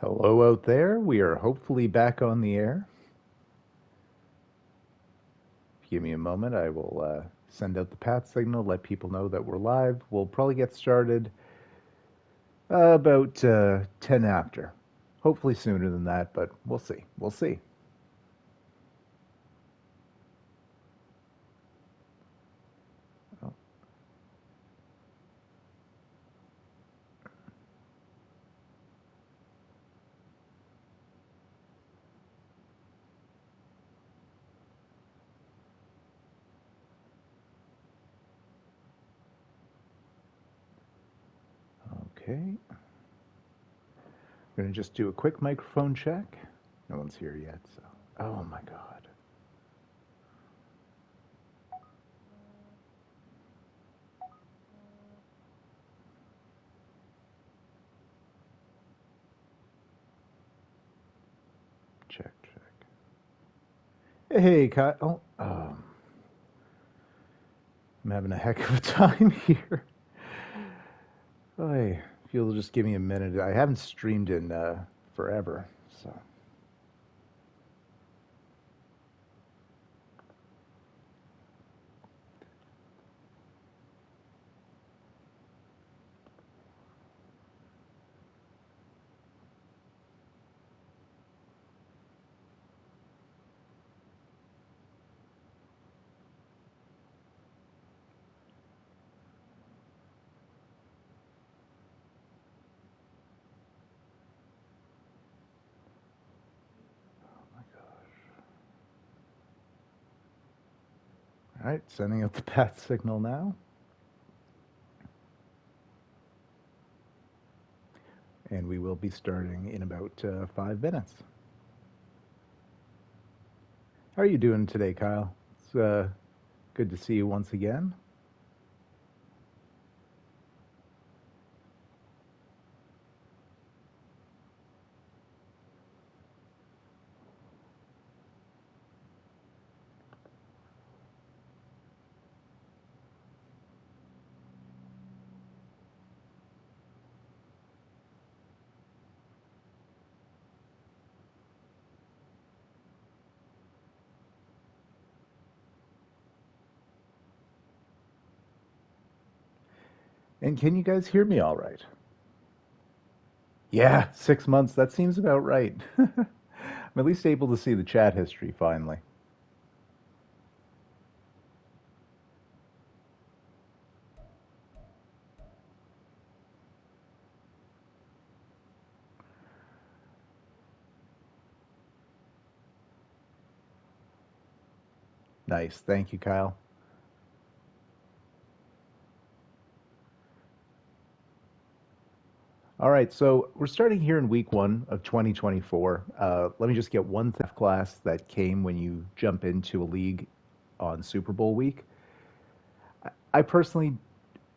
Hello out there. We are hopefully back on the air. Give me a moment. I will send out the pat signal, let people know that we're live. We'll probably get started about 10 after. Hopefully sooner than that, but we'll see. We'll see. Oh, okay. I'm going to just do a quick microphone check. No one's here yet, so. Oh my God. Check, check. Hey, Kyle. I'm having a heck of a time here. If you'll just give me a minute. I haven't streamed in forever, so. All right, sending out the bat signal now. And we will be starting in about 5 minutes. How are you doing today, Kyle? It's good to see you once again. And can you guys hear me all right? Yeah, 6 months. That seems about right. I'm at least able to see the chat history finally. Nice. Thank you, Kyle. All right, so we're starting here in week one of 2024. Let me just get one theft class that came when you jump into a league on Super Bowl week. I personally,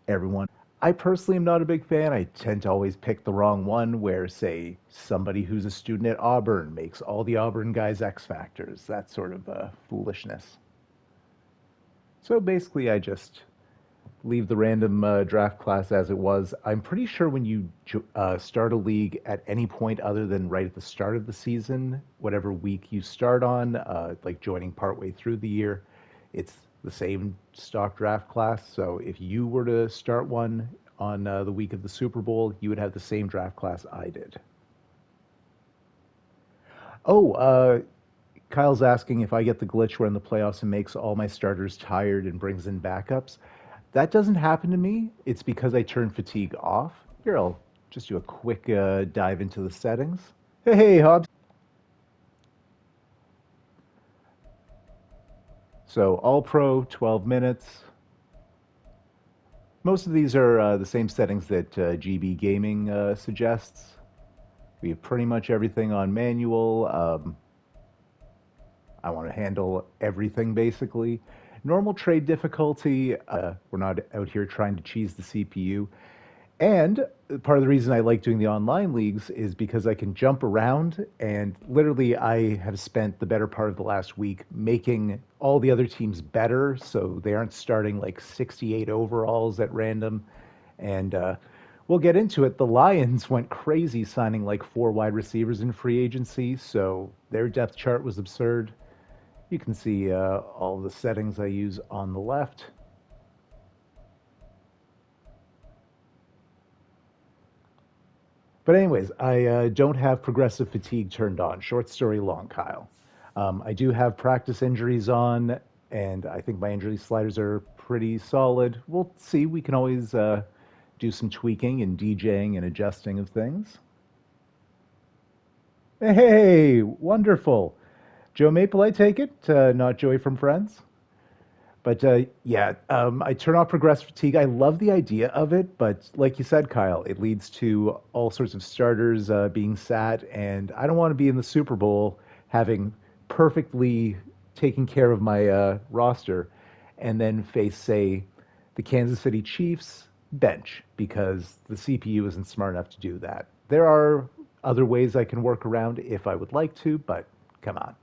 everyone, I personally am not a big fan. I tend to always pick the wrong one where, say, somebody who's a student at Auburn makes all the Auburn guys X Factors, that sort of foolishness. So basically, I just leave the random draft class as it was. I'm pretty sure when you start a league at any point other than right at the start of the season, whatever week you start on, like joining partway through the year, it's the same stock draft class. So if you were to start one on the week of the Super Bowl, you would have the same draft class I did. Oh, Kyle's asking if I get the glitch where in the playoffs and makes all my starters tired and brings in backups. That doesn't happen to me. It's because I turn fatigue off. Here, I'll just do a quick dive into the settings. Hey, Hobbs. So, all pro, 12 minutes. Most of these are the same settings that GB Gaming suggests. We have pretty much everything on manual. I want to handle everything basically. Normal trade difficulty, we're not out here trying to cheese the CPU. And part of the reason I like doing the online leagues is because I can jump around, and literally I have spent the better part of the last week making all the other teams better so they aren't starting like 68 overalls at random. And We'll get into it. The Lions went crazy signing like four wide receivers in free agency, so their depth chart was absurd. You can see all the settings I use on the left. But anyways, I don't have progressive fatigue turned on. Short story long, Kyle. I do have practice injuries on, and I think my injury sliders are pretty solid. We'll see. We can always do some tweaking and DJing and adjusting of things. Hey, wonderful. Joe Maple, I take it, not Joey from Friends. But yeah, I turn off progressive fatigue. I love the idea of it, but like you said, Kyle, it leads to all sorts of starters being sat, and I don't want to be in the Super Bowl having perfectly taken care of my roster and then face, say, the Kansas City Chiefs bench because the CPU isn't smart enough to do that. There are other ways I can work around if I would like to, but come on.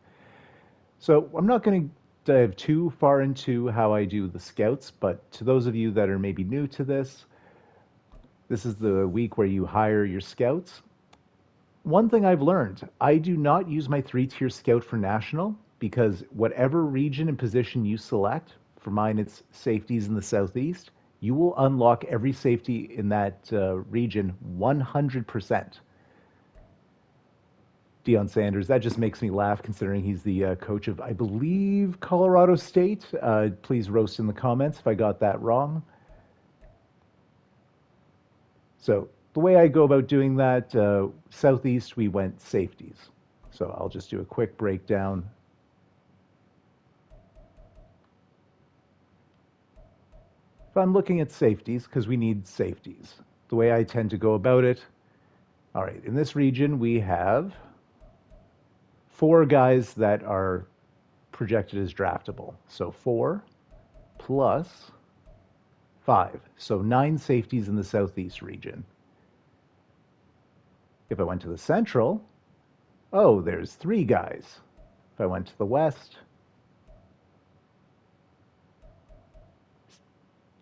So I'm not going to dive too far into how I do the scouts, but to those of you that are maybe new to this, this is the week where you hire your scouts. One thing I've learned, I do not use my three-tier scout for national because whatever region and position you select, for mine it's safeties in the southeast, you will unlock every safety in that region 100%. Deion Sanders. That just makes me laugh considering he's the coach of, I believe, Colorado State. Please roast in the comments if I got that wrong. So the way I go about doing that, Southeast, we went safeties. So I'll just do a quick breakdown. If I'm looking at safeties, because we need safeties, the way I tend to go about it, all right, in this region we have four guys that are projected as draftable. So 4 plus 5. So 9 safeties in the Southeast region. If I went to the Central, oh, there's 3 guys. If I went to the West,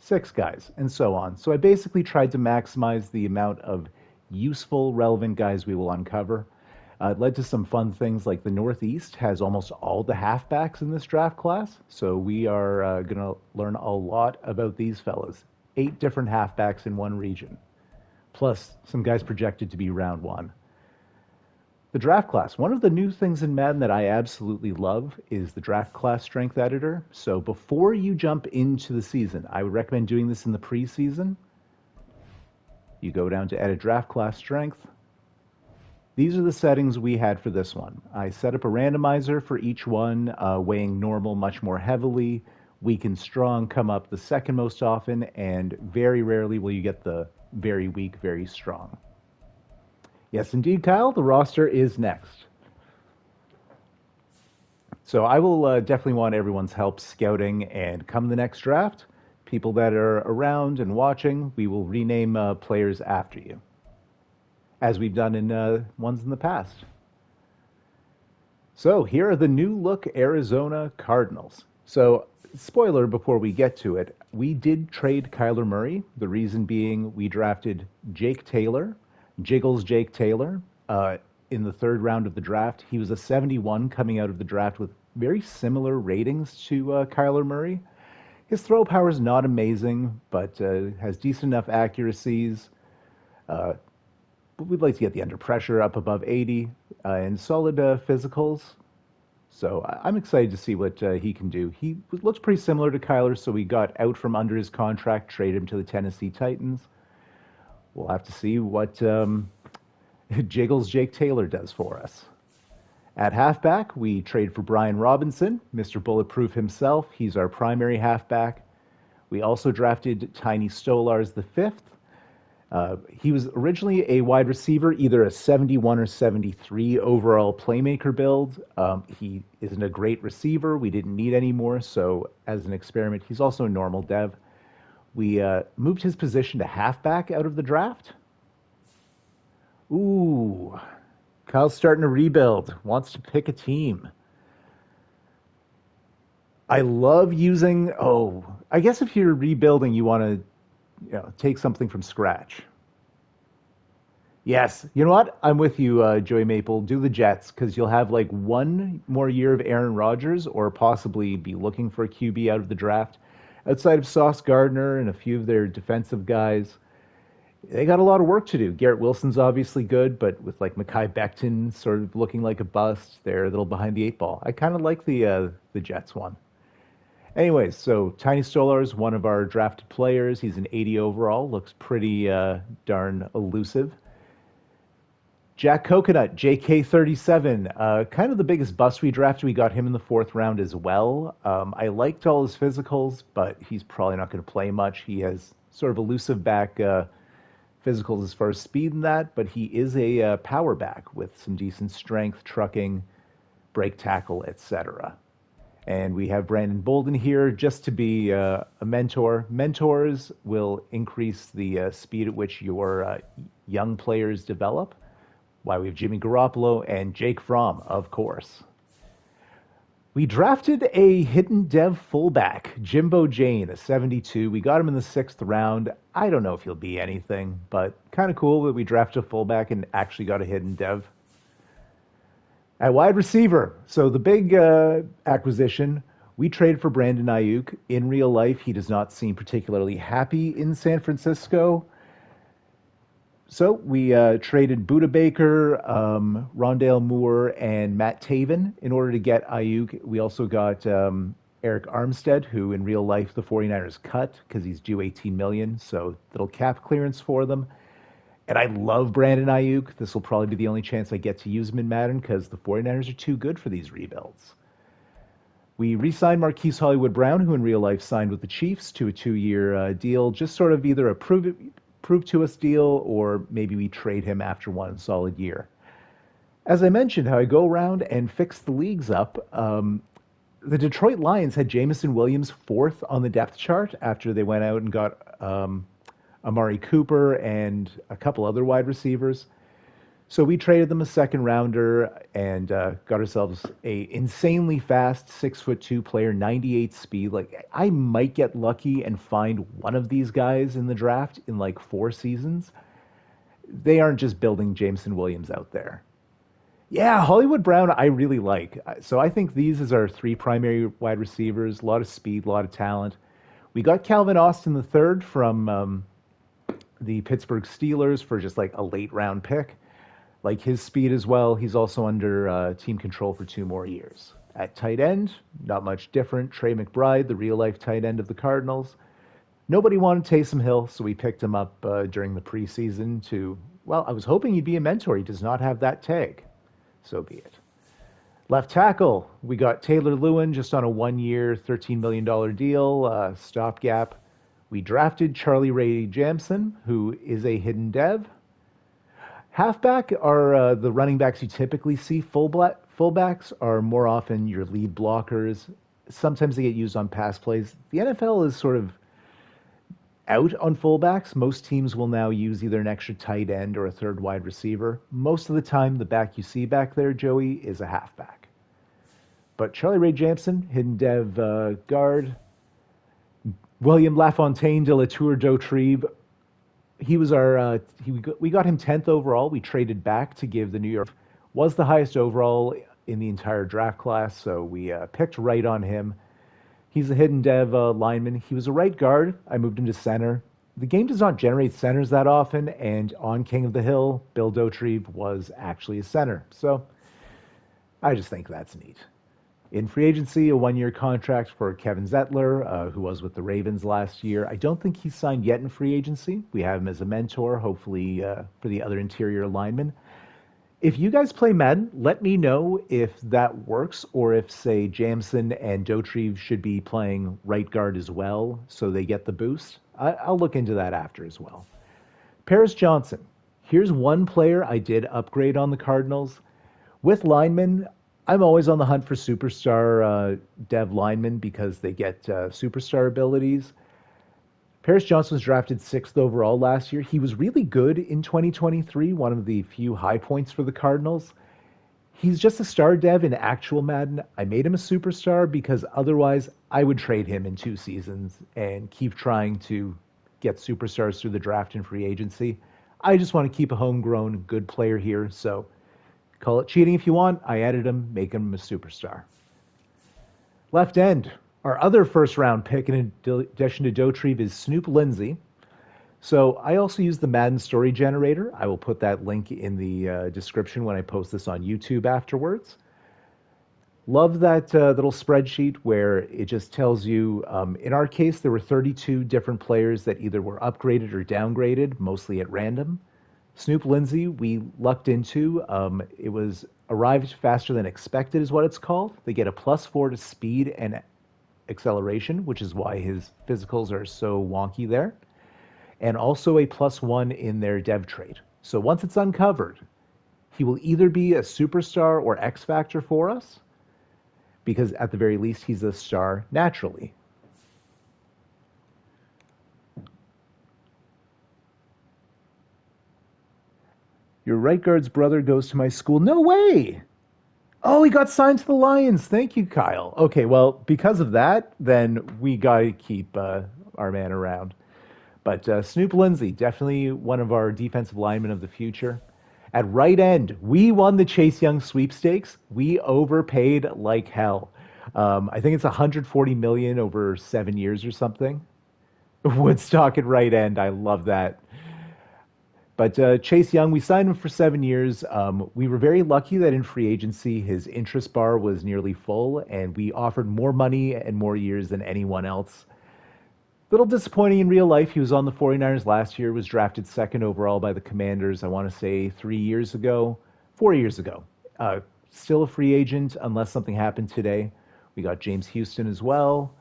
6 guys, and so on. So I basically tried to maximize the amount of useful, relevant guys we will uncover. It led to some fun things like the Northeast has almost all the halfbacks in this draft class. So we are going to learn a lot about these fellas. 8 different halfbacks in one region, plus some guys projected to be round 1. The draft class. One of the new things in Madden that I absolutely love is the draft class strength editor. So before you jump into the season, I would recommend doing this in the preseason. You go down to edit draft class strength. These are the settings we had for this one. I set up a randomizer for each one, weighing normal much more heavily. Weak and strong come up the second most often, and very rarely will you get the very weak, very strong. Yes, indeed, Kyle, the roster is next. So I will definitely want everyone's help scouting, and come the next draft, people that are around and watching, we will rename players after you, as we've done in ones in the past. So here are the new look Arizona Cardinals. So spoiler before we get to it, we did trade Kyler Murray. The reason being we drafted Jake Taylor, Jiggles Jake Taylor, in the 3rd round of the draft. He was a 71 coming out of the draft with very similar ratings to Kyler Murray. His throw power is not amazing, but has decent enough accuracies. But we'd like to get the under pressure up above 80 and solid physicals. So I'm excited to see what he can do. He looks pretty similar to Kyler, so we got out from under his contract, traded him to the Tennessee Titans. We'll have to see what Jiggles Jake Taylor does for us. At halfback, we trade for Brian Robinson, Mr. Bulletproof himself. He's our primary halfback. We also drafted Tiny Stolars the 5th. He was originally a wide receiver, either a 71 or 73 overall playmaker build. He isn't a great receiver. We didn't need any more, so as an experiment, he's also a normal dev. We moved his position to halfback out of the draft. Ooh, Kyle's starting to rebuild, wants to pick a team. I love using, I guess if you're rebuilding, you want to take something from scratch. Yes, you know what? I'm with you, Joey Maple. Do the Jets because you'll have like one more year of Aaron Rodgers, or possibly be looking for a QB out of the draft. Outside of Sauce Gardner and a few of their defensive guys, they got a lot of work to do. Garrett Wilson's obviously good, but with like Mekhi Becton sort of looking like a bust, they're a little behind the eight ball. I kind of like the Jets one. Anyways, so Tiny Stolar is one of our drafted players. He's an 80 overall, looks pretty darn elusive. Jack Coconut, JK37, kind of the biggest bust we drafted. We got him in the fourth round as well. I liked all his physicals, but he's probably not going to play much. He has sort of elusive back physicals as far as speed and that, but he is a power back with some decent strength, trucking, break tackle, etc. And we have Brandon Bolden here just to be a mentor. Mentors will increase the speed at which your young players develop. Why we have Jimmy Garoppolo and Jake Fromm, of course. We drafted a hidden dev fullback, Jimbo Jane, a 72. We got him in the sixth round. I don't know if he'll be anything, but kind of cool that we drafted a fullback and actually got a hidden dev. At wide receiver, so the big acquisition, we traded for Brandon Ayuk. In real life, he does not seem particularly happy in San Francisco. So we traded Buda Baker, Rondale Moore, and Matt Taven in order to get Ayuk. We also got Eric Armstead, who in real life the 49ers cut because he's due 18 million, so little cap clearance for them. And I love Brandon Ayuk. This will probably be the only chance I get to use him in Madden because the 49ers are too good for these rebuilds. We re-signed Marquise Hollywood Brown, who in real life signed with the Chiefs to a 2-year deal, just sort of either a prove to us deal or maybe we trade him after one solid year. As I mentioned, how I go around and fix the leagues up, the Detroit Lions had Jameson Williams fourth on the depth chart after they went out and got Amari Cooper and a couple other wide receivers. So we traded them a second rounder and got ourselves a insanely fast 6'2" player, 98 speed. Like I might get lucky and find one of these guys in the draft in like 4 seasons. They aren't just building Jameson Williams out there. Yeah, Hollywood Brown I really like. So I think these is our 3 primary wide receivers. A lot of speed, a lot of talent. We got Calvin Austin the third from the Pittsburgh Steelers for just like a late round pick. Like his speed as well. He's also under team control for 2 more years. At tight end, not much different. Trey McBride, the real life tight end of the Cardinals. Nobody wanted Taysom Hill, so we picked him up during the preseason to, well, I was hoping he'd be a mentor. He does not have that tag. So be it. Left tackle, we got Taylor Lewin just on a 1-year, $13 million deal, stopgap. We drafted Charlie Ray Jamson, who is a hidden dev. Halfback are the running backs you typically see. Fullbacks are more often your lead blockers. Sometimes they get used on pass plays. The NFL is sort of out on fullbacks. Most teams will now use either an extra tight end or a third wide receiver. Most of the time, the back you see back there, Joey, is a halfback. But Charlie Ray Jamson, hidden dev guard. William Lafontaine de la Tour d'Autrive. He was we got him 10th overall. We traded back to give the New York, was the highest overall in the entire draft class, so we picked right on him. He's a hidden dev lineman. He was a right guard. I moved him to center. The game does not generate centers that often, and on King of the Hill, Bill Dauterive was actually a center. So I just think that's neat. In free agency, a 1-year contract for Kevin Zettler, who was with the Ravens last year. I don't think he's signed yet in free agency. We have him as a mentor, hopefully for the other interior linemen. If you guys play Madden, let me know if that works or if, say, Jamson and Dauterive should be playing right guard as well so they get the boost. I'll look into that after as well. Paris Johnson. Here's one player I did upgrade on the Cardinals. With linemen, I'm always on the hunt for superstar dev linemen because they get superstar abilities. Paris Johnson was drafted 6th overall last year. He was really good in 2023, one of the few high points for the Cardinals. He's just a star dev in actual Madden. I made him a superstar because otherwise I would trade him in 2 seasons and keep trying to get superstars through the draft and free agency. I just want to keep a homegrown good player here, so call it cheating if you want. I added him, make him a superstar. Left end. Our other first round pick, in addition to Dotrieve, is Snoop Lindsay. So I also use the Madden story generator. I will put that link in the description when I post this on YouTube afterwards. Love that little spreadsheet where it just tells you, in our case, there were 32 different players that either were upgraded or downgraded, mostly at random. Snoop Lindsay, we lucked into. It was arrived faster than expected, is what it's called. They get a +4 to speed and acceleration, which is why his physicals are so wonky there, and also a +1 in their dev trait. So once it's uncovered, he will either be a superstar or X Factor for us, because at the very least, he's a star naturally. Your right guard's brother goes to my school. No way! Oh, he got signed to the Lions. Thank you, Kyle. Okay, well, because of that, then we got to keep our man around. But Snoop Lindsay, definitely one of our defensive linemen of the future. At right end, we won the Chase Young sweepstakes. We overpaid like hell. I think it's 140 million over 7 years or something. Woodstock at right end. I love that. But Chase Young, we signed him for 7 years. We were very lucky that in free agency, his interest bar was nearly full, and we offered more money and more years than anyone else. Little disappointing in real life. He was on the 49ers last year, was drafted second overall by the Commanders, I want to say 3 years ago, 4 years ago. Still a free agent unless something happened today. We got James Houston as well.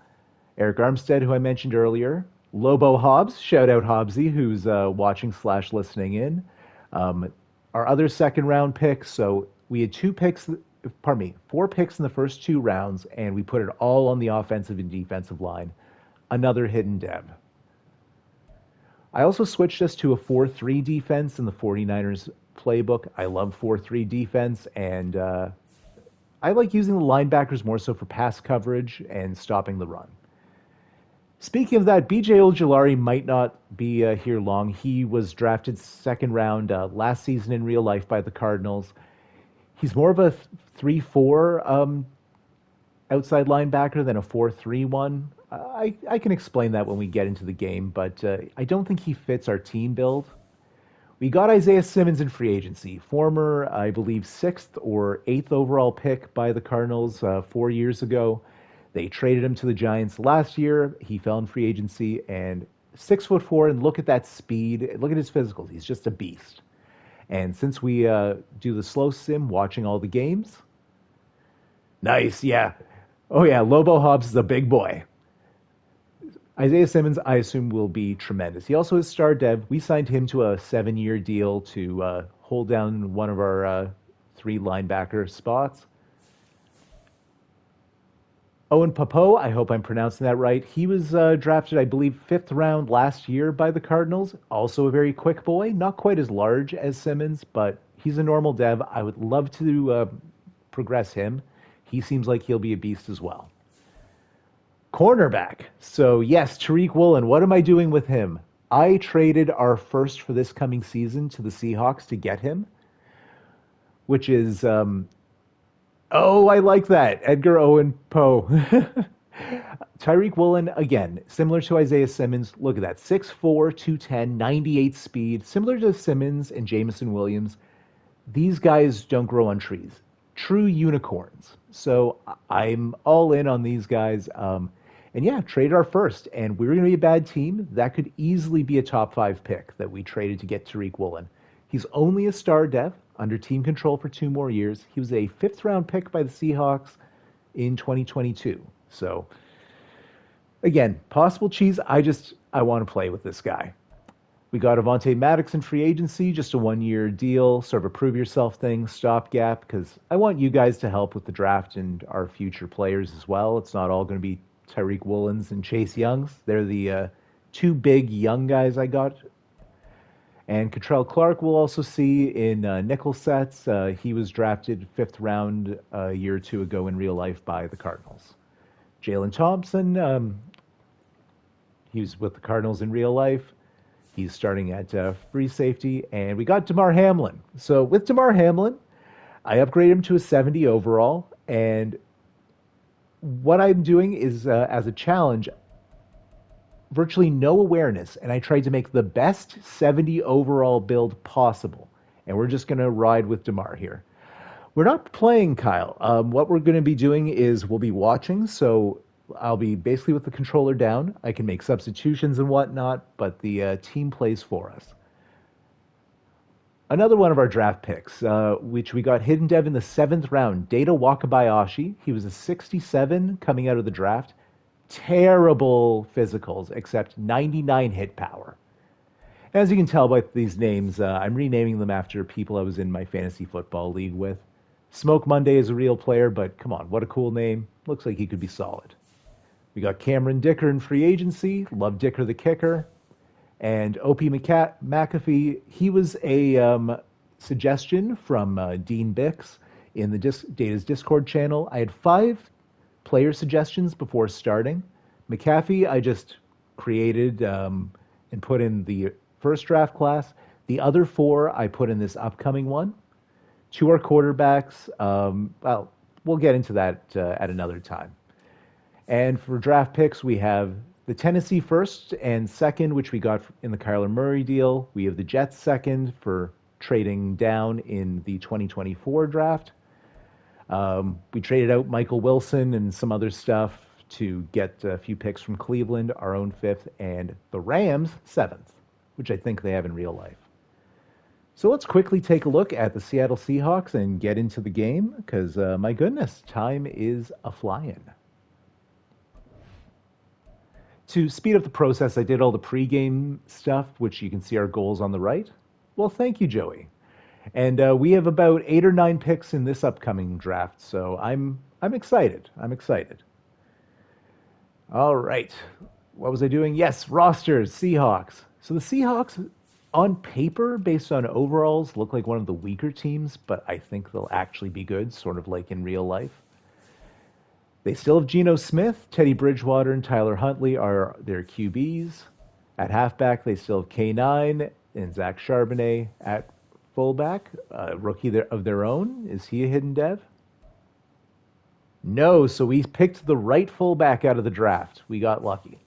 Eric Armstead, who I mentioned earlier. Lobo Hobbs, shout out Hobbsy, who's watching/listening in. Our other second round picks. So we had 4 picks in the first 2 rounds, and we put it all on the offensive and defensive line. Another hidden dev. I also switched us to a 4-3 defense in the 49ers playbook. I love 4-3 defense, and I like using the linebackers more so for pass coverage and stopping the run. Speaking of that, BJ Ojulari might not be here long. He was drafted second round last season in real life by the Cardinals. He's more of a 3-4 outside linebacker than a 4-3 one. I can explain that when we get into the game, but I don't think he fits our team build. We got Isaiah Simmons in free agency, former, I believe, 6th or 8th overall pick by the Cardinals 4 years ago. They traded him to the Giants last year. He fell in free agency, and 6'4", and look at that speed. Look at his physicals. He's just a beast. And since we do the slow sim, watching all the games, nice, yeah. Oh yeah, Lobo Hobbs is a big boy. Isaiah Simmons, I assume, will be tremendous. He also is star dev. We signed him to a 7-year deal to hold down one of our 3 linebacker spots. Owen Papo, I hope I'm pronouncing that right. He was drafted, I believe, 5th round last year by the Cardinals. Also a very quick boy. Not quite as large as Simmons, but he's a normal dev. I would love to progress him. He seems like he'll be a beast as well. Cornerback. So, yes, Tariq Woolen. What am I doing with him? I traded our first for this coming season to the Seahawks to get him, which is... Oh, I like that. Edgar Owen Poe. Tyreek Woolen, again, similar to Isaiah Simmons. Look at that. 6'4", 210, 98 speed. Similar to Simmons and Jameson Williams. These guys don't grow on trees. True unicorns. So I'm all in on these guys. And yeah, traded our first. And we were going to be a bad team. That could easily be a top 5 pick that we traded to get Tyreek Woolen. He's only a star dev, under team control for 2 more years. He was a 5th round pick by the Seahawks in 2022. So, again, possible cheese. I want to play with this guy. We got Avonte Maddox in free agency, just a 1-year deal, sort of a prove yourself thing, stopgap, because I want you guys to help with the draft and our future players as well. It's not all going to be Tyreek Woolens and Chase Youngs. They're the 2 big young guys I got. And Cottrell Clark we'll also see in nickel sets. He was drafted 5th round a year or 2 ago in real life by the Cardinals. Jalen Thompson, he was with the Cardinals in real life. He's starting at free safety, and we got Damar Hamlin. So with Damar Hamlin, I upgrade him to a 70 overall, and what I'm doing is, as a challenge, virtually no awareness, and I tried to make the best 70 overall build possible. And we're just going to ride with Damar here. We're not playing Kyle. What we're going to be doing is we'll be watching, so I'll be basically with the controller down. I can make substitutions and whatnot, but the team plays for us. Another one of our draft picks, which we got hidden dev in the seventh round, Data Wakabayashi. He was a 67 coming out of the draft. Terrible physicals, except 99 hit power. As you can tell by these names, I'm renaming them after people I was in my fantasy football league with. Smoke Monday is a real player, but come on, what a cool name. Looks like he could be solid. We got Cameron Dicker in free agency. Love Dicker the kicker. And Opie McAfee, he was a suggestion from Dean Bix in the Data's Discord channel. I had 5 player suggestions before starting. McAfee, I just created and put in the first draft class. The other 4, I put in this upcoming one. 2 are quarterbacks. Well, we'll get into that at another time. And for draft picks, we have the Tennessee first and second, which we got in the Kyler Murray deal. We have the Jets second for trading down in the 2024 draft. We traded out Michael Wilson and some other stuff to get a few picks from Cleveland, our own 5th, and the Rams 7th, which I think they have in real life. So let's quickly take a look at the Seattle Seahawks and get into the game, because my goodness, time is a-flying. To speed up the process, I did all the pregame stuff, which you can see our goals on the right. Well, thank you, Joey. And we have about 8 or 9 picks in this upcoming draft, so I'm excited. I'm excited. All right. What was I doing? Yes, rosters, Seahawks. So the Seahawks, on paper, based on overalls, look like one of the weaker teams, but I think they'll actually be good, sort of like in real life. They still have Geno Smith, Teddy Bridgewater, and Tyler Huntley are their QBs. At halfback, they still have K9 and Zach Charbonnet. At fullback, rookie of their own. Is he a hidden dev? No, so we picked the right fullback out of the draft. We got lucky.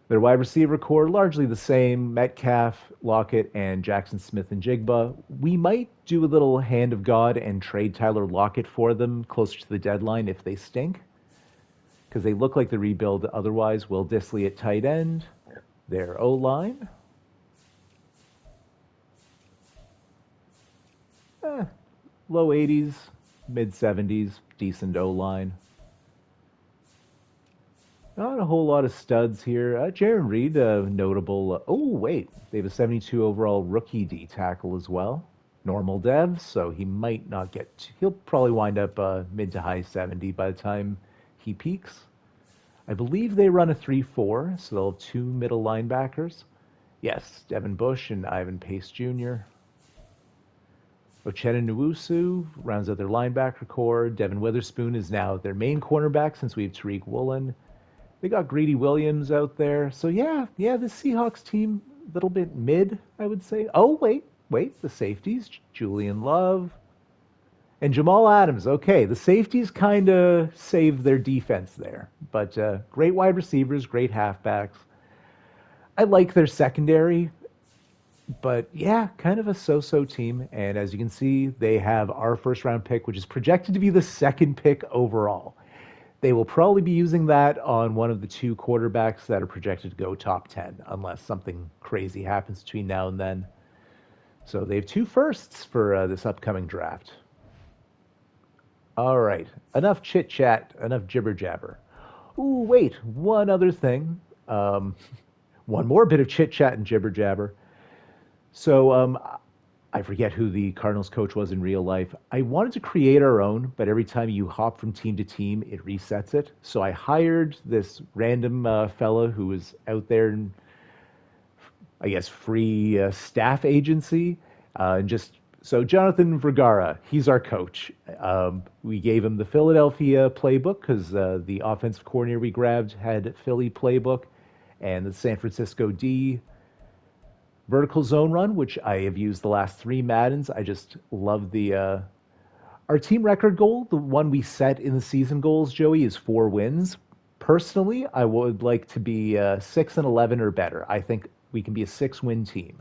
Their wide receiver core, largely the same. Metcalf, Lockett, and Jackson Smith and Jigba. We might do a little hand of God and trade Tyler Lockett for them closer to the deadline if they stink, because they look like the rebuild otherwise. Will Dissly at tight end. Their O-line. Low 80s, mid 70s, decent O-line. Not a whole lot of studs here. Jaron Reed, notable. Oh, wait. They have a 72 overall rookie D tackle as well. Normal dev, so he might not get... He'll probably wind up mid to high 70 by the time he peaks. I believe they run a 3-4, so they'll have 2 middle linebackers. Yes, Devin Bush and Ivan Pace Jr. Ochetta Nwosu rounds out their linebacker core. Devin Witherspoon is now their main cornerback since we have Tariq Woolen. They got Greedy Williams out there. So yeah, the Seahawks team, a little bit mid, I would say. Oh, wait, the safeties, Julian Love and Jamal Adams. Okay, the safeties kind of saved their defense there. But great wide receivers, great halfbacks. I like their secondary, but yeah, kind of a so-so team. And as you can see, they have our first-round pick, which is projected to be the 2nd pick overall. They will probably be using that on one of the 2 quarterbacks that are projected to go top 10, unless something crazy happens between now and then. So they have 2 firsts for this upcoming draft. All right, enough chit-chat, enough jibber-jabber. Ooh, wait, one other thing. One more bit of chit-chat and jibber-jabber. So I forget who the Cardinals coach was in real life. I wanted to create our own, but every time you hop from team to team, it resets it. So I hired this random fella who was out there in, I guess, free staff agency. So Jonathan Vergara, he's our coach. We gave him the Philadelphia playbook because the offensive coordinator we grabbed had Philly playbook, and the San Francisco D Vertical zone run, which I have used the last 3 Maddens. I just love the our team record goal, the one we set in the season goals, Joey, is 4 wins. Personally, I would like to be 6-11 or better. I think we can be a 6-win team.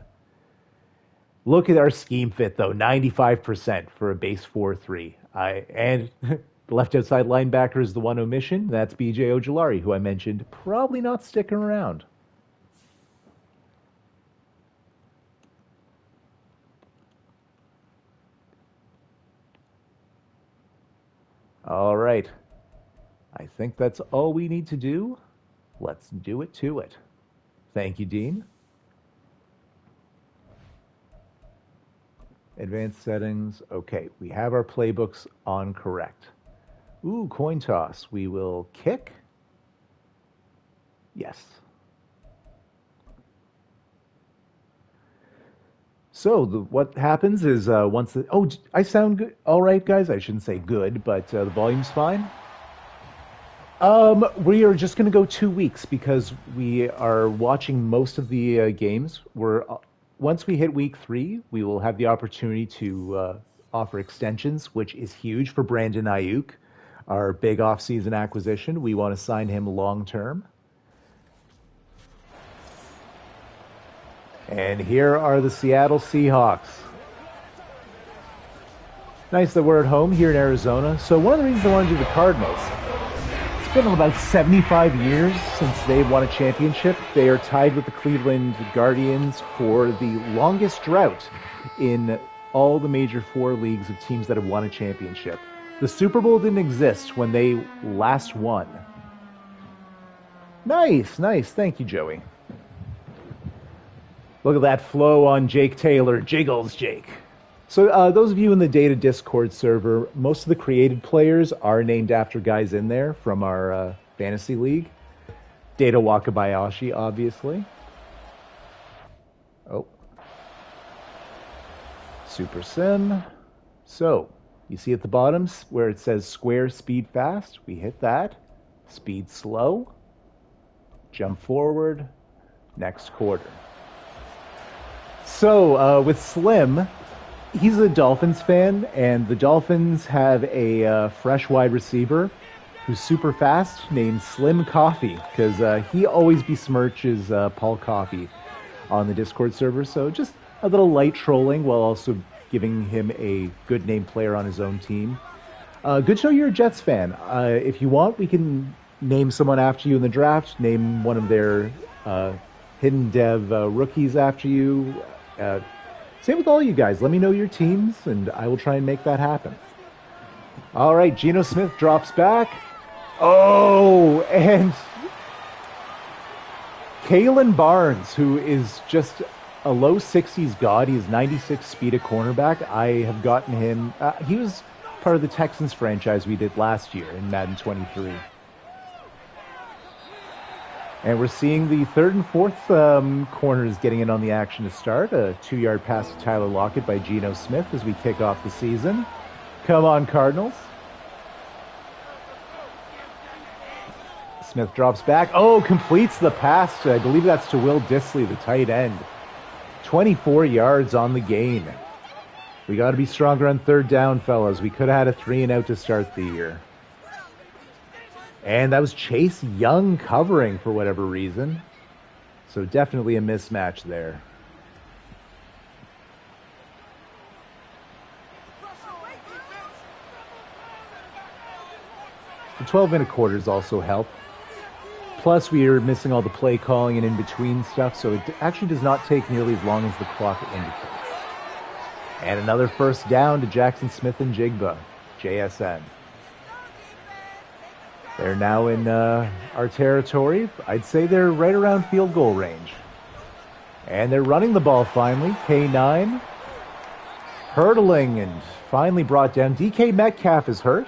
Look at our scheme fit, though, 95% for a base 4-3. And the left outside linebacker is the one omission. That's BJ Ojolari, who I mentioned, probably not sticking around. All right. I think that's all we need to do. Let's do it to it. Thank you, Dean. Advanced settings. Okay, we have our playbooks on correct. Ooh, coin toss. We will kick. Yes. So what happens is once the... Oh, I sound good. All right, guys. I shouldn't say good, but the volume's fine. We are just going to go 2 weeks because we are watching most of the games. Once we hit week 3, we will have the opportunity to offer extensions, which is huge for Brandon Ayuk, our big off-season acquisition. We want to sign him long-term. And here are the Seattle Seahawks. Nice that we're at home here in Arizona. So one of the reasons I want to do the Cardinals, it's been about 75 years since they've won a championship. They are tied with the Cleveland Guardians for the longest drought in all the major 4 leagues of teams that have won a championship. The Super Bowl didn't exist when they last won. Nice, nice. Thank you, Joey. Look at that flow on Jake Taylor. Jiggles, Jake. So those of you in the Data Discord server, most of the created players are named after guys in there from our fantasy league. Data Wakabayashi, obviously. Oh. Super Sim. So, you see at the bottom where it says square speed fast? We hit that. Speed slow. Jump forward. Next quarter. So, with Slim, he's a Dolphins fan, and the Dolphins have a fresh wide receiver who's super fast named Slim Coffee, because he always besmirches Paul Coffey on the Discord server. So just a little light trolling while also giving him a good name player on his own team. Good show you're a Jets fan. If you want, we can name someone after you in the draft, name one of their hidden dev rookies after you. Same with all you guys. Let me know your teams, and I will try and make that happen. All right, Geno Smith drops back. Oh, and Kalen Barnes, who is just a low 60s god. He's 96 speed at cornerback. I have gotten him. He was part of the Texans franchise we did last year in Madden 23. And we're seeing the 3rd and 4th corners getting in on the action to start. A 2-yard pass to Tyler Lockett by Geno Smith as we kick off the season. Come on, Cardinals. Smith drops back. Oh, completes the pass. I believe that's to Will Dissly, the tight end. 24 yards on the game. We got to be stronger on 3rd down, fellas. We could have had a 3-and-out to start the year. And that was Chase Young covering for whatever reason. So definitely a mismatch there. The 12-minute quarters also help. Plus, we are missing all the play calling and in-between stuff, so it actually does not take nearly as long as the clock indicates. And another 1st down to Jackson Smith and Jigba, JSN. They're now in our territory. I'd say they're right around field goal range. And they're running the ball finally. K9 hurdling and finally brought down. DK Metcalf is hurt.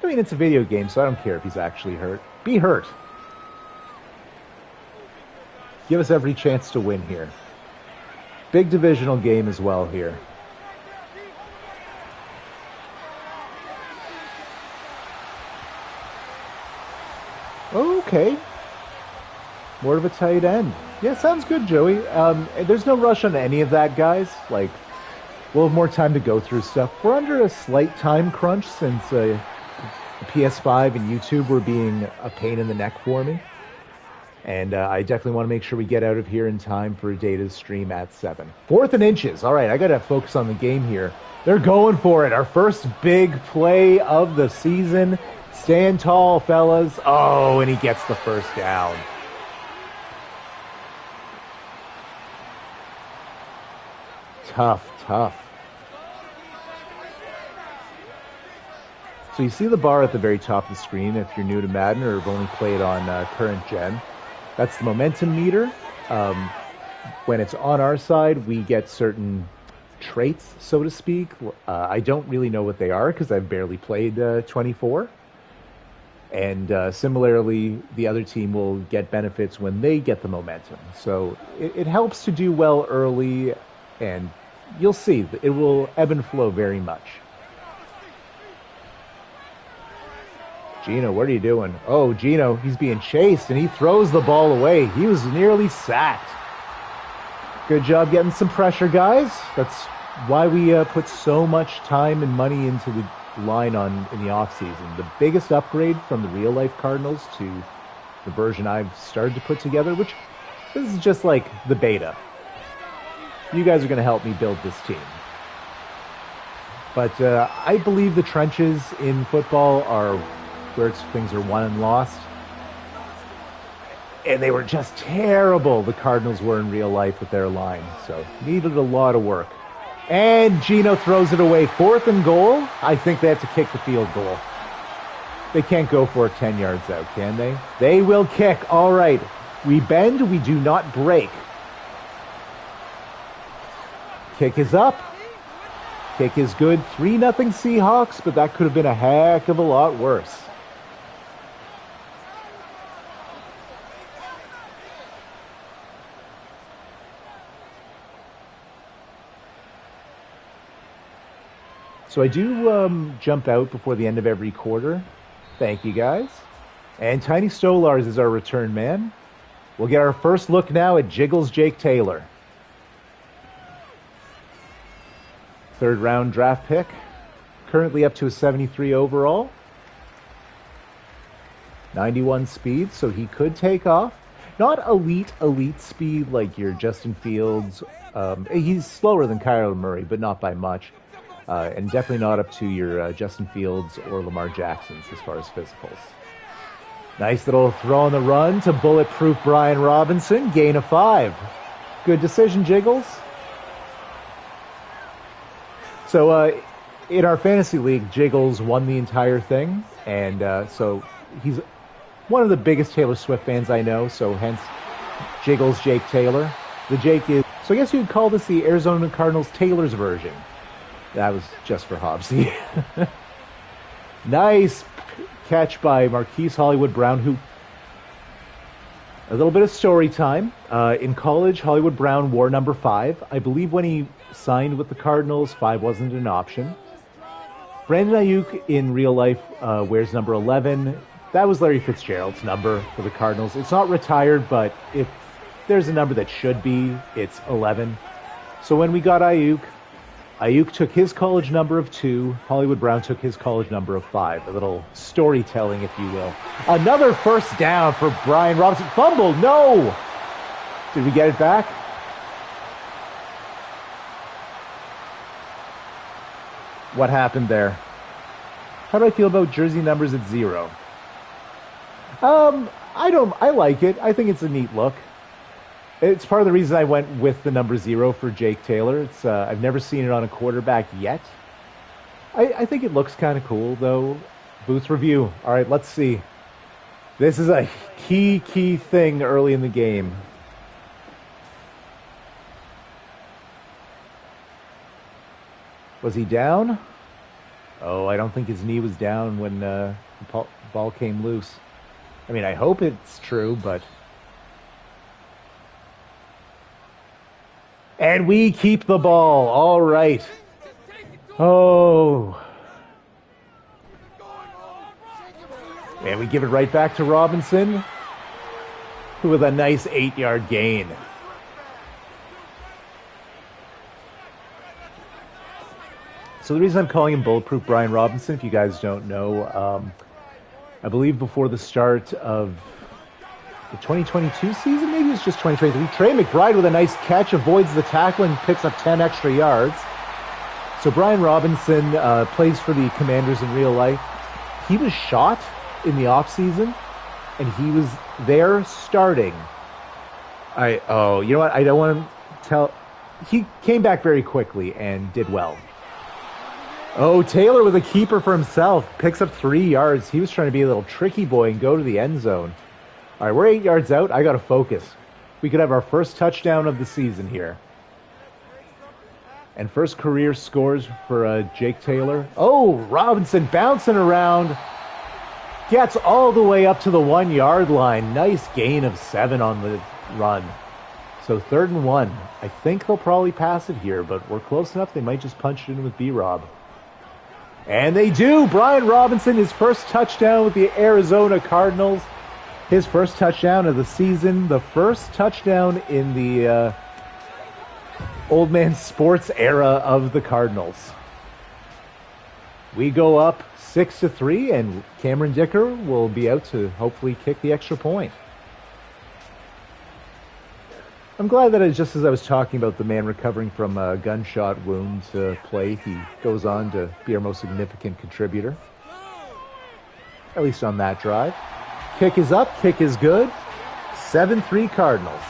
I mean, it's a video game, so I don't care if he's actually hurt. Be hurt. Give us every chance to win here. Big divisional game as well here. Okay. More of a tight end. Yeah, sounds good, Joey. There's no rush on any of that, guys. Like, we'll have more time to go through stuff. We're under a slight time crunch since the PS5 and YouTube were being a pain in the neck for me. And I definitely want to make sure we get out of here in time for Data's stream at 7. 4th and inches. All right, I got to focus on the game here. They're going for it. Our first big play of the season. Stand tall, fellas. Oh, and he gets the first down. Tough, tough. So you see the bar at the very top of the screen if you're new to Madden or have only played on current gen. That's the momentum meter. When it's on our side, we get certain traits, so to speak. I don't really know what they are because I've barely played 24. And similarly, the other team will get benefits when they get the momentum. So it helps to do well early, and you'll see it will ebb and flow very much. Gino, what are you doing? Oh, Gino, he's being chased, and he throws the ball away. He was nearly sacked. Good job getting some pressure, guys. That's why we put so much time and money into the line in the offseason. The biggest upgrade from the real-life Cardinals to the version I've started to put together, which this is just like the beta. You guys are going to help me build this team. But I believe the trenches in football are where things are won and lost. And they were just terrible, the Cardinals were in real life with their line. So needed a lot of work. And Gino throws it away. 4th and goal. I think they have to kick the field goal. They can't go for it 10 yards out, can they? They will kick. All right. We bend, we do not break. Kick is up. Kick is good. 3-0 Seahawks, but that could have been a heck of a lot worse. So I do jump out before the end of every quarter. Thank you, guys. And Tiny Stolars is our return man. We'll get our first look now at Jiggles Jake Taylor. 3rd round draft pick. Currently up to a 73 overall. 91 speed, so he could take off. Not elite speed like your Justin Fields. He's slower than Kyler Murray, but not by much. And definitely not up to your Justin Fields or Lamar Jackson's as far as physicals. Nice little throw on the run to bulletproof Brian Robinson. Gain of 5. Good decision, Jiggles. So in our fantasy league, Jiggles won the entire thing. And so he's one of the biggest Taylor Swift fans I know. So hence, Jiggles Jake Taylor. The Jake is... So I guess you'd call this the Arizona Cardinals Taylor's version. That was just for Hobbsy. Nice catch by Marquise Hollywood Brown, who... A little bit of story time. In college, Hollywood Brown wore number 5. I believe when he signed with the Cardinals, 5 wasn't an option. Brandon Ayuk in real life wears number 11. That was Larry Fitzgerald's number for the Cardinals. It's not retired, but if there's a number that should be, it's 11. So when we got Ayuk took his college number of 2. Hollywood Brown took his college number of 5. A little storytelling, if you will. Another first down for Brian Robinson. Fumble, no! Did we get it back? What happened there? How do I feel about jersey numbers at 0? I like it. I think it's a neat look. It's part of the reason I went with the number 0 for Jake Taylor. It's I've never seen it on a quarterback yet. I think it looks kind of cool, though. Booth review. All right, let's see. This is a key thing early in the game. Was he down? Oh, I don't think his knee was down when the ball came loose. I mean, I hope it's true, but... And we keep the ball. All right. Oh. And we give it right back to Robinson. with a nice 8-yard gain. So the reason I'm calling him Bulletproof Brian Robinson, if you guys don't know, I believe before the start of the 2022 season, maybe it's just 2023, Trey McBride with a nice catch, avoids the tackle and picks up 10 extra yards. So Brian Robinson plays for the Commanders in real life. He was shot in the offseason, and he was there starting. You know what? I don't want to tell. He came back very quickly and did well. Oh, Taylor with a keeper for himself. Picks up 3 yards. He was trying to be a little tricky boy and go to the end zone. All right, we're 8 yards out. I got to focus. We could have our first touchdown of the season here. And first career scores for Jake Taylor. Oh, Robinson bouncing around. Gets all the way up to the 1 yard line. Nice gain of 7 on the run. So 3rd and 1. I think they'll probably pass it here, but we're close enough. They might just punch it in with B-Rob. And they do. Brian Robinson, his first touchdown with the Arizona Cardinals. His first touchdown of the season. The first touchdown in the old man sports era of the Cardinals. We go up 6-3, and Cameron Dicker will be out to hopefully kick the extra point. I'm glad that just as I was talking about the man recovering from a gunshot wound play, he goes on to be our most significant contributor. At least on that drive. Kick is up, kick is good. 7-3 Cardinals.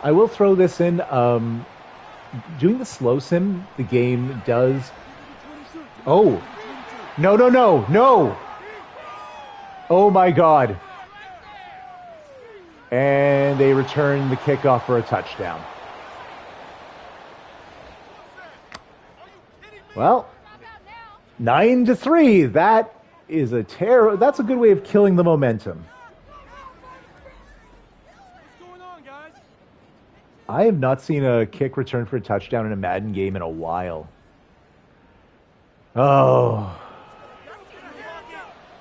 I will throw this in. Doing the slow sim, the game does... Oh! No! Oh my God. And they return the kickoff for a touchdown. Well, 9-3. That is a terror. That's a good way of killing the momentum. I have not seen a kick return for a touchdown in a Madden game in a while. Oh.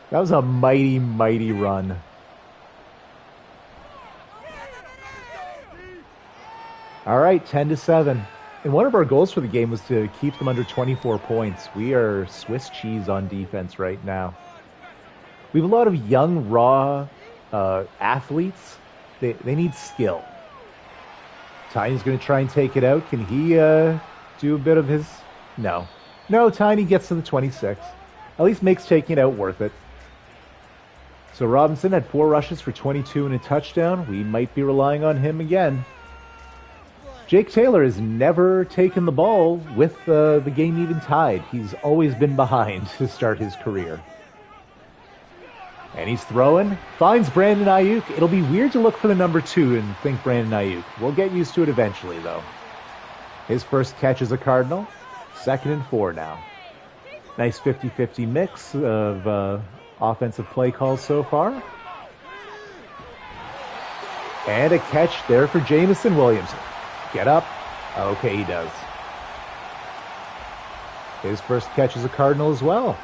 That was a mighty, mighty run. All right, 10-7. And one of our goals for the game was to keep them under 24 points. We are Swiss cheese on defense right now. We have a lot of young, raw athletes. They need skill. Tiny's going to try and take it out. Can he do a bit of his... No. No, Tiny gets to the 26. At least makes taking it out worth it. So Robinson had 4 rushes for 22 and a touchdown. We might be relying on him again. Jake Taylor has never taken the ball with the game even tied. He's always been behind to start his career. And he's throwing. Finds Brandon Ayuk. It'll be weird to look for the number 2 and think Brandon Ayuk. We'll get used to it eventually, though. His first catch as a Cardinal. 2nd and 4 now. Nice 50-50 mix of offensive play calls so far. And a catch there for Jamison Williams. Get up. Okay, he does. His first catch as a Cardinal as well.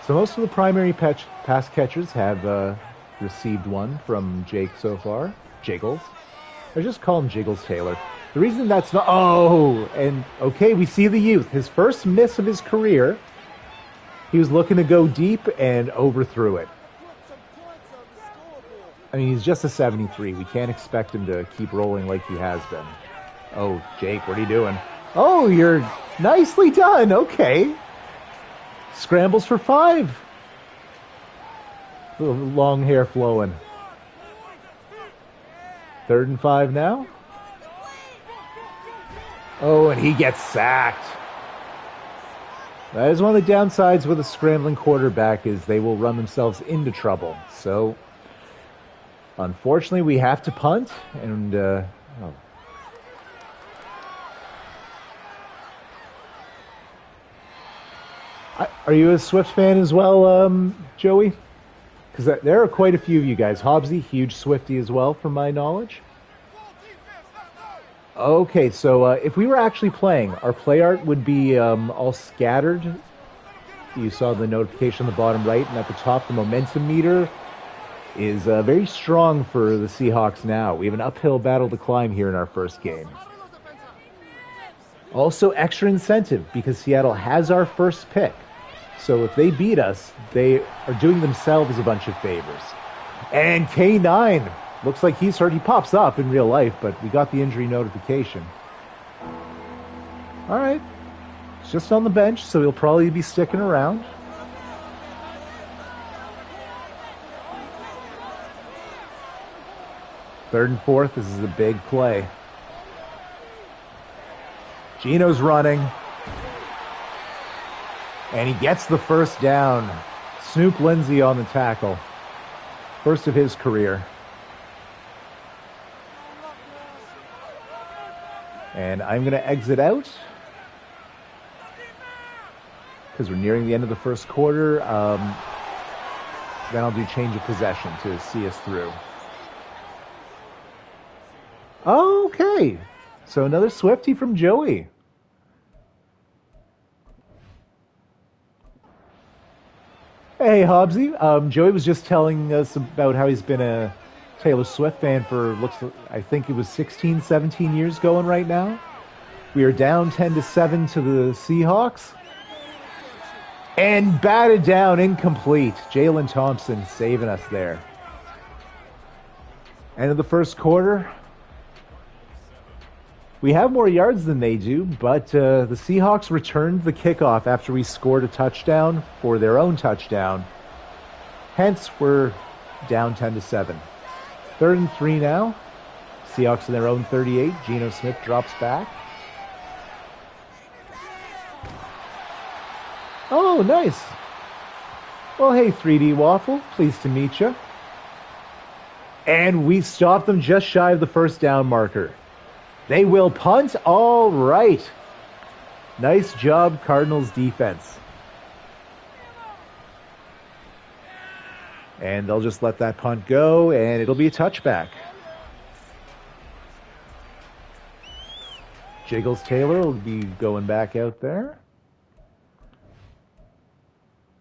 So most of the primary pass catchers have received one from Jake so far. Jiggles. I just call him Jiggles Taylor. The reason that's not... Oh! And, okay, we see the youth. His first miss of his career. He was looking to go deep and overthrew it. I mean, he's just a 73. We can't expect him to keep rolling like he has been. Oh, Jake, what are you doing? Oh, you're nicely done. Okay. Scrambles for 5. Little long hair flowing. 3rd and 5 now. Oh, and he gets sacked. That is one of the downsides with a scrambling quarterback is they will run themselves into trouble. So, unfortunately, we have to punt. And, Are you a Swift fan as well, Joey? Because there are quite a few of you guys. Hobbsy, huge Swiftie as well, from my knowledge. Okay, so if we were actually playing, our play art would be all scattered You saw the notification on the bottom right, and at the top, the momentum meter is very strong for the Seahawks now. We have an uphill battle to climb here in our first game. Also, extra incentive because Seattle has our first pick. So if they beat us, they are doing themselves a bunch of favors. And K9 looks like he's hurt. He pops up in real life, but we got the injury notification. All right. It's just on the bench, so he'll probably be sticking around. Third and fourth, this is a big play. Gino's running. And he gets the first down. Snoop Lindsay on the tackle. First of his career. And I'm going to exit out because we're nearing the end of the first quarter. Then I'll do change of possession to see us through. Okay. So another Swiftie from Joey. Hey, Hobbsy. Joey was just telling us about how he's been a Taylor Swift fan for, I think it was 16, 17 years going right now. We are down 10-7 to the Seahawks. And batted down, incomplete. Jalen Thompson saving us there. End of the first quarter. We have more yards than they do, but the Seahawks returned the kickoff after we scored a touchdown for their own touchdown. Hence, we're down 10-7. 3rd and 3 now. Seahawks in their own 38. Geno Smith drops back. Oh, nice. Well, hey, 3D Waffle. Pleased to meet you. And we stopped them just shy of the first down marker. They will punt. All right. Nice job, Cardinals defense. And they'll just let that punt go, and it'll be a touchback. Jiggles Taylor will be going back out there.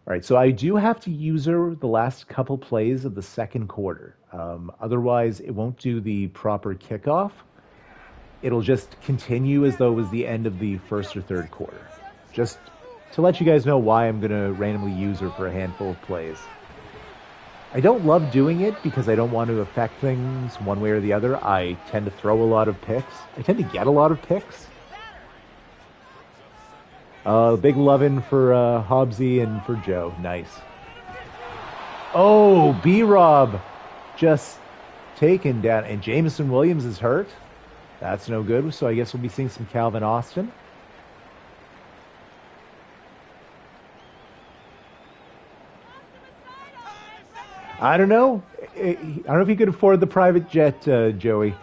All right, so I do have to use her the last couple plays of the second quarter. Otherwise, it won't do the proper kickoff. It'll just continue as though it was the end of the first or third quarter. Just to let you guys know why I'm going to randomly use her for a handful of plays. I don't love doing it because I don't want to affect things one way or the other. I tend to throw a lot of picks. I tend to get a lot of picks. Big lovin' for Hobbsy and for Joe. Nice. Oh, B-Rob just taken down. And Jameson Williams is hurt. That's no good, so I guess we'll be seeing some Calvin Austin. I don't know. I don't know if he could afford the private jet, Joey.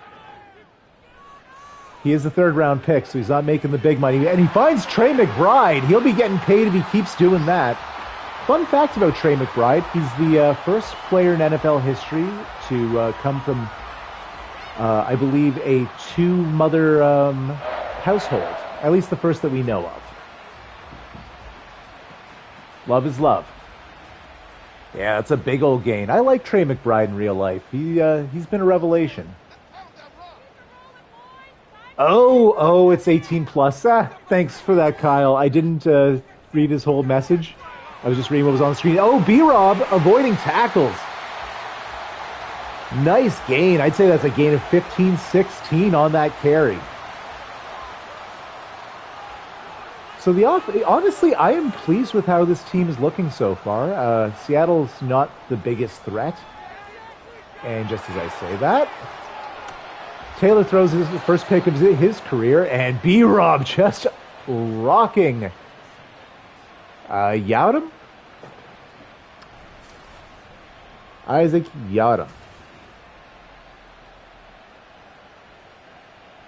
He is the third-round pick, so he's not making the big money. And he finds Trey McBride. He'll be getting paid if he keeps doing that. Fun fact about Trey McBride, he's the first player in NFL history to come from, I believe, a two-mother household. At least the first that we know of. Love is love. Yeah, it's a big old gain. I like Trey McBride in real life. He's been a revelation. Oh, it's 18 plus. Thanks for that, Kyle. I didn't read his whole message. I was just reading what was on the screen. Oh, B-Rob avoiding tackles. Nice gain. I'd say that's a gain of 15-16 on that carry. So honestly, I am pleased with how this team is looking so far. Seattle's not the biggest threat. And just as I say that, Taylor throws his first pick of his career, and B-Rob just rocking Yadam? Isaac Yadam.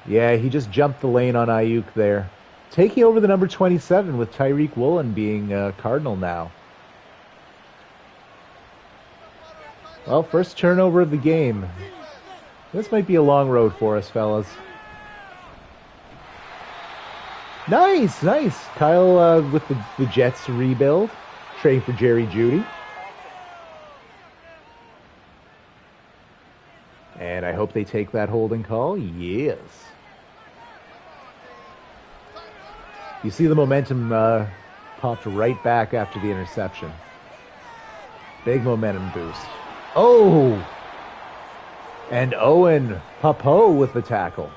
Yeah, he just jumped the lane on Ayuk there. Taking over the number 27 with Tyreek Woolen being Cardinal now. Well, first turnover of the game. This might be a long road for us, fellas. Nice. Kyle with the Jets rebuild. Trading for Jerry Jeudy. And I hope they take that holding call. Yes. You see the momentum popped right back after the interception. Big momentum boost. Oh! And Owen Papo with the tackle.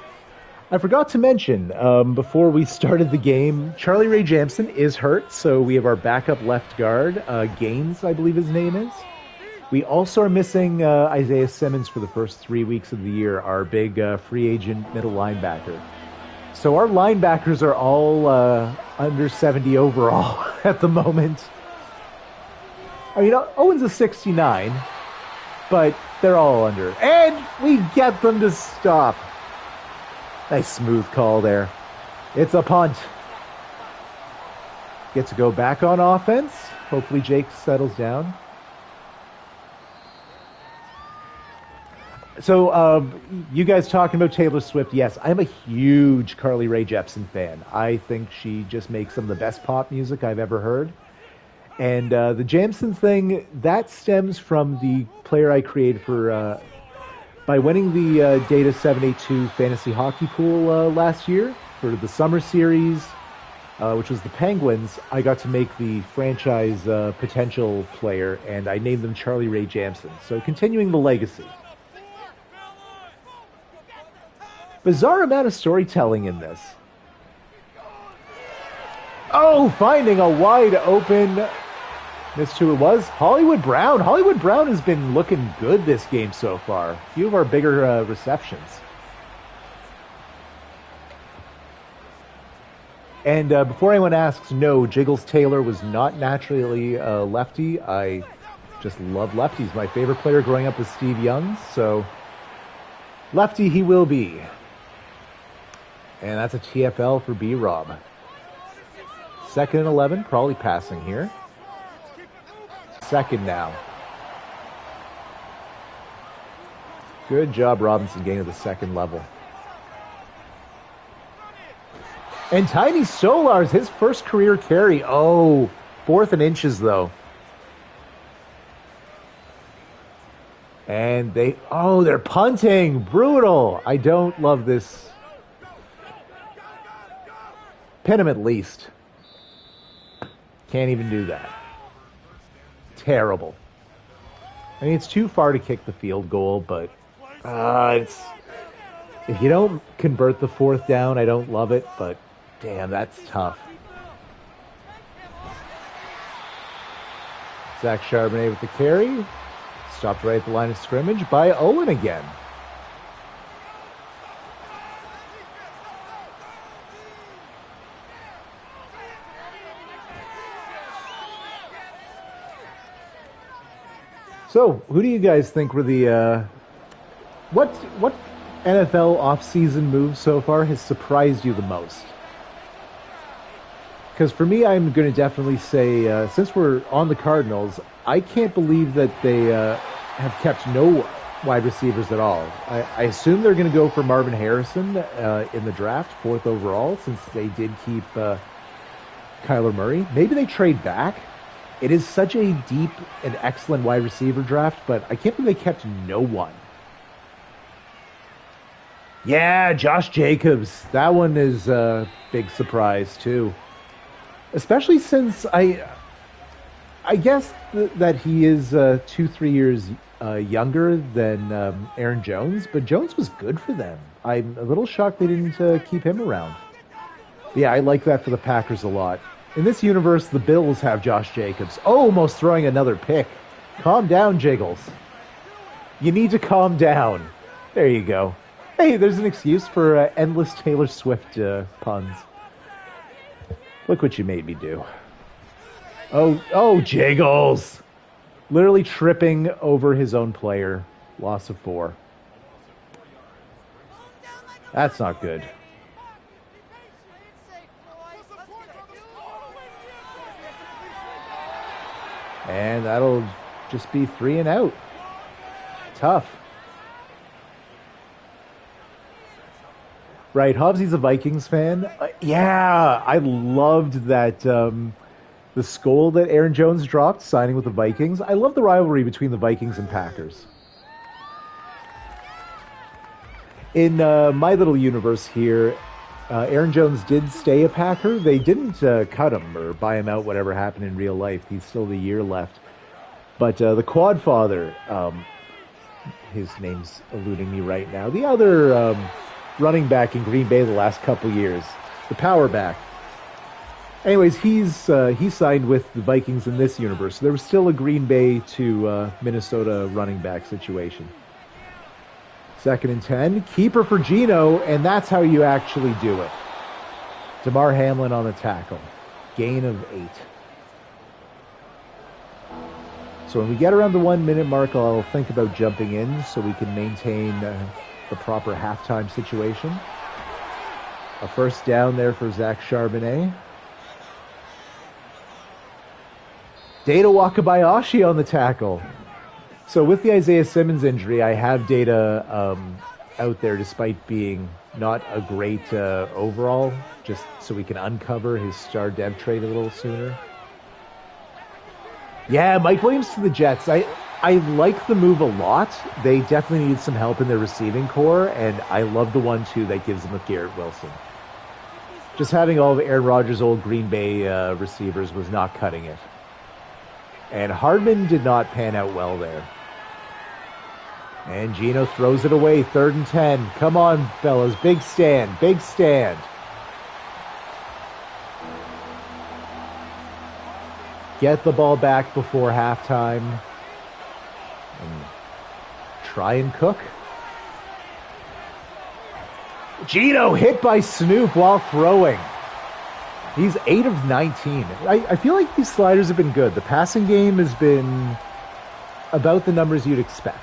I forgot to mention, before we started the game, Charlie Ray Jepsen is hurt, so we have our backup left guard, Gaines, I believe his name is. We also are missing Isaiah Simmons for the first 3 weeks of the year, our big free agent middle linebacker. So our linebackers are all under 70 overall at the moment. I mean, Owen's a 69, but they're all under. And we get them to stop. Nice smooth call there. It's a punt. Get to go back on offense. Hopefully Jake settles down. So, you guys talking about Taylor Swift? Yes, I'm a huge Carly Rae Jepsen fan. I think she just makes some of the best pop music I've ever heard. And the Jepsen thing, that stems from the player I created for... by winning the Data 782 Fantasy Hockey Pool last year for the Summer Series, which was the Penguins, I got to make the franchise potential player, and I named them Charlie Ray Jepsen. So continuing the legacy. Bizarre amount of storytelling in this. Oh, finding a wide open... Missed who it was. Hollywood Brown. Hollywood Brown has been looking good this game so far. A few of our bigger receptions. And before anyone asks, no, Jiggles Taylor was not naturally a lefty. I just love lefties. My favorite player growing up was Steve Young, so lefty he will be. And that's a TFL for B-Rob. 2nd and 11, probably passing here. Second now. Good job, Robinson, getting to the second level. And Tiny Solars, his first career carry. Oh, 4th and inches, though. And they're punting. Brutal. I don't love this. Pin him at least. Can't even do that. Terrible. I mean, it's too far to kick the field goal, but if you don't convert the 4th down, I don't love it, but damn, that's tough. Zach Charbonnet with the carry. Stopped right at the line of scrimmage by Owen again. So, who do you guys think were the what NFL offseason move so far has surprised you the most? Because for me, I'm going to definitely say, since we're on the Cardinals, I can't believe that they have kept no wide receivers at all. I assume they're going to go for Marvin Harrison in the draft, 4th overall, since they did keep Kyler Murray. Maybe they trade back. It is such a deep and excellent wide receiver draft, but I can't believe they kept no one. Yeah, Josh Jacobs. That one is a big surprise, too. Especially since I guess that he is 2-3 years younger than Aaron Jones, but Jones was good for them. I'm a little shocked they didn't keep him around. Yeah, I like that for the Packers a lot. In this universe, the Bills have Josh Jacobs. Oh, almost throwing another pick. Calm down, Jiggles. You need to calm down. There you go. Hey, there's an excuse for endless Taylor Swift puns. Look what you made me do. Oh, Jiggles. Literally tripping over his own player. Loss of 4. That's not good. And that'll just be 3 and out. Tough. Right, Hobbsy's a Vikings fan. Yeah, I loved that The skull that Aaron Jones dropped, signing with the Vikings. I love the rivalry between the Vikings and Packers. In my little universe here, Aaron Jones did stay a Packer. They didn't cut him or buy him out, whatever happened in real life. He's still the year left. But the Quad Father, his name's eluding me right now. The other running back in Green Bay the last couple years, the power back. Anyways, he signed with the Vikings in this universe. So there was still a Green Bay to Minnesota running back situation. 2nd and 10. Keeper for Geno, and that's how you actually do it. Damar Hamlin on the tackle. Gain of 8. So when we get around the 1 minute mark, I'll think about jumping in so we can maintain the proper halftime situation. A first down there for Zach Charbonnet. Data Wakabayashi on the tackle. So with the Isaiah Simmons injury, I have Data out there despite being not a great overall, just so we can uncover his star dev trade a little sooner. Yeah, Mike Williams to the Jets. I like the move a lot. They definitely need some help in their receiving core, and I love the 1-2 that gives them with Garrett Wilson. Just having all of Aaron Rodgers' old Green Bay receivers was not cutting it. And Hardman did not pan out well there. And Geno throws it away. 3rd and 10. Come on, fellas. Big stand. Big stand. Get the ball back before halftime. And try and cook. Geno hit by Snoop while throwing. He's 8 of 19. I feel like these sliders have been good. The passing game has been about the numbers you'd expect.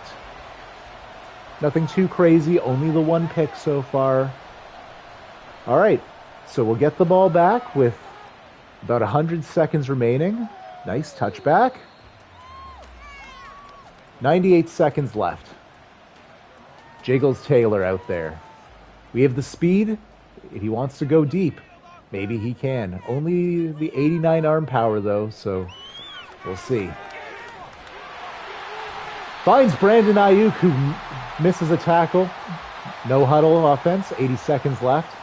Nothing too crazy, only the 1 pick so far. All right, so we'll get the ball back with about 100 seconds remaining. Nice touchback. 98 seconds left. Jiggles Taylor out there. We have the speed. If he wants to go deep, maybe he can. Only the 89 arm power, though, so we'll see. Finds Brandon Ayuk, who misses a tackle. No huddle offense. 80 seconds left.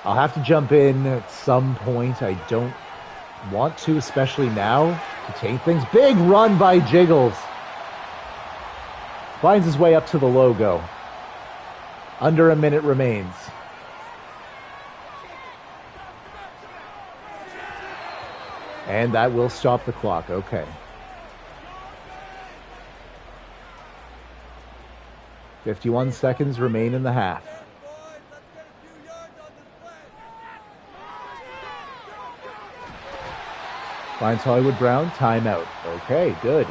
I'll have to jump in at some point. I don't want to, especially now, to taint things. Big run by Jiggles. Finds his way up to the logo. Under a minute remains. And that will stop the clock. Okay. 51 seconds remain in the half. Finds Hollywood Brown. Timeout. Okay, good.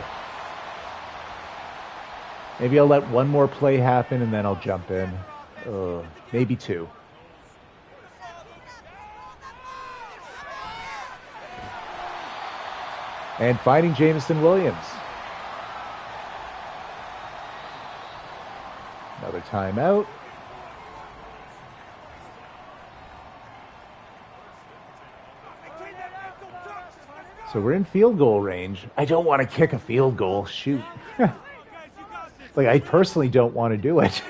Maybe I'll let one more play happen and then I'll jump in. Maybe 2. And finding Jameson Williams. Another timeout. So we're in field goal range. I don't want to kick a field goal. Shoot. Like, I personally don't want to do it.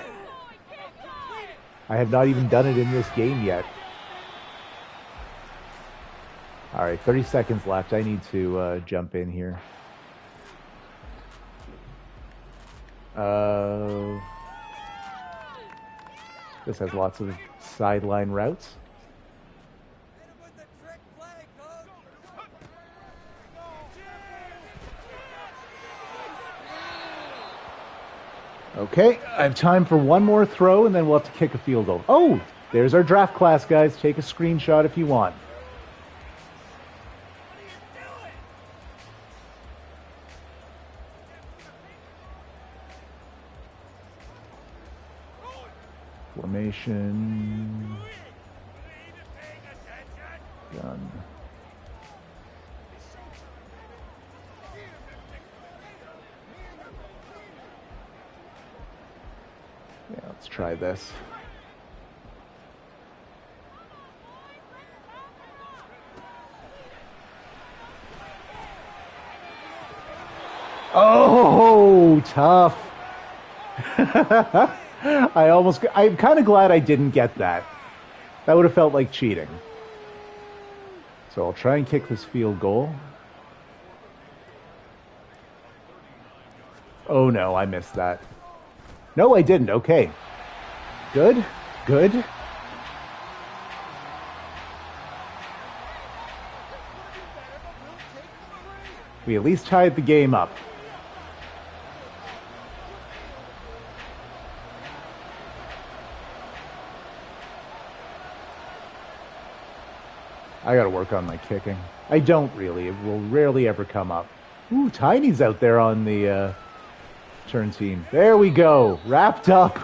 I have not even done it in this game yet. All right, 30 seconds left. I need to jump in here. This has lots of sideline routes. Okay, I have time for one more throw, and then we'll have to kick a field goal. Oh, there's our draft class, guys. Take a screenshot if you want. Formation. Done. Yeah, let's try this. Oh, tough. I'm kind of glad I didn't get that. That would have felt like cheating. So I'll try and kick this field goal. Oh no, I missed that. No, I didn't. Okay. Good. Good. We at least tied the game up. I gotta work on my kicking. I don't really. It will rarely ever come up. Ooh, Tiny's out there on the turn team. There we go. Wrapped up.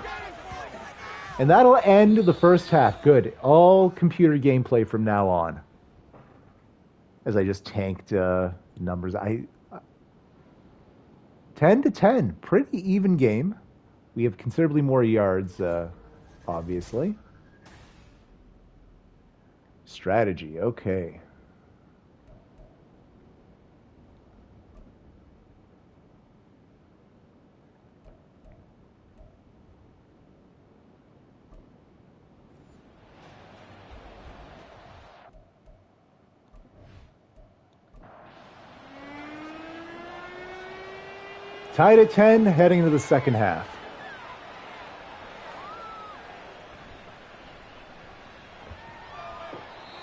And that'll end the first half. Good. All computer gameplay from now on. As I just tanked numbers. 10-10. Pretty even game. We have considerably more yards, obviously. Strategy. Okay. Tied at 10, heading into the second half.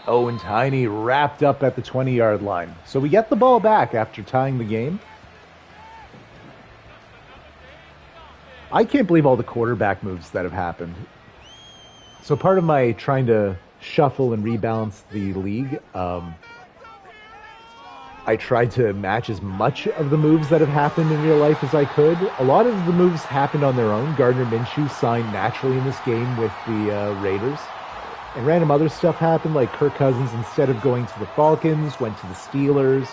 Oh, and Tiny wrapped up at the 20-yard line. So we get the ball back after tying the game. I can't believe all the quarterback moves that have happened. So part of my trying to shuffle and rebalance the league, I tried to match as much of the moves that have happened in real life as I could. A lot of the moves happened on their own. Gardner Minshew signed naturally in this game with the Raiders. And random other stuff happened, like Kirk Cousins, instead of going to the Falcons, went to the Steelers.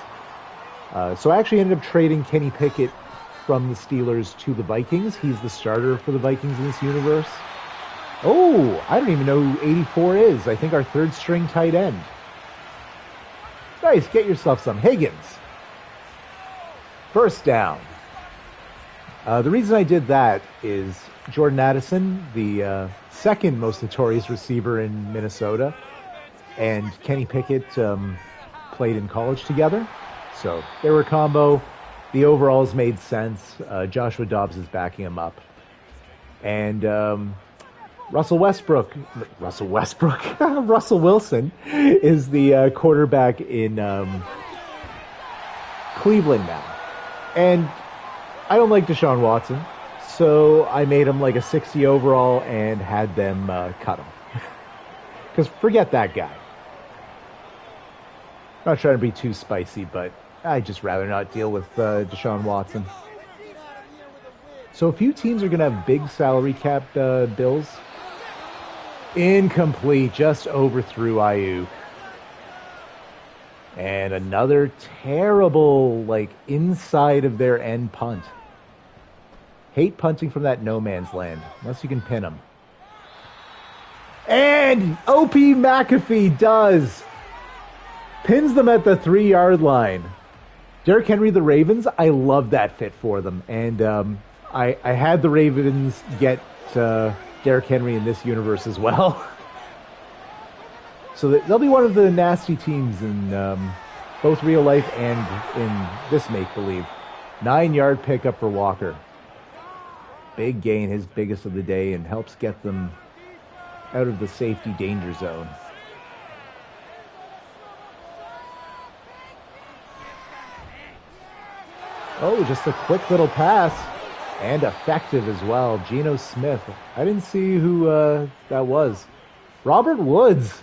So I actually ended up trading Kenny Pickett from the Steelers to the Vikings. He's the starter for the Vikings in this universe. Oh, I don't even know who 84 is. I think our third string tight end. Nice, get yourself some Higgins. First down. The reason I did that is Jordan Addison, the second most notorious receiver in Minnesota, and Kenny Pickett played in college together. So they were a combo. The overalls made sense. Joshua Dobbs is backing him up. And Russell Wilson is the quarterback in Cleveland now. And I don't like Deshaun Watson, so I made him like a 60 overall and had them cut him. Because forget that guy. Not trying to be too spicy, but I'd just rather not deal with Deshaun Watson. So a few teams are going to have big salary cap bills. Incomplete, just overthrew Ayuk. And another terrible, like, inside of their end punt. Hate punting from that no man's land, unless you can pin them. And O.P. McAfee does. Pins them at the 3-yard line. Derrick Henry, the Ravens, I love that fit for them. And I had the Ravens get Derrick Henry in this universe as well. So they'll be one of the nasty teams in both real life and in this make-believe. 9-yard pickup for Walker. Big gain, his biggest of the day, and helps get them out of the safety danger zone. Oh, just a quick little pass. And effective as well. Geno Smith. I didn't see who that was. Robert Woods.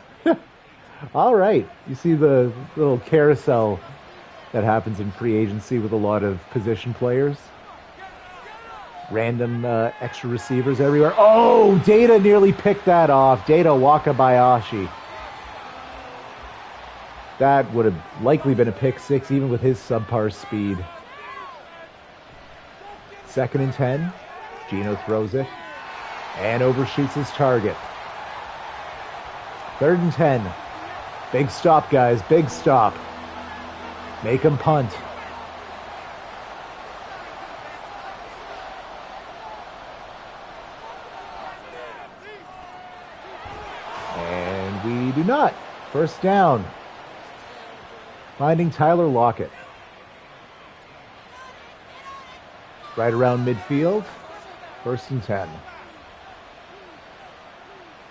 All right. You see the little carousel that happens in free agency with a lot of position players. Random extra receivers everywhere. Oh, Data nearly picked that off. Data Wakabayashi. That would have likely been a pick six, even with his subpar speed. 2nd and 10. Geno throws it and overshoots his target. 3rd and 10. Big stop, guys. Big stop. Make him punt. we do not. First down. Finding Tyler Lockett. Right around midfield. 1st and 10.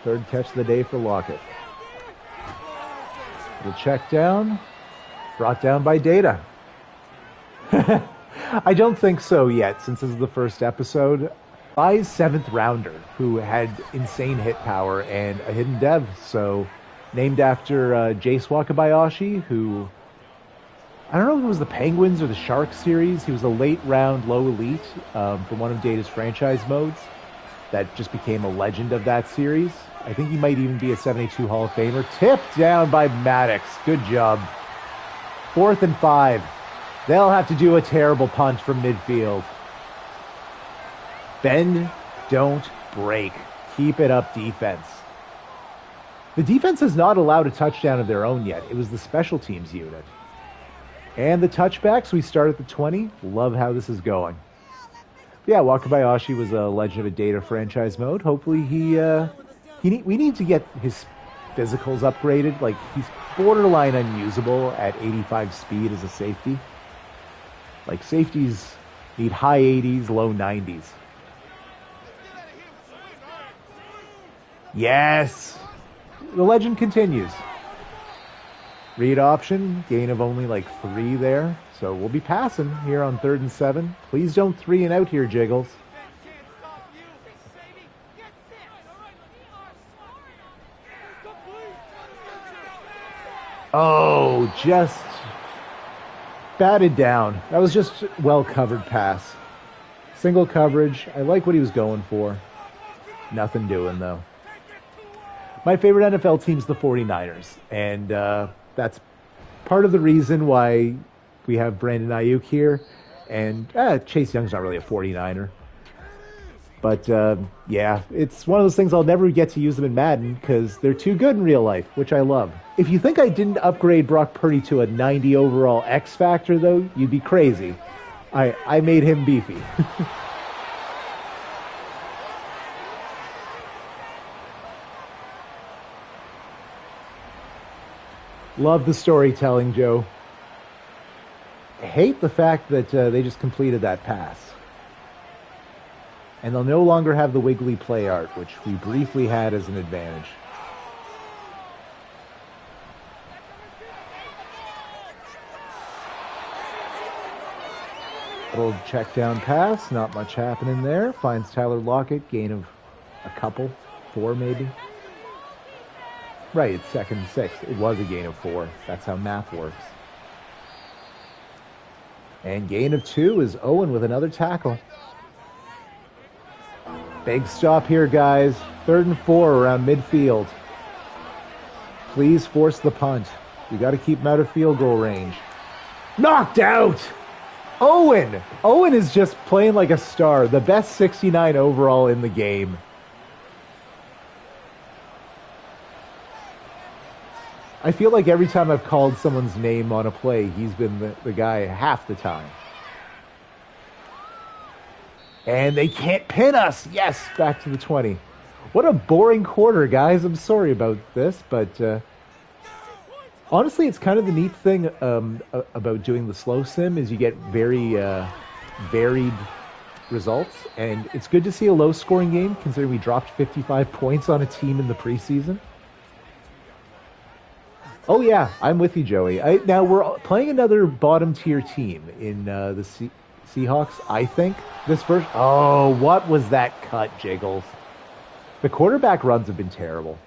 Third catch of the day for Lockett. The check down. Brought down by Data. I don't think so yet, since this is the first episode. I's 7th rounder, who had insane hit power and a hidden dev, so named after Jace Wakabayashi, who, I don't know if it was the Penguins or the Sharks series. He was a late round low elite from one of Data's franchise modes that just became a legend of that series. I think he might even be a 72 Hall of Famer. Tipped down by Maddox. Good job. 4th and 5. They'll have to do a terrible punt from midfield. Bend, don't break. Keep it up, defense. The defense has not allowed a touchdown of their own yet. It was the special teams unit. And the touchbacks, we start at the 20. Love how this is going. Yeah, Wakabayashi was a legend of a Data franchise mode. Hopefully we need to get his physicals upgraded. Like, he's borderline unusable at 85 speed as a safety. Like, safeties need high 80s, low 90s. Yes! The legend continues. Read option, gain of only like 3 there. So we'll be passing here on 3rd and 7. Please don't 3 and out here, Jiggles. Oh, just batted down. That was just well-covered pass. Single coverage. I like what he was going for. Nothing doing, though. My favorite NFL team's the 49ers, and that's part of the reason why we have Brandon Ayuk here. And Chase Young's not really a 49er. But, yeah, it's one of those things I'll never get to use them in Madden because they're too good in real life, which I love. If you think I didn't upgrade Brock Purdy to a 90 overall X Factor, though, you'd be crazy. I made him beefy. Love the storytelling, Joe. I hate the fact that they just completed that pass. And they'll no longer have the wiggly play art, which we briefly had as an advantage. Little check down pass, not much happening there. Finds Tyler Lockett, gain of a couple, 4 maybe. Right, it's 2nd and 6. It was a gain of 4. That's how math works. And gain of 2 is Owen with another tackle. Big stop here, guys. 3rd and 4 around midfield. Please force the punt. You got to keep them out of field goal range. Knocked out! Owen! Owen is just playing like a star. The best 69 overall in the game. I feel like every time I've called someone's name on a play, he's been the guy half the time. And they can't pin us. Yes, back to the 20. What a boring quarter, guys. I'm sorry about this, but honestly, it's kind of the neat thing about doing the slow sim is you get very varied results. And it's good to see a low-scoring game, considering we dropped 55 points on a team in the preseason. Oh, yeah, I'm with you, Joey. Now, we're playing another bottom-tier team in the Seahawks, I think. This first... Oh, what was that cut, Jiggles? The quarterback runs have been terrible.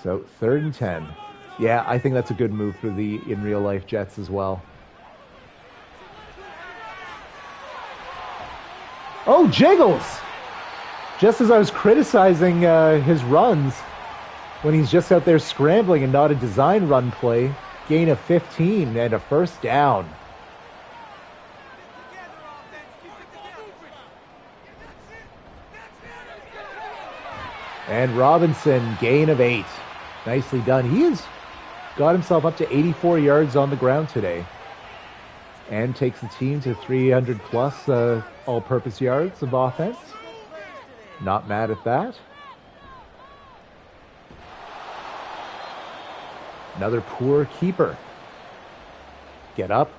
So, 3rd and 10. Yeah, I think that's a good move for the in-real-life Jets as well. Oh, Jiggles! Just as I was criticizing his runs, when he's just out there scrambling and not a design run play, gain of 15 and a first down. And Robinson, gain of 8. Nicely done. He has got himself up to 84 yards on the ground today. And takes the team to 300 plus all-purpose yards of offense. Not mad at that. Another poor keeper. Get up.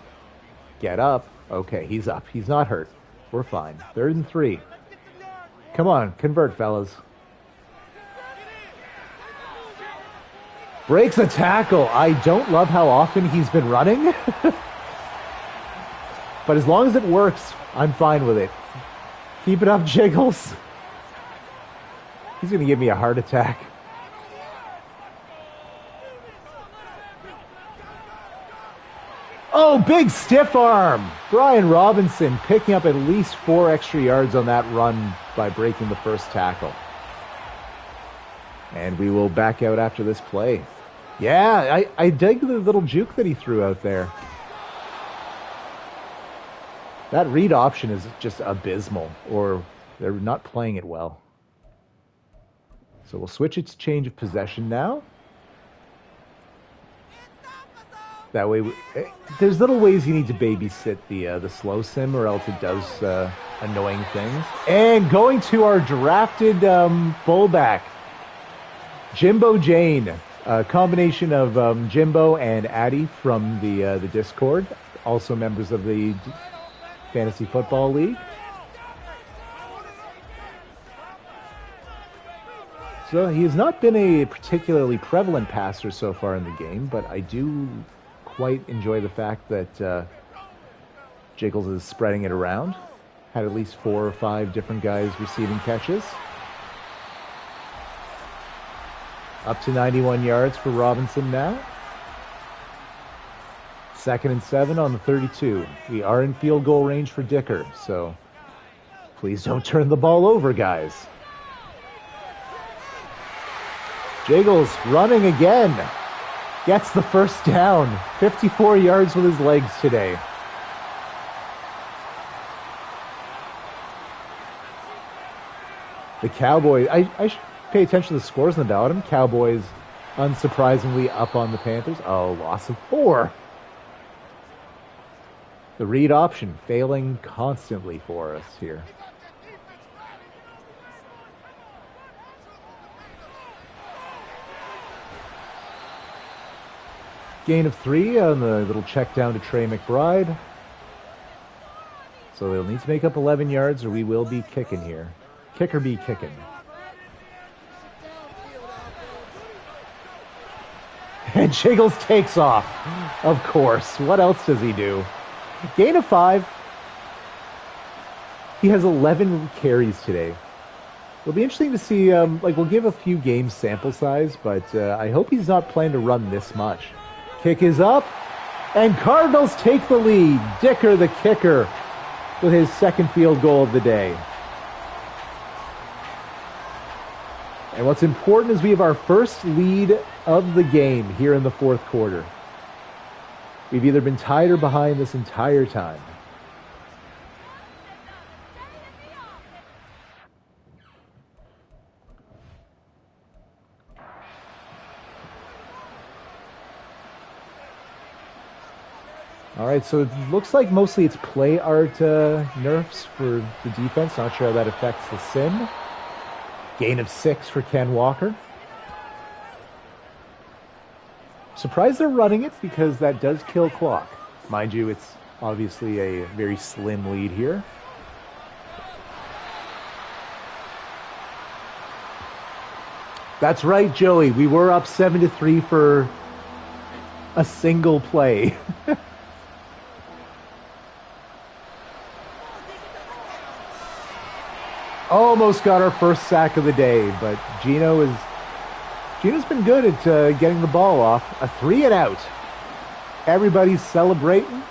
Get up. Okay, he's up. He's not hurt. We're fine. 3rd and 3. Come on, convert, fellas. Breaks a tackle. I don't love how often he's been running. But as long as it works, I'm fine with it. Keep it up, Jiggles. He's going to give me a heart attack. Oh, big stiff arm. Brian Robinson picking up at least 4 extra yards on that run by breaking the first tackle. And we will back out after this play. Yeah, I dig the little juke that he threw out there. That read option is just abysmal, or they're not playing it well. So we'll switch it to change of possession now. That way, there's little ways you need to babysit the slow sim, or else it does annoying things. And going to our drafted fullback, Jimbo Jane, a combination of Jimbo and Addy from the Discord, also members of the Fantasy Football League. So he has not been a particularly prevalent passer so far in the game, but I do quite enjoy the fact that Jiggles is spreading it around. Had at least 4 or 5 different guys receiving catches. Up to 91 yards for Robinson now. 2nd and 7 on the 32. We are in field goal range for Dicker, so please don't turn the ball over, guys. Jiggles running again. Gets the first down. 54 yards with his legs today. The Cowboys, I should pay attention to the scores in the bottom. Cowboys, unsurprisingly, up on the Panthers. Oh, loss of 4. The read option failing constantly for us here. Gain of 3 on the little check down to Trey McBride. So they'll need to make up 11 yards or we will be kicking here. Kicker be kicking. And Jiggles takes off. Of course. What else does he do? Gain of 5. He has 11 carries today. It'll be interesting to see, we'll give a few games sample size, but I hope he's not planning to run this much. Kick is up, and Cardinals take the lead. Dicker, the kicker, with his 2nd field goal of the day. And what's important is we have our first lead of the game here in the 4th quarter. We've either been tied or behind this entire time. All right, so it looks like mostly it's play art nerfs for the defense. Not sure how that affects the sim. Gain of 6 for Ken Walker. Surprised they're running it because that does kill clock. Mind you, it's obviously a very slim lead here. That's right, Joey. We were up 7-3 for a single play. Almost got our first sack of the day, but Gino's been good at getting the ball off. A 3 and out. Everybody's celebrating.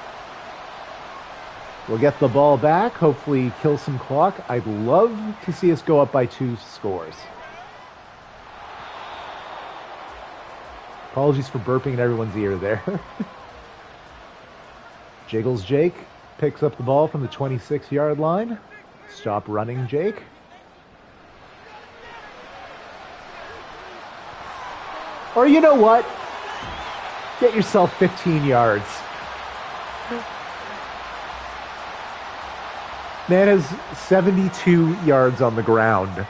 We'll get the ball back, hopefully kill some clock. I'd love to see us go up by 2 scores. Apologies for burping in everyone's ear there. Jiggles Jake picks up the ball from the 26-yard line. Stop running, Jake. Or you know what? Get yourself 15 yards. Man has 72 yards on the ground.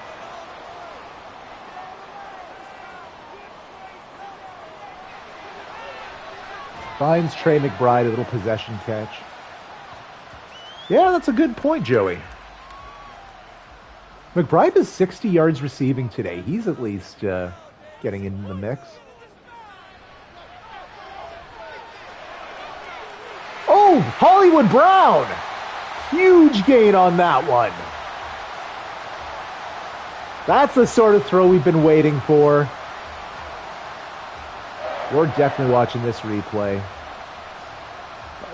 Finds Trey McBride, a little possession catch. Yeah, that's a good point, Joey. McBride is 60 yards receiving today. He's at least getting in the mix. Oh, Hollywood Brown! Huge gain on that one. That's the sort of throw we've been waiting for. We're definitely watching this replay.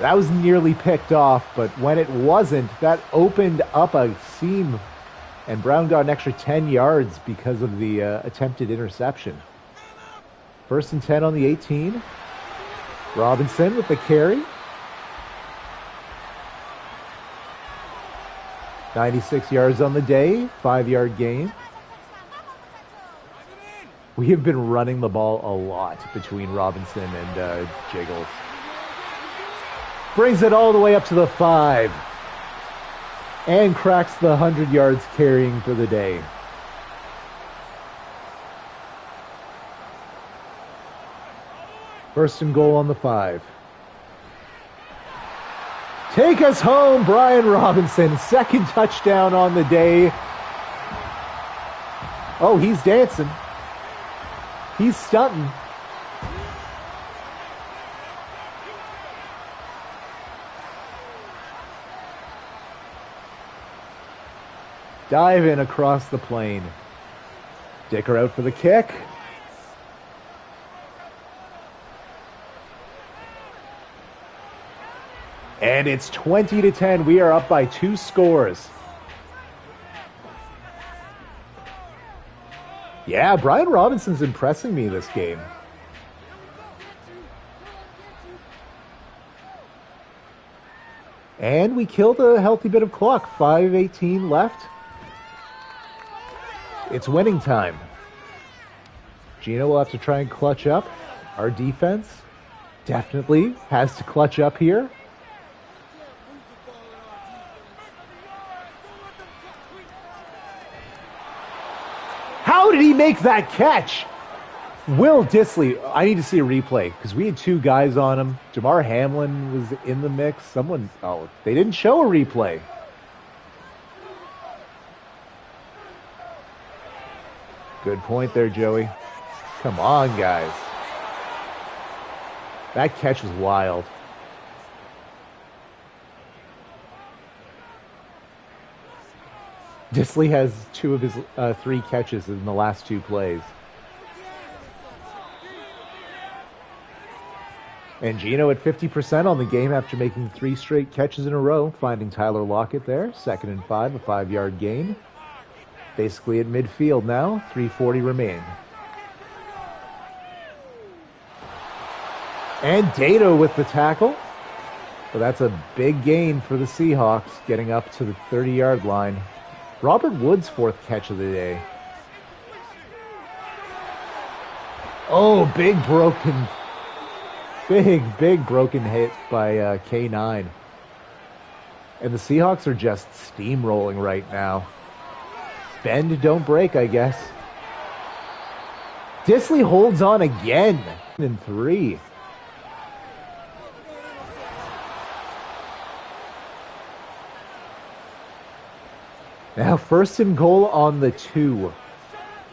That was nearly picked off, but when it wasn't, that opened up a seam, and Brown got an extra 10 yards because of the attempted interception. 1st and 10 on the 18. Robinson with the carry. 96 yards on the day, 5-yard gain. We have been running the ball a lot between Robinson and Jiggles. Brings it all the way up to the 5. And cracks the 100 yards carrying for the day. First and goal on the 5. Take us home, Brian Robinson. 2nd touchdown on the day. Oh, he's dancing. He's stunting. Dive in across the plane. Dicker out for the kick. And it's 20-10. We are up by 2 scores. Yeah, Brian Robinson's impressing me this game. And we killed a healthy bit of clock. 5:18 left. It's winning time. Gino will have to try and clutch up. Our defense definitely has to clutch up here. How did he make that catch? Will Dissly, I need to see a replay because we had 2 guys on him. Jamar Hamlin was in the mix. They didn't show a replay. Good point there, Joey. Come on, guys. That catch was wild. Dissly has 2 of his 3 catches in the last 2 plays. And Gino at 50% on the game after making 3 straight catches in a row, finding Tyler Lockett there. 2nd and 5, a 5-yard gain. Basically at midfield now, 3:40 remain. And Dato with the tackle. So that's a big gain for the Seahawks, getting up to the 30-yard line. Robert Wood's 4th catch of the day. Oh, big broken hit by K9. And the Seahawks are just steamrolling right now. Bend, don't break, I guess. Dissly holds on again in 3. Now 1st and goal on the 2.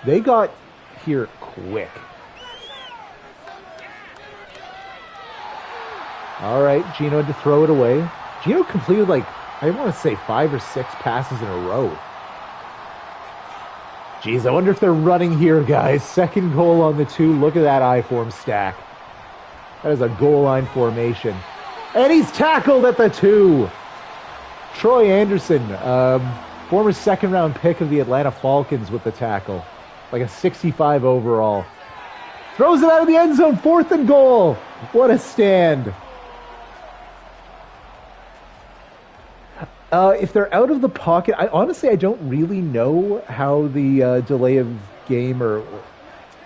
They got here quick. All right, Gino had to throw it away. Gino completed I want to say 5 or 6 passes in a row. Geez, I wonder if they're running here, guys. 2nd goal on the 2. Look at that I-form stack. That is a goal line formation. And he's tackled at the 2. Troy Anderson, former 2nd-round pick of the Atlanta Falcons with the tackle. Like a 65 overall. Throws it out of the end zone. 4th and goal. What a stand. If they're out of the pocket, I don't really know how the delay of game or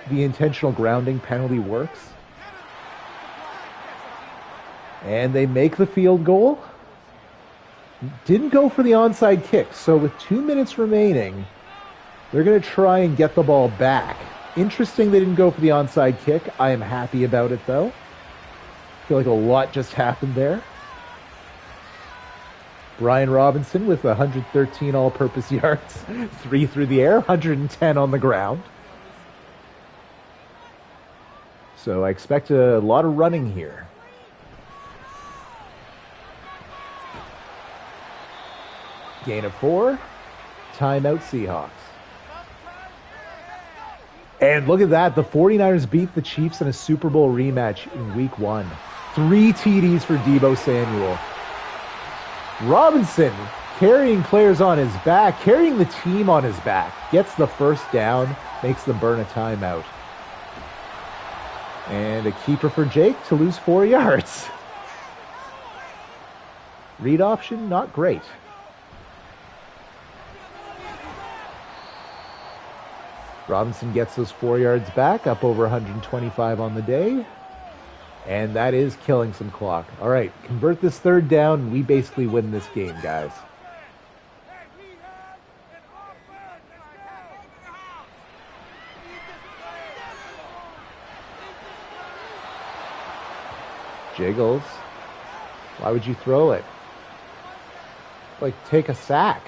the intentional grounding penalty works. And they make the field goal. Didn't go for the onside kick. So with 2 minutes remaining, they're going to try and get the ball back. Interesting they didn't go for the onside kick. I am happy about it, though. feel like a lot just happened there. Brian Robinson with 113 all-purpose yards, 3 through the air, 110 on the ground. So I expect a lot of running here. Gain of 4. Timeout Seahawks. And look at that. The 49ers beat the Chiefs in a Super Bowl rematch in Week 1. 3 TDs for Deebo Samuel. Robinson carrying players on his back, carrying the team on his back. Gets the first down, makes them burn a timeout. And a keeper for Jake to lose 4 yards. Read option, not great. Robinson gets those 4 yards back, up over 125 on the day. And that is killing some clock. All right, convert this third down, and we basically win this game, guys. Jiggles. Why would you throw it? Like, take a sack.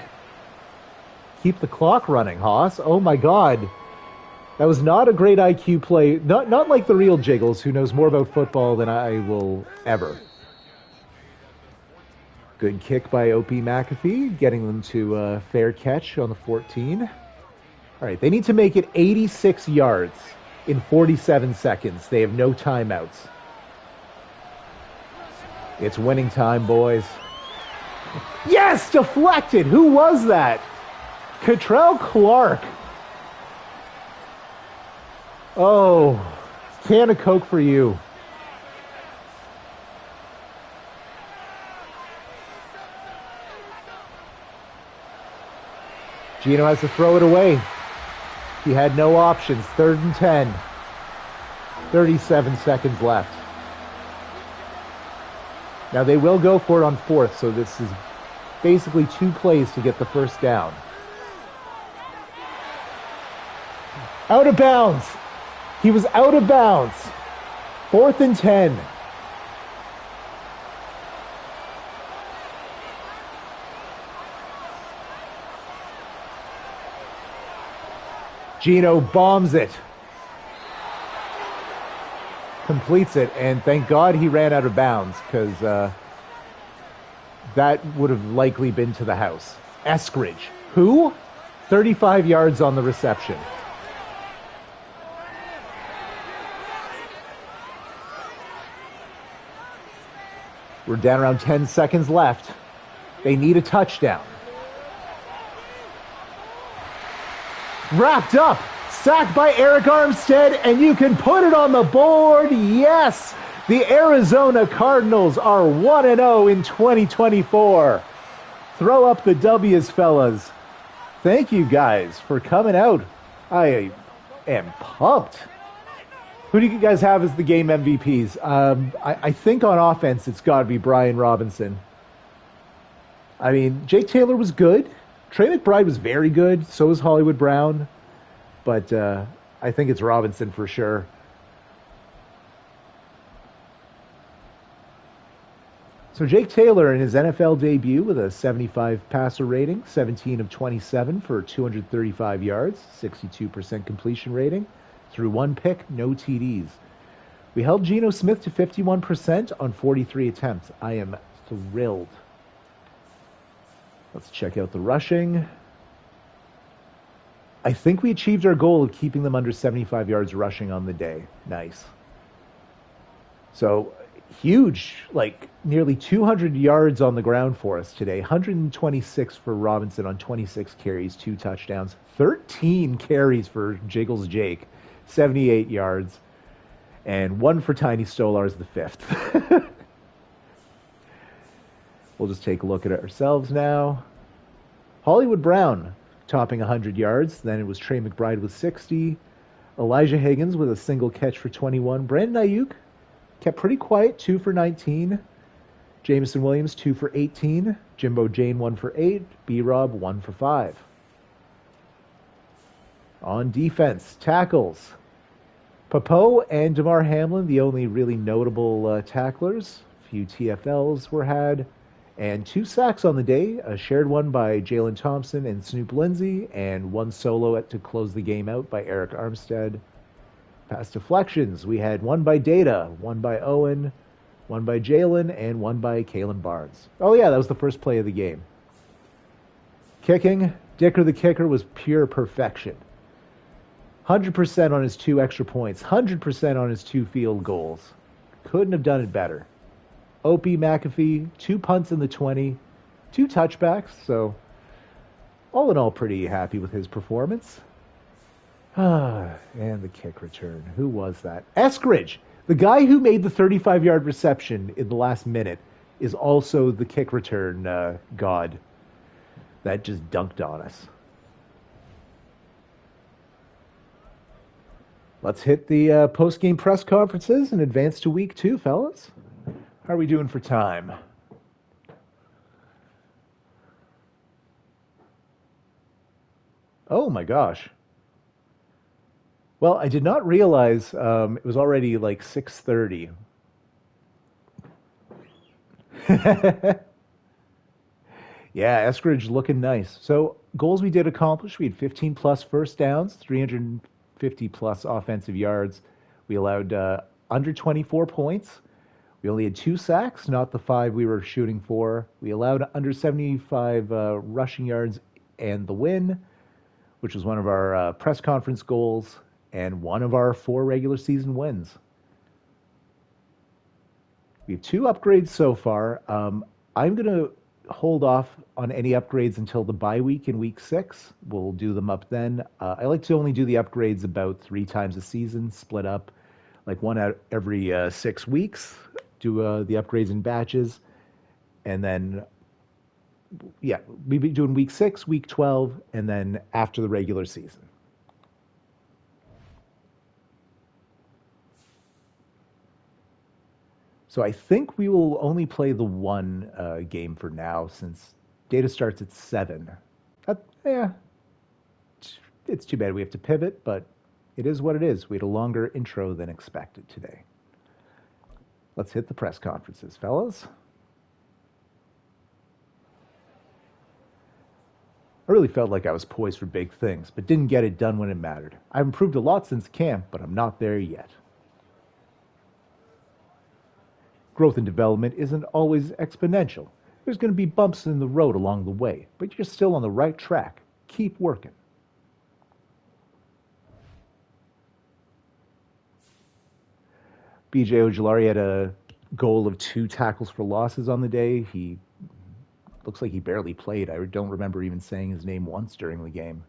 Keep the clock running, Haas. Oh my God. That was not a great IQ play. Not like the real Jiggles, who knows more about football than I will ever. Good kick by O.P. McAfee, getting them to a fair catch on the 14. All right, they need to make it 86 yards in 47 seconds. They have no timeouts. It's winning time, boys. Yes, deflected. Who was that? Cottrell Clark. Oh, can of Coke for you. Gino has to throw it away. He had no options. 3rd and 10. 37 seconds left. Now they will go for it on 4th, so this is basically 2 plays to get the first down. Out of bounds. He was out of bounds. 4th and 10. Gino bombs it. Completes it, and thank God he ran out of bounds, because that would have likely been to the house. Eskridge. Who? 35 yards on the reception. We're down around 10 seconds left. They need a touchdown. Wrapped up. Sacked by Eric Armstead, and you can put it on the board. Yes! The Arizona Cardinals are 1-0 in 2024. Throw up the W's, fellas. Thank you guys for coming out. I am pumped. Who do you guys have as the game MVPs? I think on offense it's got to be Brian Robinson. I mean, Jake Taylor was good. Trey McBride was very good. So was Hollywood Brown. But I think it's Robinson for sure. So Jake Taylor in his NFL debut with a 75 passer rating, 17 of 27 for 235 yards, 62% completion rating. Through 1 pick, no TDs. We held Geno Smith to 51% on 43 attempts. I am thrilled. Let's check out the rushing. I think we achieved our goal of keeping them under 75 yards rushing on the day. Nice. So, huge, like nearly 200 yards on the ground for us today. 126 for Robinson on 26 carries, 2 touchdowns. 13 carries for Jiggles Jake, 78 yards. And 1 for Tiny Stolars, the 5th. We'll just take a look at it ourselves now. Hollywood Brown topping 100 yards. Then it was Trey McBride with 60. Elijah Higgins with a single catch for 21. Brandon Ayuk kept pretty quiet, 2 for 19. Jameson Williams, 2 for 18. Jimbo Jane, 1 for 8. B-Rob, 1 for 5. On defense, tackles. Popo and DeMar Hamlin, the only really notable tacklers. A few TFLs were had, and 2 sacks on the day. A shared one by Jalen Thompson and Snoop Lindsay, and one solo to close the game out by Eric Armstead. Pass deflections. We had one by Data, one by Owen, one by Jalen, and one by Kalen Barnes. Oh, yeah, that was the first play of the game. Kicking. Dicker the kicker was pure perfection. 100% on his 2 extra points, 100% on his 2 field goals. Couldn't have done it better. Opie McAfee, 2 punts in the 20, 2 touchbacks, so all in all, pretty happy with his performance. And the kick return. Who was that? Eskridge, the guy who made the 35-yard reception in the last minute, is also the kick return god that just dunked on us. Let's hit the post-game press conferences and advance to week 2, fellas. How are we doing for time? Oh my gosh. Well, I did not realize it was already like 6:30. Yeah, Eskridge looking nice. So goals we did accomplish. We had 15 plus first downs, 350 plus offensive yards. We allowed under 24 points. We only had 2 sacks, not the 5 we were shooting for. We allowed under 75 rushing yards and the win, which was one of our press conference goals and one of our 4 regular season wins. We have 2 upgrades so far. I'm going to hold off on any upgrades until the bye week in week 6. We'll do them up then. I like to only do the upgrades about 3 times a season, split up like one out every 6 weeks. Do the upgrades in batches, and then yeah, we'll be doing week 6, week 12, and then after the regular season. So I think we will only play the one game for now, since data starts at 7. Yeah, it's too bad we have to pivot, but it is what it is. We had a longer intro than expected today. Let's hit the press conferences, fellas. I really felt like I was poised for big things, but didn't get it done when it mattered. I've improved a lot since camp, but I'm not there yet. Growth and development isn't always exponential. There's going to be bumps in the road along the way, but you're still on the right track. Keep working. BJ Ojolari had a goal of 2 tackles for losses on the day. He looks like he barely played. I don't remember even saying his name once during the game.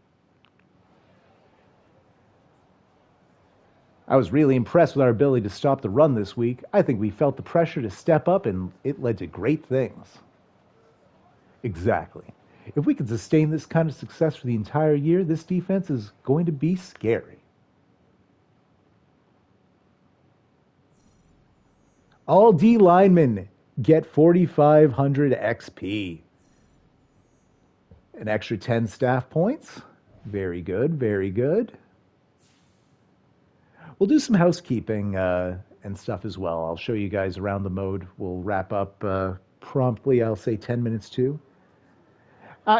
I was really impressed with our ability to stop the run this week. I think we felt the pressure to step up, and it led to great things. Exactly. If we can sustain this kind of success for the entire year, this defense is going to be scary. All D linemen get 4,500 XP. An extra 10 staff points. Very good, very good. We'll do some housekeeping and stuff as well. I'll show you guys around the mode. We'll wrap up promptly, I'll say 10 minutes too.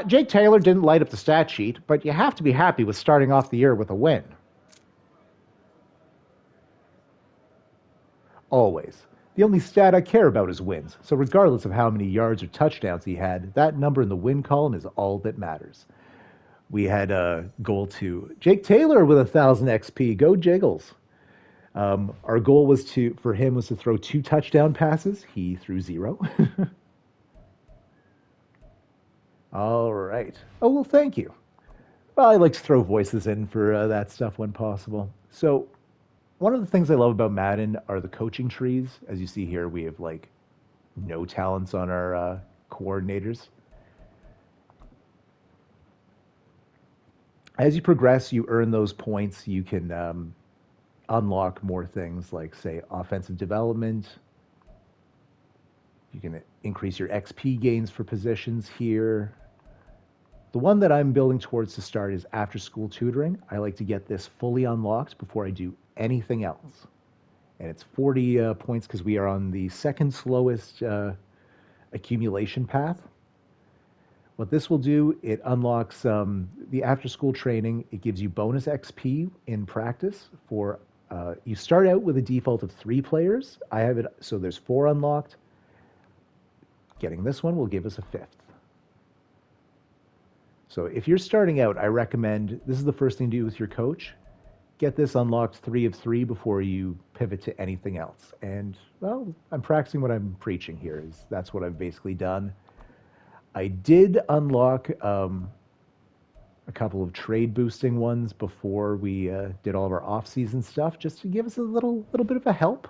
Jake Taylor didn't light up the stat sheet, but you have to be happy with starting off the year with a win. Always. The only stat I care about is wins, so regardless of how many yards or touchdowns he had, that number in the win column is all that matters. We had a goal to Jake Taylor with 1,000 XP. Go Jiggles. Our goal was for him to throw 2 touchdown passes. He threw 0. All right. Oh, well, thank you. Well, I like to throw voices in for that stuff when possible. So one of the things I love about Madden are the coaching trees. As you see here, we have like no talents on our coordinators. As you progress, you earn those points. You can unlock more things like, say, offensive development. You can increase your XP gains for positions here. The one that I'm building towards to start is after school tutoring. I like to get this fully unlocked before I do anything else. And it's 40 points because we are on the second slowest accumulation path. What this will do, it unlocks the after school training. It gives you bonus XP in practice for, you start out with a default of 3 players. I have it, so there's 4 unlocked. Getting this one will give us a 5th. So if you're starting out, I recommend, this is the first thing to do with your coach. Get this unlocked 3 of 3 before you pivot to anything else. And, well, I'm practicing what I'm preaching here. That's what I've basically done. I did unlock a couple of trade boosting ones before we did all of our off-season stuff, just to give us a little bit of a help.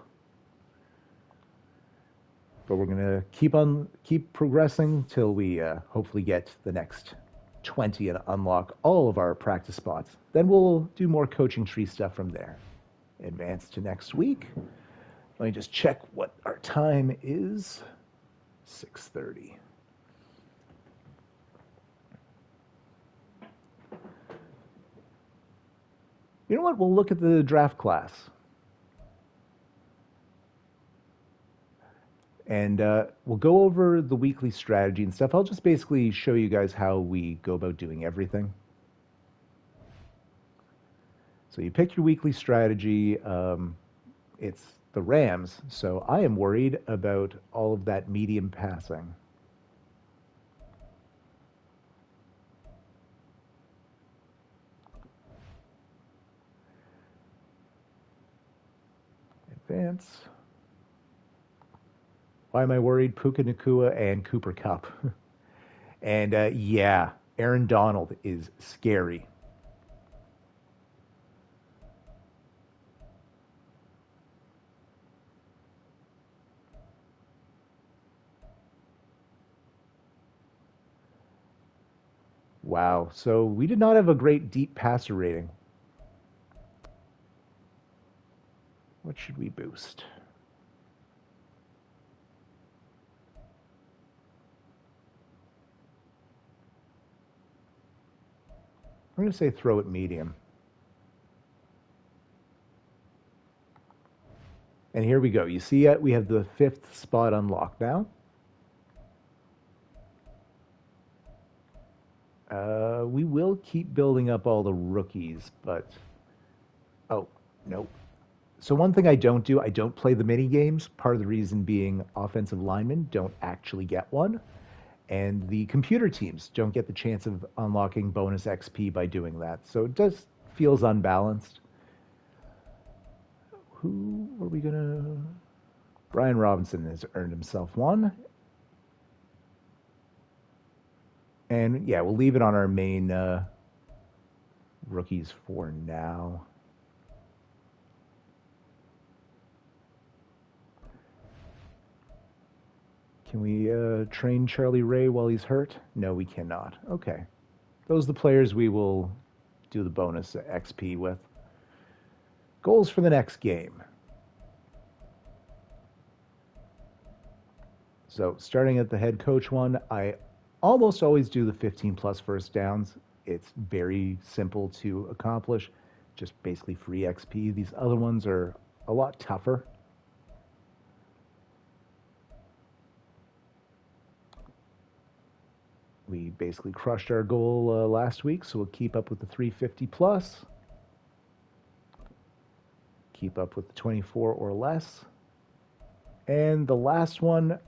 But we're gonna keep progressing till we hopefully get the next 20 and unlock all of our practice spots. Then we'll do more coaching tree stuff from there. Advance to next week. Let me just check what our time is. 6:30. You know what? We'll look at the draft class. And we'll go over the weekly strategy and stuff. I'll just basically show you guys how we go about doing everything. So you pick your weekly strategy. It's the Rams. So I am worried about all of that medium passing. Advance. Why am I worried? Puka Nacua and Cooper Kupp. And yeah, Aaron Donald is scary. Wow. So we did not have a great deep passer rating. What should we boost? I'm going to say throw it medium. And here we go. You see it? We have the 5th spot unlocked now. We will keep building up all the rookies, but... Oh, nope. So one thing I don't do, I don't play the mini games. Part of the reason being offensive linemen don't actually get one. And the computer teams don't get the chance of unlocking bonus XP by doing that. So it just feels unbalanced. Who are we going to... Brian Robinson has earned himself one. And yeah, we'll leave it on our main rookies for now. Can we train Charlie Ray while he's hurt? No, we cannot. Okay. Those are the players we will do the bonus XP with. Goals for the next game. So starting at the head coach one, I almost always do the 15 plus first downs. It's very simple to accomplish. Just basically free XP. These other ones are a lot tougher. We basically crushed our goal last week, so we'll keep up with the 350 plus. Keep up with the 24 or less. And the last one,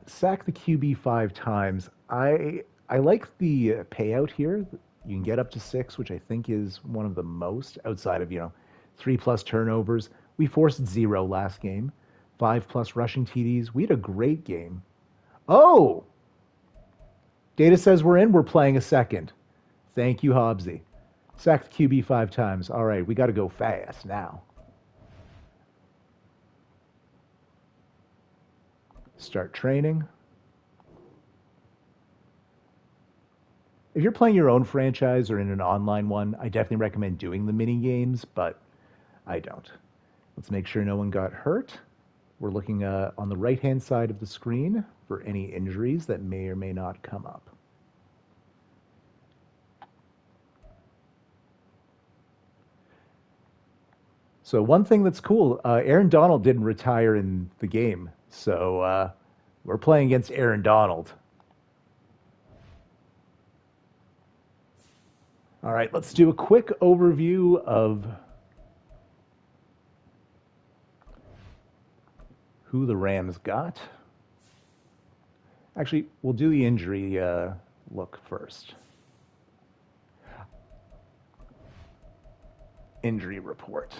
sack the QB 5 times. I like the payout here. You can get up to 6, which I think is one of the most outside of, 3+ turnovers. We forced 0 last game. 5+ rushing TDs. We had a great game. Oh! Data says we're in. We're playing a second. Thank you, Hobbsy. Sack the QB 5 times. All right, we got to go fast now. Start training. If you're playing your own franchise or in an online one, I definitely recommend doing the mini games, but I don't. Let's make sure no one got hurt. We're looking on the right-hand side of the screen for any injuries that may or may not come up. So one thing that's cool, Aaron Donald didn't retire in the game, so we're playing against Aaron Donald. All right, let's do a quick overview of who the Rams got. Actually, we'll do the injury look first. Injury report.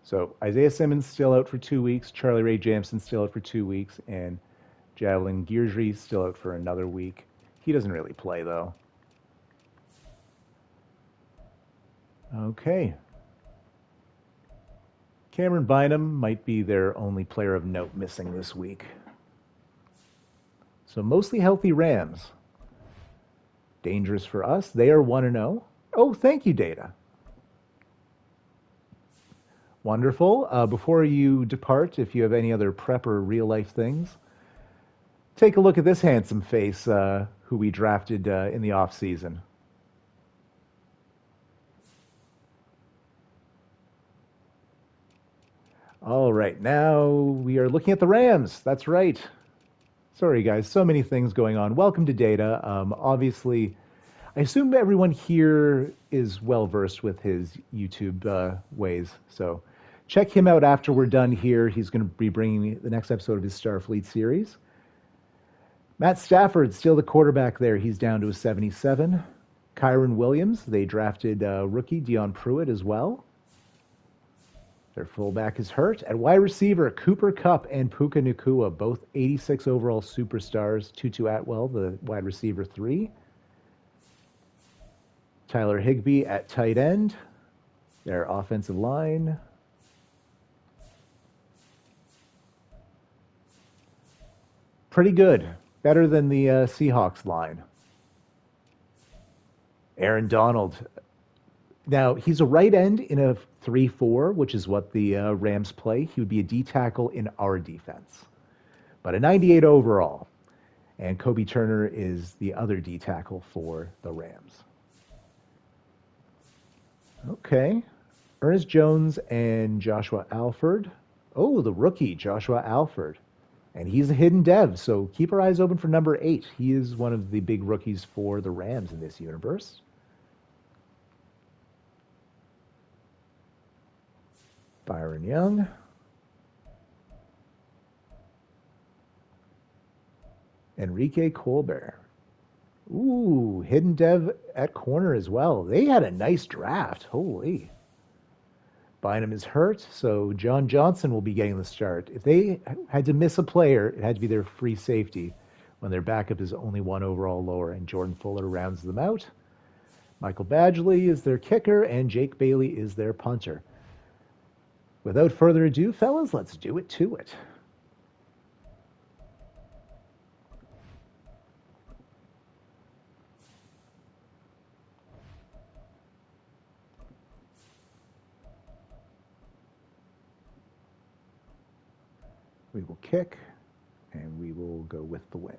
So Isaiah Simmons still out for 2 weeks, Charlie Ray Jepsen still out for 2 weeks, and Javelin Guidry still out for another week. He doesn't really play, though. Okay. Cameron Bynum might be their only player of note missing this week. So mostly healthy Rams. Dangerous for us. They are 1-0. Oh, thank you, Data. Wonderful. Before you depart, if you have any other prep or real-life things, take a look at this handsome face who we drafted in the off-season. All right, now we are looking at the Rams. That's right. Sorry, guys, so many things going on. Welcome to Data. Obviously, I assume everyone here is well-versed with his YouTube ways, so check him out after we're done here. He's going to be bringing the next episode of his Starfleet series. Matt Stafford, still the quarterback there. He's down to a 77. Kyron Williams, they drafted rookie Dion Pruitt as well. Their fullback is hurt. At wide receiver, Cooper Kupp and Puka Nacua, both 86 overall superstars. Tutu Atwell, the wide receiver 3. Tyler Higbee at tight end. Their offensive line. Pretty good. Better than the Seahawks line. Aaron Donald. Now, he's a right end in a 3-4, which is what the Rams play. He would be a D tackle in our defense. But a 98 overall. And Kobe Turner is the other D tackle for the Rams. Okay. Ernest Jones and Joshua Alford. Oh, the rookie, Joshua Alford. And he's a hidden dev, so keep our eyes open for number 8. He is one of the big rookies for the Rams in this universe. Byron Young. Enrique Colbert. Ooh, hidden dev at corner as well. They had a nice draft. Holy. Bynum is hurt, so John Johnson will be getting the start. If they had to miss a player, it had to be their free safety when their backup is only 1 overall lower, and Jordan Fuller rounds them out. Michael Badgley is their kicker, and Jake Bailey is their punter. Without further ado, fellas, let's do it to it. We will kick, and we will go with the wind.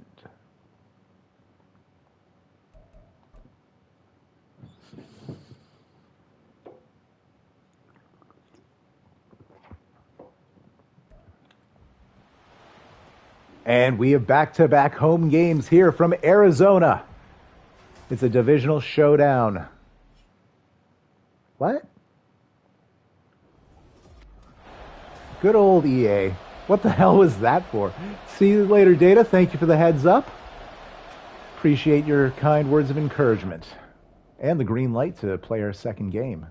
And we have back-to-back home games here from Arizona. It's a divisional showdown. What? Good old EA. What the hell was that for? See you later, Data. Thank you for the heads up. Appreciate your kind words of encouragement. And the green light to play our second game.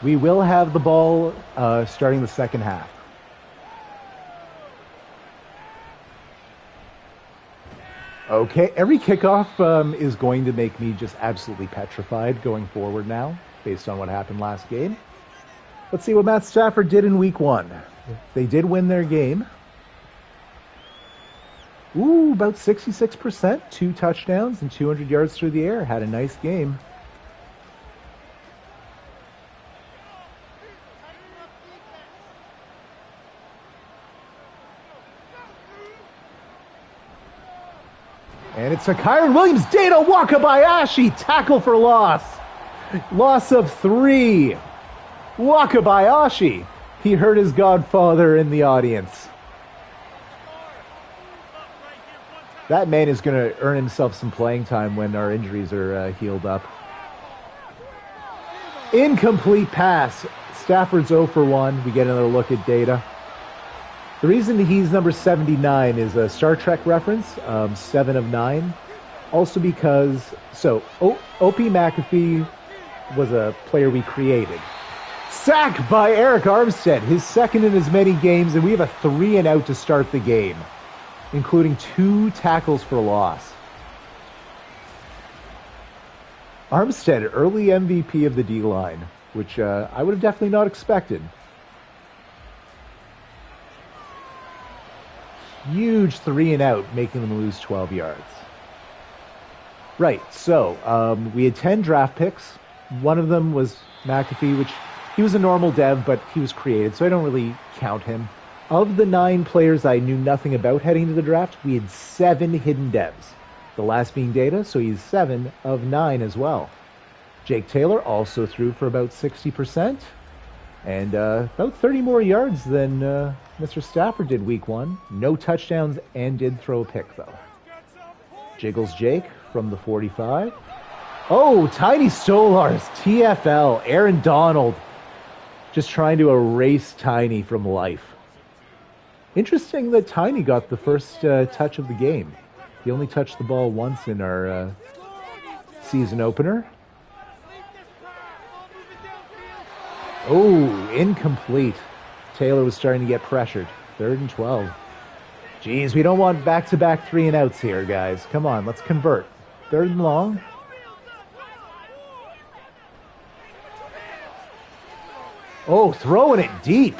We will have the ball starting the second half. Okay, every kickoff is going to make me just absolutely petrified going forward now, based on what happened last game. Let's see what Matt Stafford did in week 1. They did win their game. Ooh, about 66%, 2 touchdowns and 200 yards through the air. Had a nice game. And And it's a Kyron Williams. Data Wakabayashi. Tackle for loss. Loss of 3. Wakabayashi. He hurt his godfather in the audience. That man is going to earn himself some playing time when our injuries are healed up. Incomplete pass. Stafford's 0 for 1. We get another look at Data. The reason he's number 79 is a Star Trek reference, 7 of 9. Also because, Opie McAfee was a player we created. Sack by Eric Armstead, his second in as many games, and we have a 3-and-out to start the game, including 2 tackles for loss. Armstead, early MVP of the D-line, which I would have definitely not expected. Huge 3-and-out, making them lose 12 yards. Right, so we had 10 draft picks. One of them was McAfee, which he was a normal dev, but he was created, so I don't really count him. Of the 9 players I knew nothing about heading into the draft, we had 7 hidden devs. The last being Data, so he's 7 of 9 as well. Jake Taylor also threw for about 60%, and about 30 more yards than Mr. Stafford did week 1. No touchdowns, and did throw a pick, though. Jiggles Jake from the 45. Oh, Tiny Stolars, TFL, Aaron Donald, just trying to erase Tiny from life. Interesting that Tiny got the first touch of the game. He only touched the ball once in our season opener. Oh, incomplete. Taylor was starting to get pressured. 3rd and 12. Geez, we don't want back-to-back 3-and-outs here, guys. Come on, let's convert. 3rd and long. Oh, throwing it deep.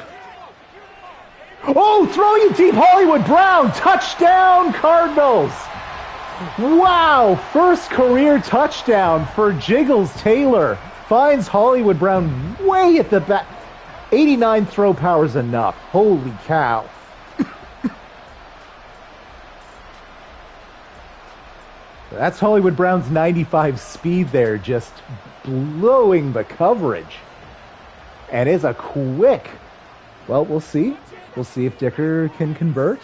Oh, throwing it deep. Hollywood Brown. Touchdown, Cardinals. Wow, first career touchdown for Jiggles Taylor. Finds Hollywood Brown way at the back. 89 throw power is enough. Holy cow. That's Hollywood Brown's 95 speed there, just blowing the coverage. And it's a quick. Well, we'll see. We'll see if Dicker can convert.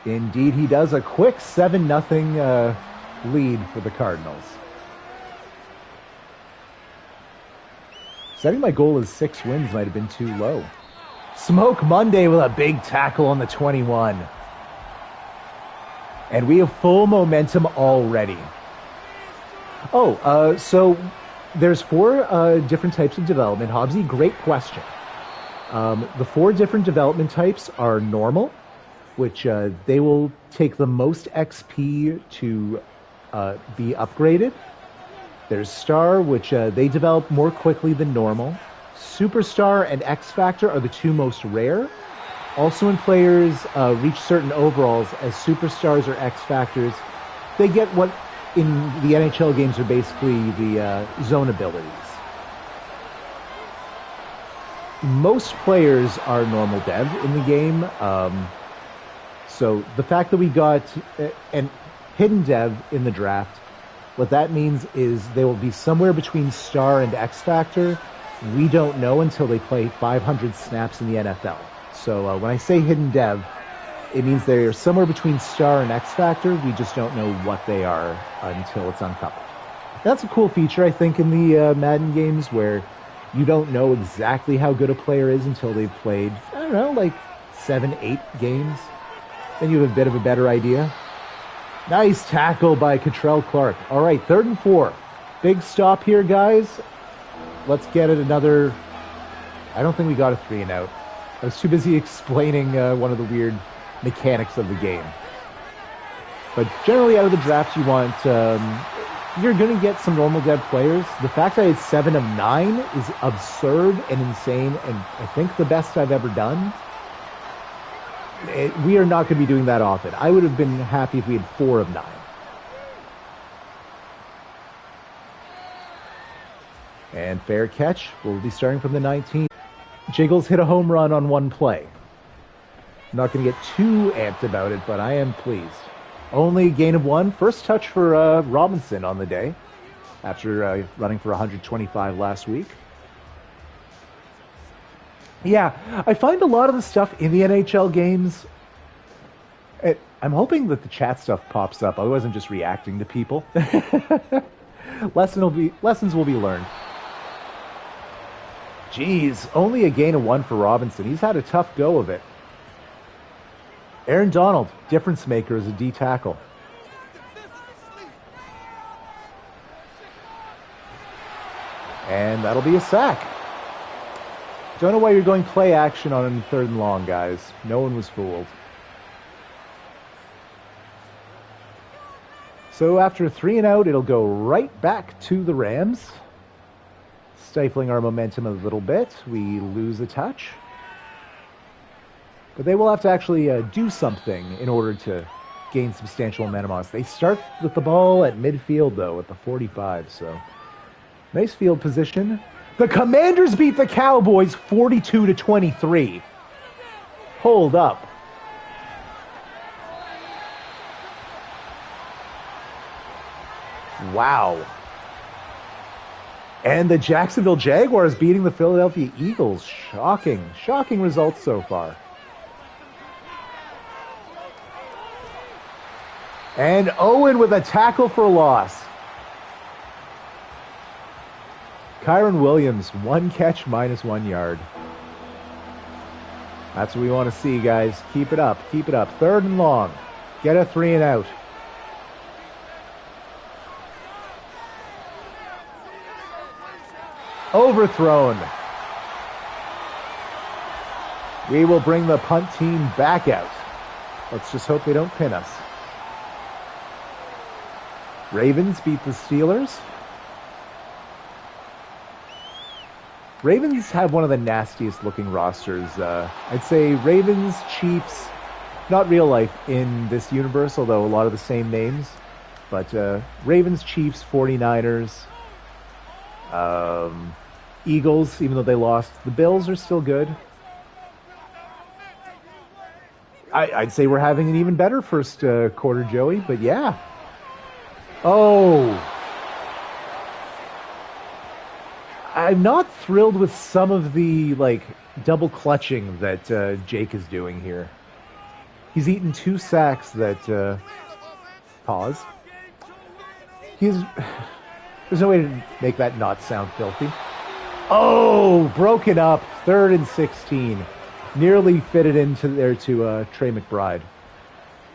Indeed, he does. A quick 7-0 lead for the Cardinals. Setting my goal as 6 wins might have been too low. Smoke Monday with a big tackle on the 21. And we have full momentum already. Oh, so there's 4 different types of development. Hobbsy, great question. The 4 different development types are normal, which they will take the most XP to be upgraded. There's Star, which they develop more quickly than normal. Superstar and X Factor are the 2 most rare. Also, when players reach certain overalls as Superstars or X Factors, they get what in the NHL games are basically the zone abilities. Most players are normal dev in the game. So the fact that we got an hidden dev in the draft, what that means is they will be somewhere between Star and X Factor. We don't know until they play 500 snaps in the NFL. So when I say hidden dev, it means they're somewhere between Star and X Factor. We just don't know what they are until it's uncovered. That's a cool feature, I think, in the Madden games, where you don't know exactly how good a player is until they've played, I don't know, like 7, 8 games. Then you have a bit of a better idea. Nice tackle by Cottrell Clark. All right, 3rd and 4. Big stop here, guys. Let's get it another... I don't think we got a 3-and-out. I was too busy explaining one of the weird mechanics of the game. But generally out of the draft, you want... you're going to get some normal dev players. The fact that I had 7 of 9 is absurd and insane, and I think the best I've ever done. We are not going to be doing that often. I would have been happy if we had 4 of 9. And fair catch. We'll be starting from the 19. Jiggles hit a home run on one play. I'm not going to get too amped about it, but I am pleased. Only gain of 1. First touch for Robinson on the day after running for 125 last week. Yeah, I find a lot of the stuff in the NHL games. I'm hoping that the chat stuff pops up. I wasn't just reacting to people. Lessons will be learned. Jeez, only a gain of 1 for Robinson. He's had a tough go of it. Aaron Donald, difference maker as a D tackle. And that'll be a sack. Don't know why you're going play action on 3rd and long, guys. No one was fooled. So after 3 and out, it'll go right back to the Rams. Stifling our momentum a little bit. We lose a touch. But they will have to actually do something in order to gain substantial momentum on us. They start with the ball at midfield, though, at the 45. So nice field position. The Commanders beat the Cowboys 42-23. Hold up. Wow. And the Jacksonville Jaguars beating the Philadelphia Eagles. Shocking results so far. And Owen with a tackle for loss. Kyron Williams, 1 catch, -1 yard. That's what we want to see, guys. Keep it up. 3rd and long. Get a 3 and out. Overthrown. We will bring the punt team back out. Let's just hope they don't pin us. Ravens beat the Steelers. Ravens have one of the nastiest looking rosters. I'd say Ravens, Chiefs, not real life in this universe, although a lot of the same names. But Ravens, Chiefs, 49ers, Eagles, even though they lost. The Bills are still good. I'd say we're having an even better first quarter, Joey, but yeah. Oh. I'm not thrilled with some of the, double clutching that Jake is doing here. He's eaten 2 sacks that, pause. There's no way to make that not sound filthy. Oh, broken up, 3rd and 16. Nearly fitted into there to Trey McBride.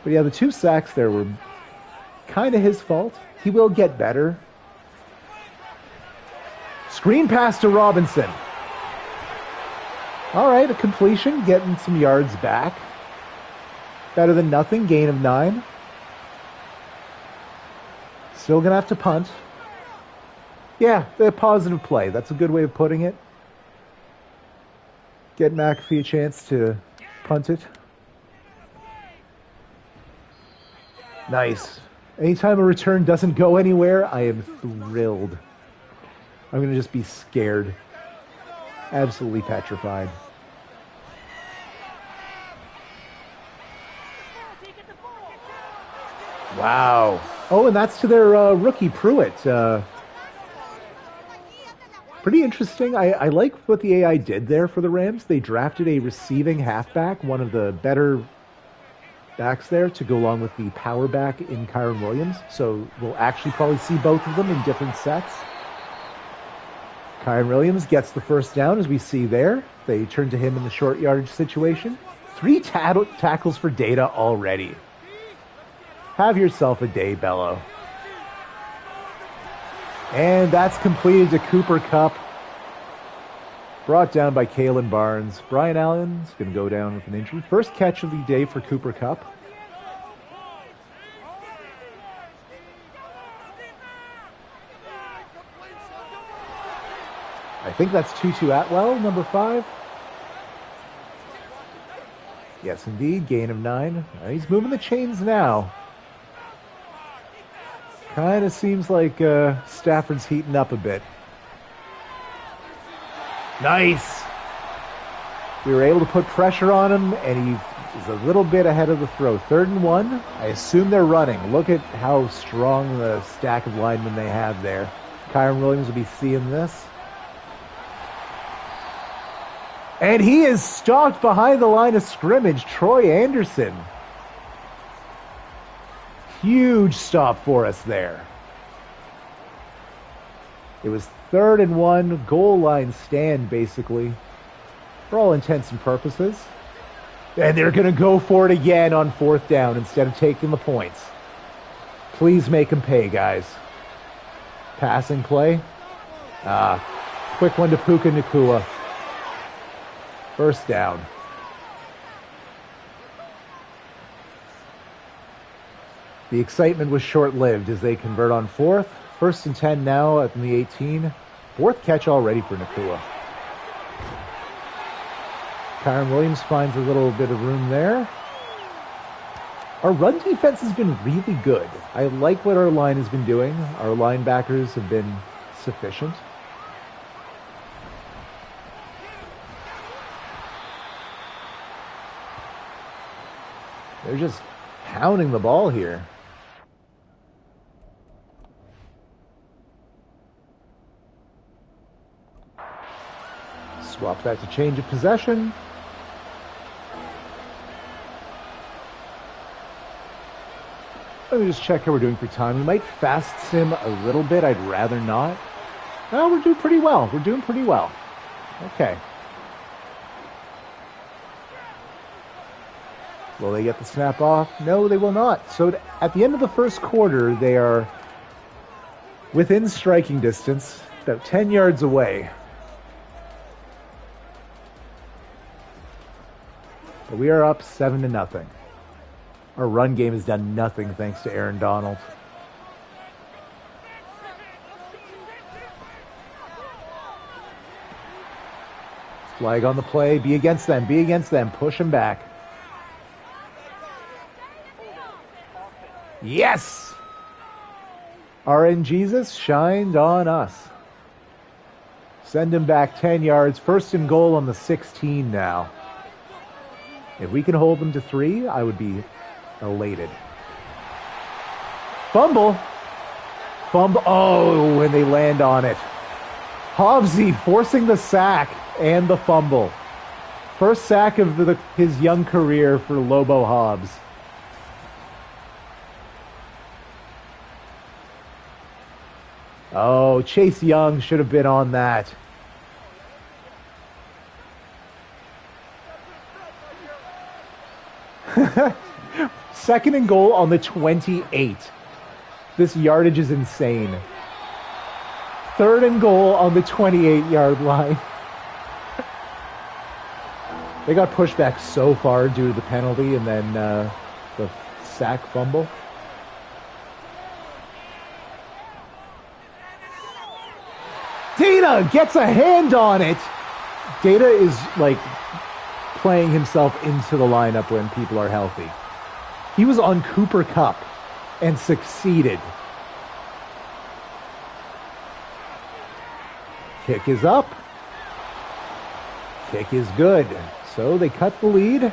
But yeah, the 2 sacks there were kind of his fault. He will get better. Screen pass to Robinson. All right, a completion, getting some yards back. Better than nothing, gain of 9. Still going to have to punt. Yeah, the positive play. That's a good way of putting it. Get McAfee a chance to punt it. Nice. Anytime a return doesn't go anywhere, I am thrilled. I'm going to just be scared. Absolutely petrified. Wow. Oh, and that's to their rookie, Pruitt. Pretty interesting. I like what the AI did there for the Rams. They drafted a receiving halfback, one of the better backs there, to go along with the power back in Kyron Williams. So we'll actually probably see both of them in different sets. Kyron Williams gets the first down, as we see there. They turn to him in the short yardage situation. 3 tackles for Data already. Have yourself a day, Bello. And that's completed to Cooper Kupp. Brought down by Kalen Barnes. Brian Allen's going to go down with an injury. First catch of the day for Cooper Kupp. I think that's Tutu Atwell, number 5. Yes, indeed. Gain of 9. He's moving the chains now. Kind of seems like Stafford's heating up a bit. Nice. We were able to put pressure on him, and he is a little bit ahead of the throw. 3rd and 1. I assume they're running. Look at how strong the stack of linemen they have there. Kyron Williams will be seeing this. And he is stalked behind the line of scrimmage. Troy Anderson. Huge stop for us there. It was 3rd and 1, goal line stand, basically, for all intents and purposes. And they're going to go for it again on 4th down instead of taking the points. Please make them pay, guys. Passing play. Quick one to Puka Nacua. 1st down. The excitement was short-lived as they convert on 4th. 1st and 10 now at the 18. 4th catch already for Nacua. Kyron Williams finds a little bit of room there. Our run defense has been really good. I like what our line has been doing. Our linebackers have been sufficient. They're just pounding the ball here. Swap that to change of possession. Let me just check how we're doing for time. We might fast sim a little bit. I'd rather not. No, we're doing pretty well. We're doing pretty well. Okay. Will they get the snap off? No, they will not. So at the end of the 1st quarter, they are within striking distance, about 10 yards away. But we are up 7-0. Our run game has done nothing thanks to Aaron Donald. Flag on the play. Be against them. Be against them. Push them back. Yes! RN Jesus shined on us. Send him back 10 yards. 1st and goal on the 16 now. If we can hold them to 3, I would be elated. Fumble. Oh, when they land on it. Hobbsy forcing the sack and the fumble. First sack of his young career for Lobo Hobbs. Oh, Chase Young should have been on that. Second and goal on the 28. This yardage is insane. 3rd and goal on the 28-yard line. They got pushed back so far due to the penalty and then the sack fumble. Data gets a hand on it. Data is like playing himself into the lineup when people are healthy. He was on Cooper Kupp and succeeded. Kick is up. Kick is good. So they cut the lead.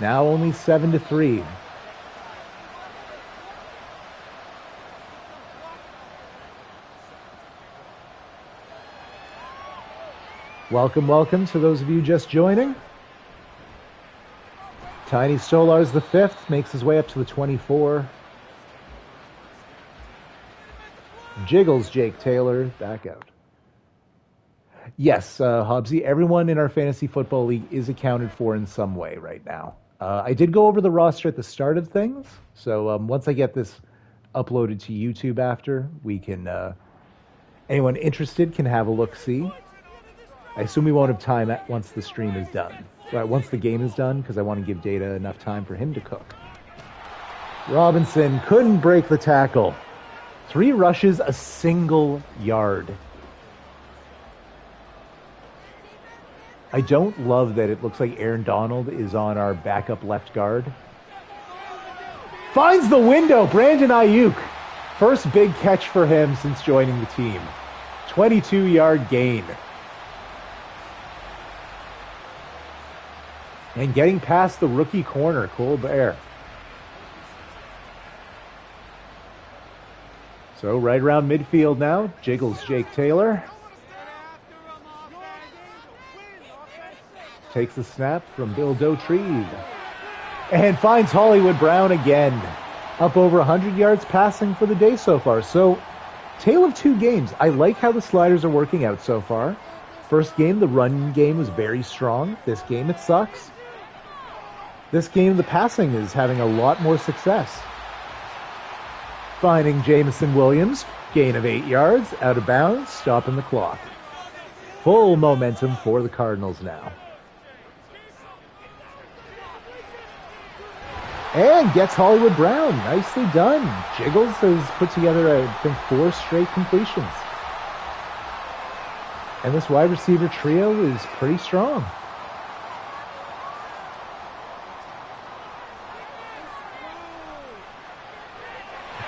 Now only 7-3. Welcome to those of you just joining. Tiny Stolars the 5th makes his way up to the 24. Jiggles Jake Taylor back out. Yes, Hobbsy, everyone in our fantasy football league is accounted for in some way right now. I did go over the roster at the start of things, so once I get this uploaded to YouTube after, we can, anyone interested can have a look-see. I assume we won't have time once the stream is done. Right, once the game is done, because I want to give Data enough time for him to cook. Robinson couldn't break the tackle. 3 rushes, a single yard. I don't love that it looks like Aaron Donald is on our backup left guard. Finds the window, Brandon Ayuk. First big catch for him since joining the team. 22-yard gain. And getting past the rookie corner, Colbert. So right around midfield now, jiggles Jake Taylor. Takes the snap from Bill Dautrieve. And finds Hollywood Brown again. Up over 100 yards passing for the day so far. So, tale of two games. I like how the sliders are working out so far. First game, the run game was very strong. This game, it sucks. This game, the passing is having a lot more success. Finding Jamison Williams, gain of 8 yards, out of bounds, stopping the clock. Full momentum for the Cardinals now. And gets Hollywood Brown. Nicely done. Jiggles has put together, I think, 4 straight completions. And this wide receiver trio is pretty strong.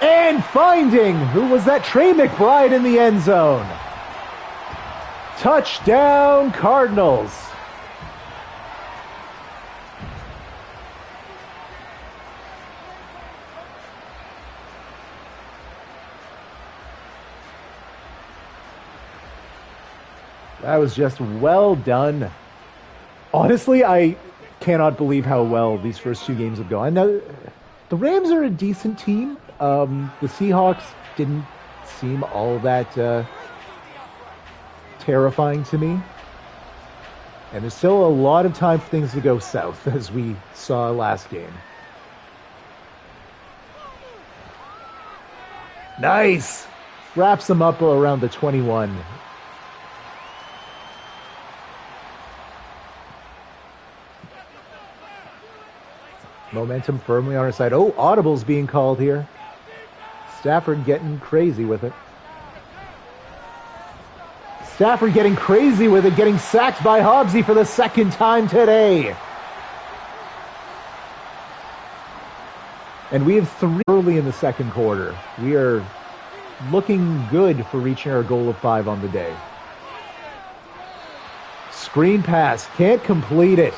And finding, who was that? Trey McBride in the end zone. Touchdown, Cardinals. That was just well done. Honestly, I cannot believe how well these first 2 games have gone. Now, the Rams are a decent team. The Seahawks didn't seem all that terrifying to me. And there's still a lot of time for things to go south, as we saw last game. Nice! Wraps them up around the 21. Momentum firmly on our side. Oh, audible's being called here. Stafford getting crazy with it. Stafford getting crazy with it, getting sacked by Hobbsy for the 2nd time today. And we have 3 early in the 2nd quarter. We are looking good for reaching our goal of 5 on the day. Screen pass, can't complete it.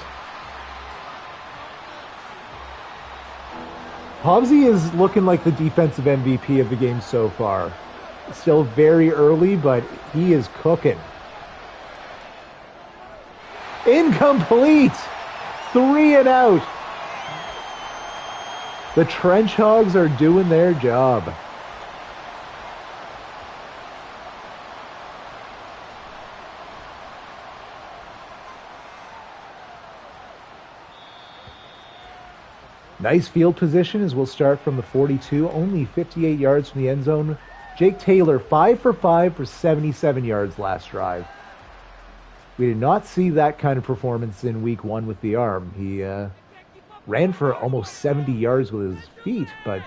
Hobbsy is looking like the defensive MVP of the game so far. Still very early, but he is cooking. Incomplete! 3 and out. The Trench Hogs are doing their job. Nice field position as we'll start from the 42, only 58 yards from the end zone. Jake Taylor, 5 for 5 for 77 yards last drive. We did not see that kind of performance in week 1 with the arm. He ran for almost 70 yards with his feet, but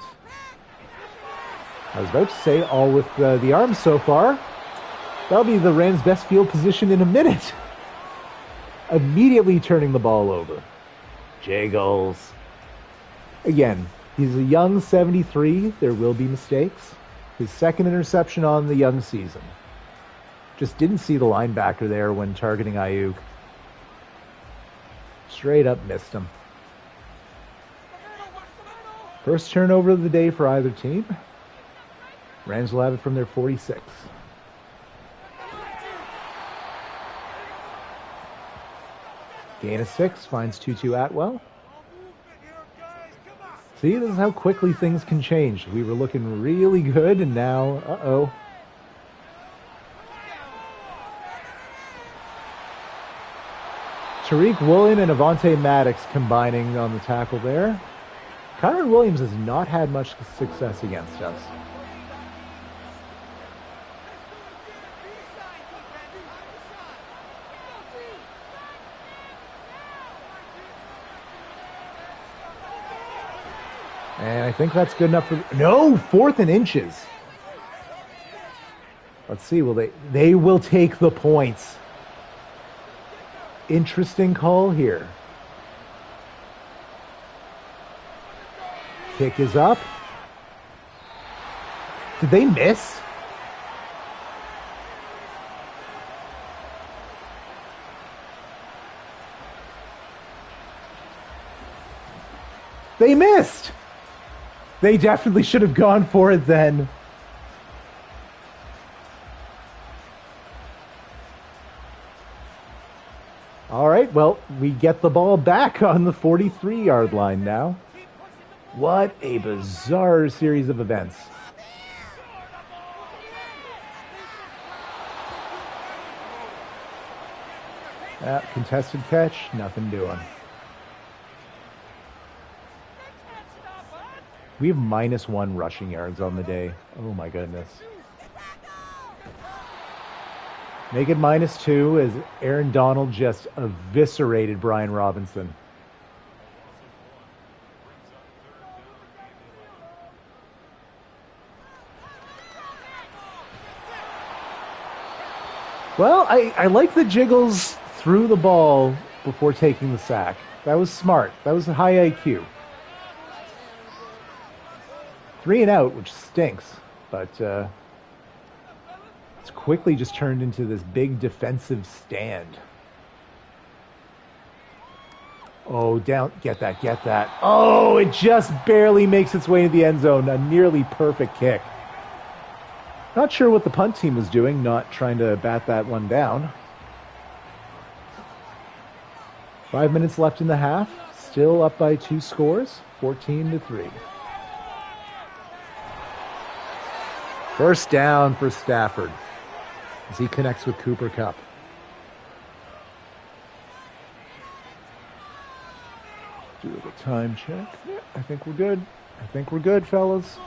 I was about to say all with the arms so far. That'll be the Rams' best field position in a minute. Immediately turning the ball over. Jiggles. Again, he's a young 73. There will be mistakes. His 2nd interception on the young season. Just didn't see the linebacker there when targeting Ayuk. Straight up missed him. First turnover of the day for either team. Rams will have it from their 46. Gain of 6, finds Tutu Atwell. See, this is how quickly things can change. We were looking really good, and now, uh-oh. Tariq Woolen and Avonte Maddox combining on the tackle there. Kyron Williams has not had much success against us. And I think that's good enough for... No! 4th and inches. Let's see. Will they will take the points. Interesting call here. Kick is up. Did they miss? They missed! They definitely should have gone for it then. All right, well, we get the ball back on the 43-yard line now. What a bizarre series of events. Contested catch, nothing doing. We have -1 rushing yards on the day. Oh my goodness. Make it -2 as Aaron Donald just eviscerated Brian Robinson. Well, I like the Jiggles threw the ball before taking the sack. That was smart. That was a high IQ. 3 and out, which stinks, but it's quickly just turned into this big defensive stand. Oh, down, get that, get that. Oh, it just barely makes its way to the end zone. A nearly perfect kick. Not sure what the punt team was doing, not trying to bat that one down. 5 minutes left in the half. Still up by 2 scores, 14-3. First down for Stafford as he connects with Cooper Kupp. Do a time check. Yeah, I think we're good. I think we're good, fellas.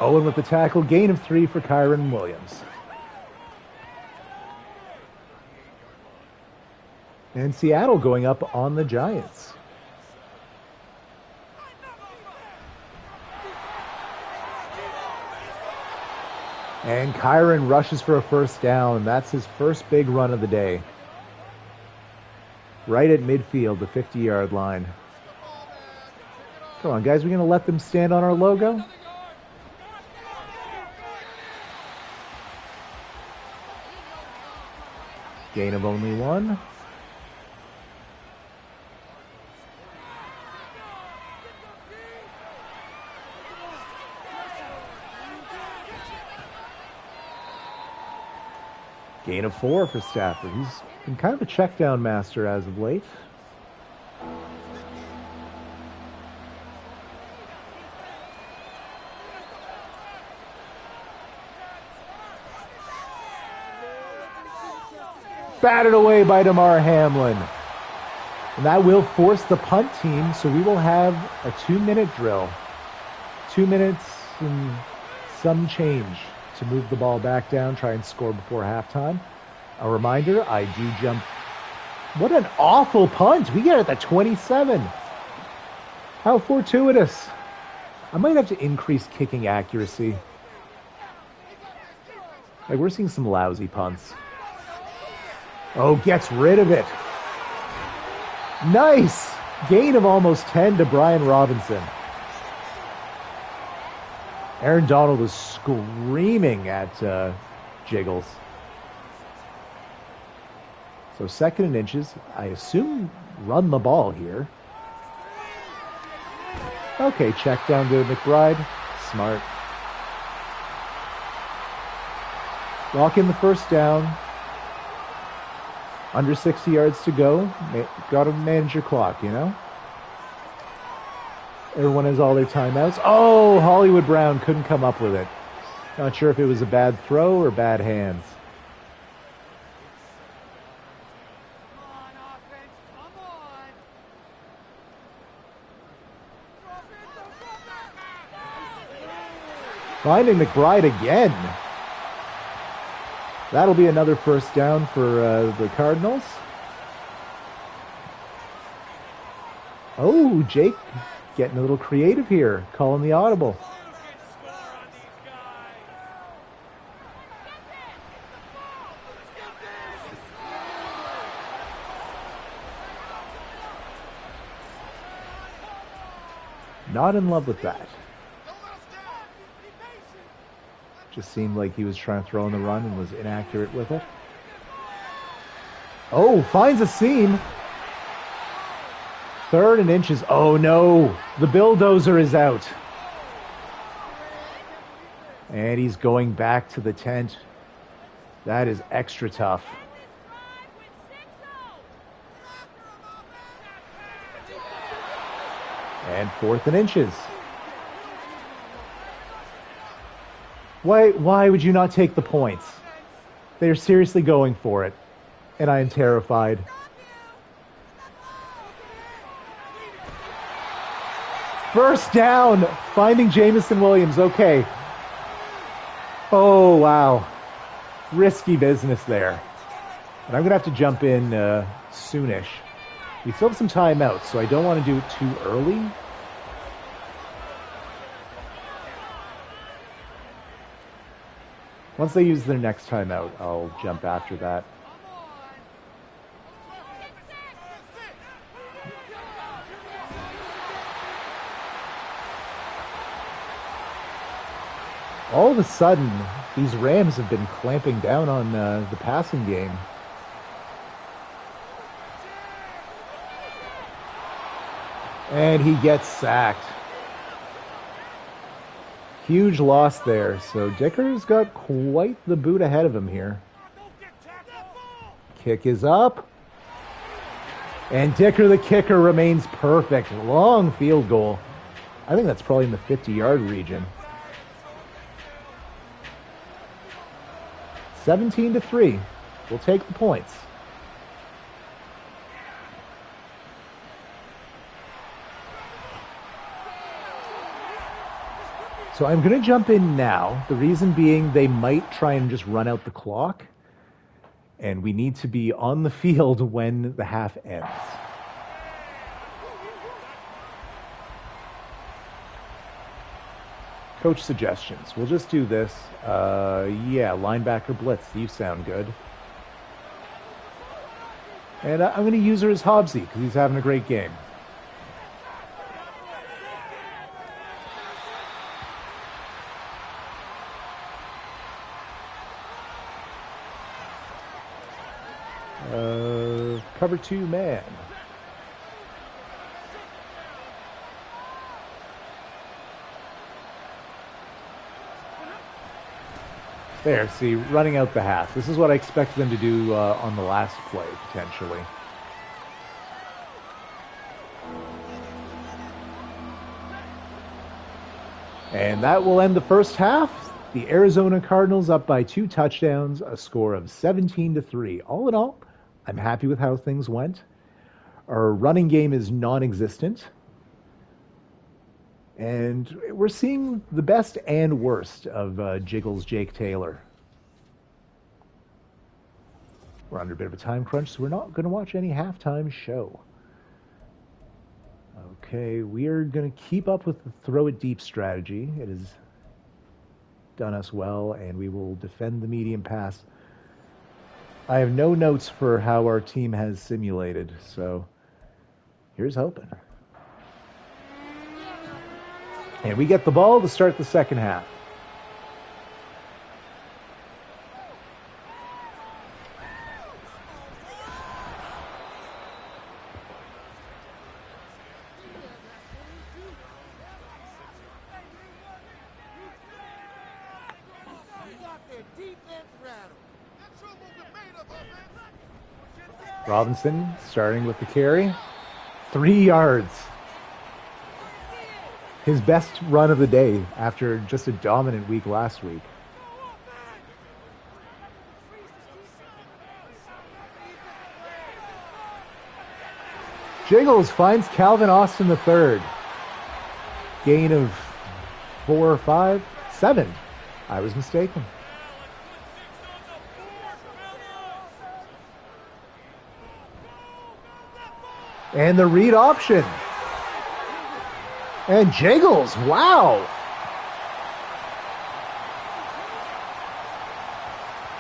Owen with the tackle. Gain of 3 for Kyron Williams. And Seattle going up on the Giants. And Kyron rushes for a first down. That's his first big run of the day. Right at midfield, the 50-yard line. Come on, guys. We're going to let them stand on our logo? Gain of only 1. Gain of 4 for Stafford. He's been kind of a check down master as of late. Batted away by Damar Hamlin. And that will force the punt team, so we will have a 2-minute drill. 2 minutes and some change to move the ball back down, try and score before halftime. A reminder, I do jump. What an awful punt. We get it at the 27. How fortuitous. I might have to increase kicking accuracy. Like, we're seeing some lousy punts. Oh, gets rid of it. Nice. Gain of almost 10 to Brian Robinson. Aaron Donald was screaming at Jiggles. So 2nd and inches. I assume run the ball here. Okay, check down to McBride. Smart. Lock in the first down. Under 60 yards to go. Got to manage your clock, you know? Everyone has all their timeouts. Oh, Hollywood Brown couldn't come up with it. Not sure if it was a bad throw or bad hands. Finding McBride again. That'll be another first down for the Cardinals. Oh, Jake getting a little creative here, calling the audible. Not in love with that. Just seemed like he was trying to throw in the run and was inaccurate with it. Oh, finds a seam. 3rd and inches. Oh no, the bulldozer is out. And he's going back to the tent. That is extra tough. And 4th and inches. Why would you not take the points? They're seriously going for it. And I am terrified. First down. Finding Jamison Williams. Okay. Oh, wow. Risky business there. And I'm going to have to jump in soonish. We still have some timeouts, so I don't want to do it too early. Once they use their next timeout, I'll jump after that. All of a sudden, these Rams have been clamping down on the passing game. And he gets sacked. Huge loss there. So Dicker's got quite the boot ahead of him here. Kick is up. And Dicker, the kicker, remains perfect. Long field goal. I think that's probably in the 50-yard region. 17-3. We'll take the points. So I'm going to jump in now. The reason being they might try and just run out the clock. And we need to be on the field when the half ends. Coach suggestions. We'll just do this. Yeah, linebacker blitz. You sound good. And I'm going to use her as Hobbsy because he's having a great game. Cover 2 man. There, see, running out the half. This is what I expected them to do on the last play, potentially. And that will end the first half. The Arizona Cardinals up by 2 touchdowns, a score of 17-3. All in all, I'm happy with how things went. Our running game is non-existent. And we're seeing the best and worst of Jiggles Jake Taylor. We're under a bit of a time crunch, so we're not going to watch any halftime show. Okay, we are going to keep up with the throw it deep strategy. It has done us well, and we will defend the medium pass. I have no notes for how our team has simulated, so here's hoping. And we get the ball to start the second half. Robinson starting with the carry. 3 yards. His best run of the day after just a dominant week last week. Jiggles finds Calvin Austin III. Gain of 4 or 5? 7. I was mistaken. And the read option. And Jiggles, wow.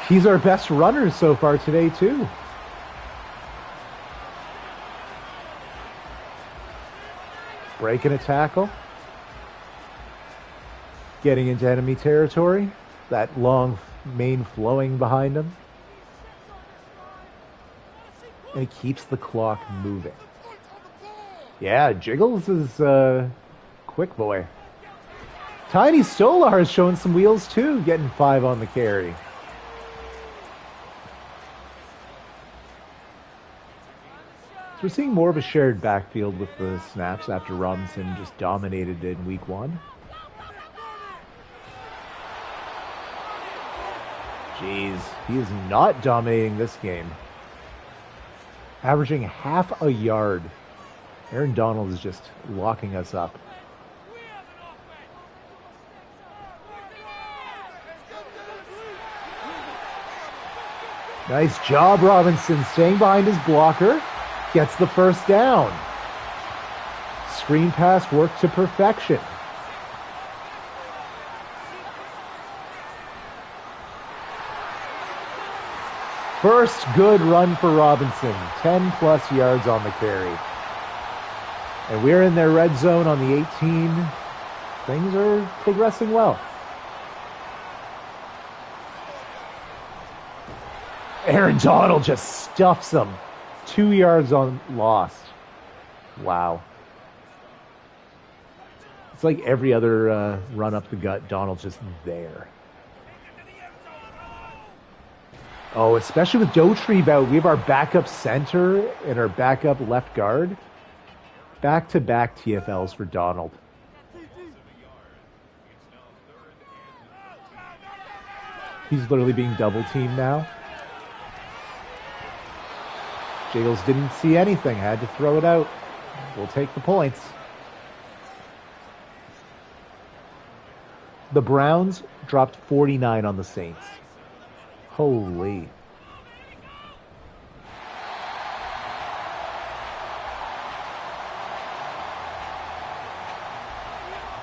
He's our best runner so far today, too. Breaking a tackle. Getting into enemy territory. That long mane flowing behind him. And he keeps the clock moving. Yeah, Jiggles is quick boy. Tiny Stolar is showing some wheels too, getting 5 on the carry. So we're seeing more of a shared backfield with the snaps after Robinson just dominated in week 1. Jeez, he is not dominating this game. Averaging half a yard. Aaron Donald is just locking us up. Nice job, Robinson, staying behind his blocker. Gets the first down. Screen pass worked to perfection. First good run for Robinson. 10 plus yards on the carry. And we're in their red zone on the 18. Things are progressing well. Aaron Donald just stuffs them. 2 yards on lost. Wow. It's like every other run up the gut, Donald's just there. Oh, especially with Daughtry out, we have our backup center and our backup left guard. Back-to-back TFLs for Donald. He's literally being double-teamed now. Jiggles didn't see anything, had to throw it out. We'll take the points. The Browns dropped 49 on the Saints. Holy.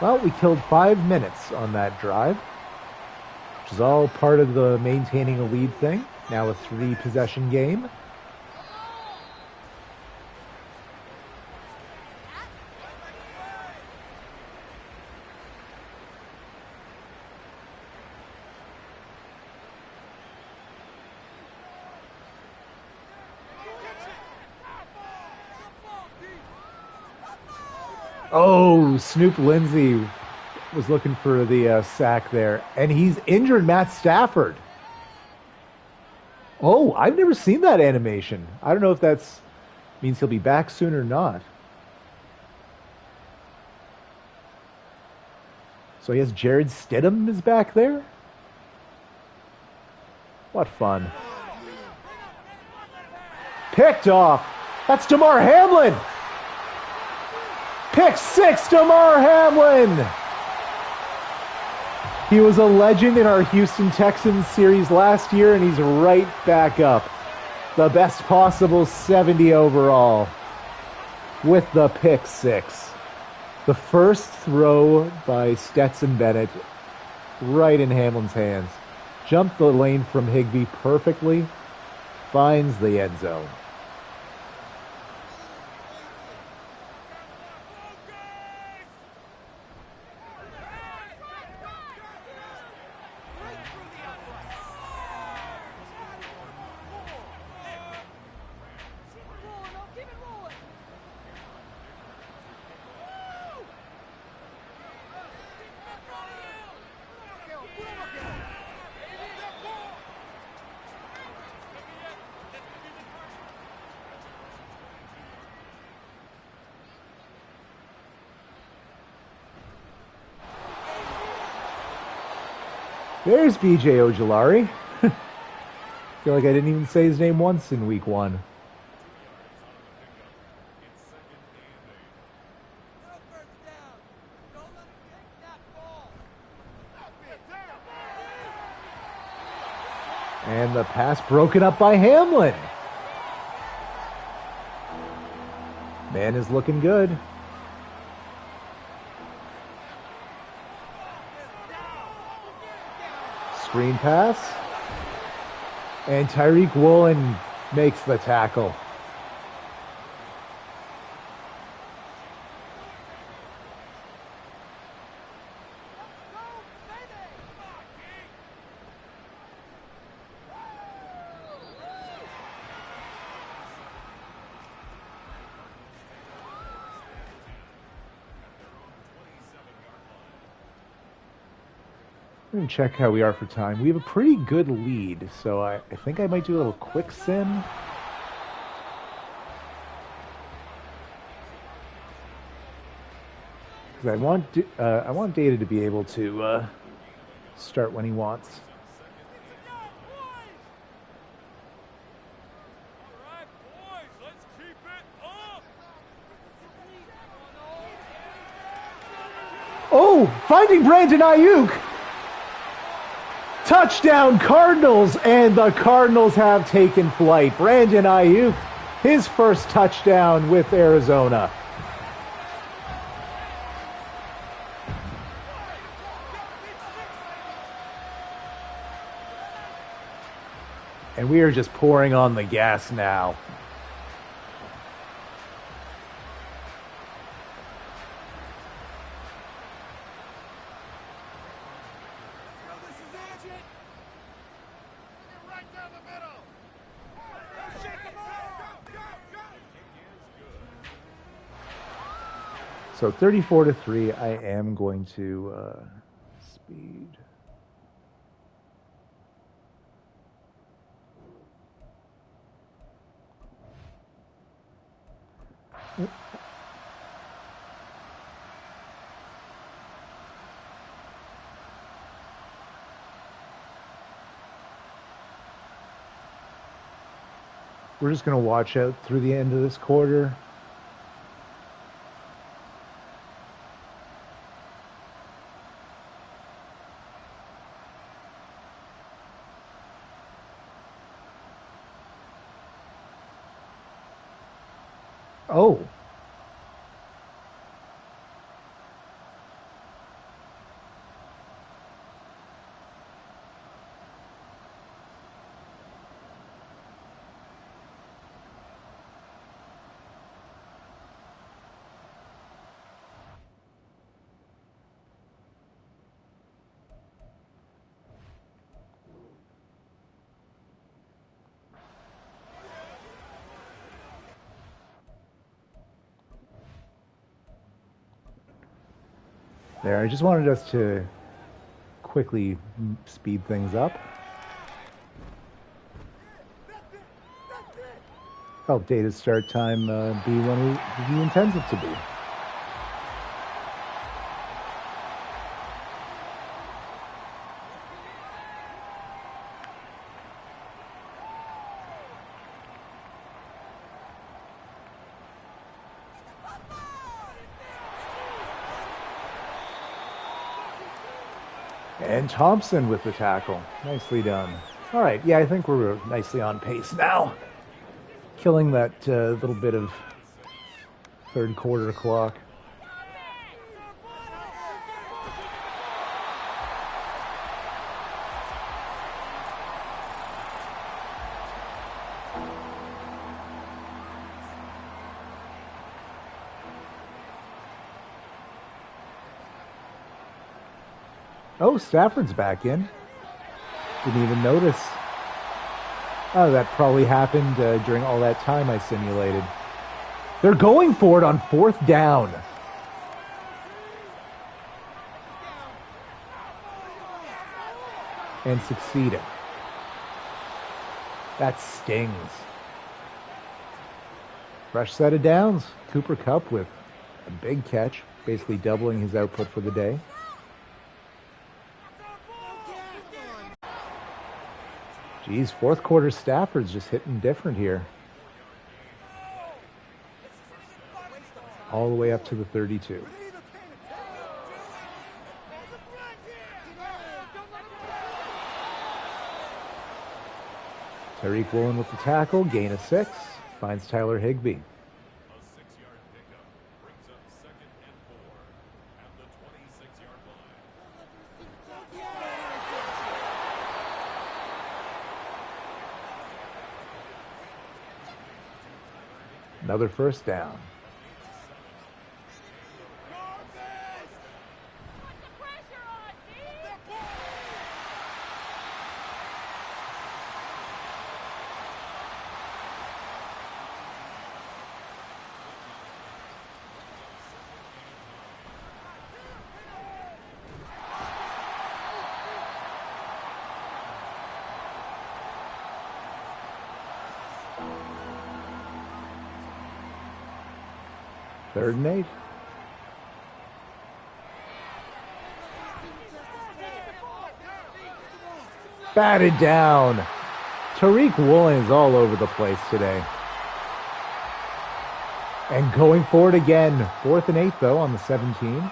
Well, we killed 5 minutes on that drive, which is all part of the maintaining a lead thing. Now a 3-possession game. Oh, Snoop Lindsay was looking for the sack there. And he's injured Matt Stafford. Oh, I've never seen that animation. I don't know if that means he'll be back soon or not. So I guess Jared Stidham is back there? What fun. Picked off. That's DeMar Hamlin. Pick 6, DeMar Hamlin! He was a legend in our Houston Texans series last year, and he's right back up. The best possible 70 overall with the pick 6. The first throw by Stetson Bennett right in Hamlin's hands. Jumped the lane from Higbee perfectly. Finds the end zone. There's BJ Ojolari. Feel like I didn't even say his name once in week 1. And the pass broken up by Hamlin. Man is looking good. Screen pass. And Tyreek Woolen makes the tackle. I'm going to check how we are for time. We have a pretty good lead, so I think I might do a little quick sim. Because I want Data to be able to start when he wants. Oh, finding Brandon Ayuk. Touchdown Cardinals, and the Cardinals have taken flight. Brandon Ayuk, his first touchdown with Arizona. And we are just pouring on the gas now. So 34-3, I am going to speed. We're just going to watch out through the end of this quarter. Oh. There, I just wanted us to quickly speed things up. Help Data's start time be when he intends it to be. And Thompson with the tackle. Nicely done. All right, yeah, I think we're nicely on pace now. Killing that little bit of third quarter clock. Oh, Stafford's back in. Didn't even notice. Oh, that probably happened during all that time I simulated. They're going for it on fourth down. And succeeding. That stings. Fresh set of downs. Cooper Kupp with a big catch, basically doubling his output for the day. Geez, fourth quarter Stafford's just hitting different here. All the way up to the 32. Tariq Woolen with the tackle, gain of 6, finds Tyler Higbee. Another first down. 3rd and 8. Batted down. Tariq Woolen is all over the place today. And going for it again. 4th and 8, though, on the 17.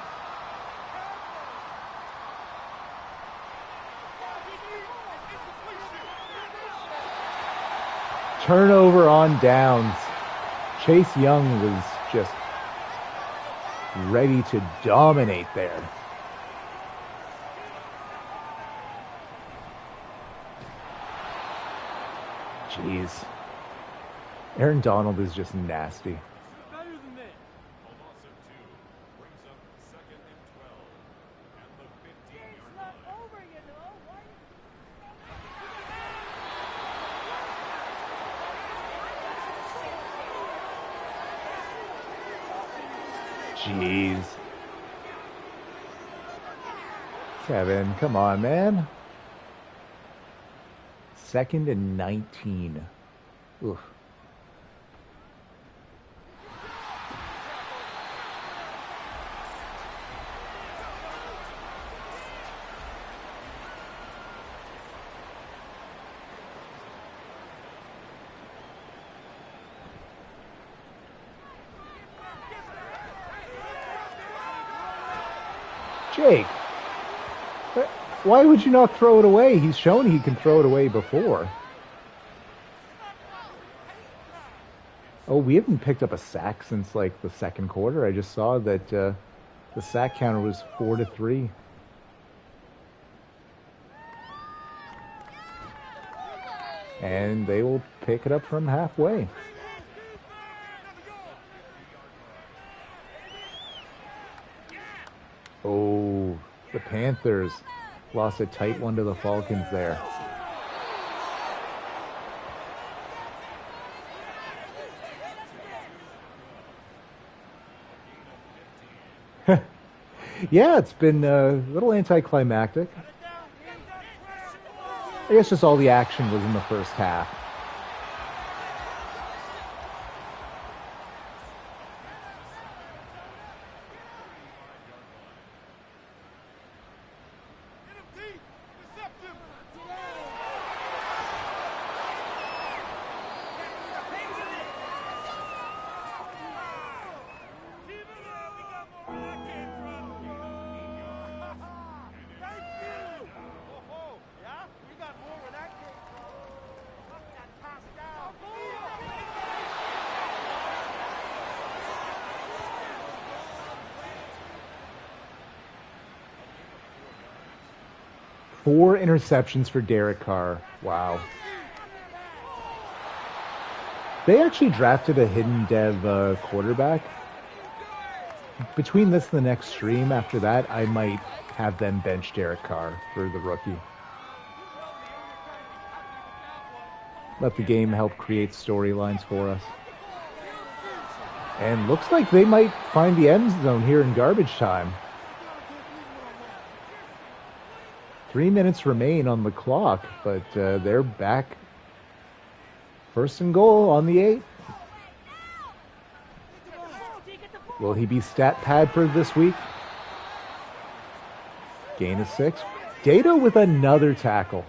Turnover on downs. Chase Young was just ready to dominate there. Jeez. Aaron Donald is just nasty. Jeez. Kevin, come on, man. 2nd and 19. Oof. Jake, why would you not throw it away? He's shown he can throw it away before. Oh, we haven't picked up a sack since like the 2nd quarter. I just saw that the sack counter was 4-3. And they will pick it up from halfway. Oh, the Panthers lost a tight one to the Falcons there. Yeah, it's been a little anticlimactic. I guess just all the action was in the first half. Four interceptions for Derek Carr. Wow. They actually drafted a hidden dev quarterback. Between this and the next stream, after that, I might have them bench Derek Carr for the rookie. Let the game help create storylines for us. And looks like they might find the end zone here in garbage time. 3 minutes remain on the clock, but they're back. 1st and goal on the 8. Will he be stat pad for this week? Gain of 6. Data with another tackle.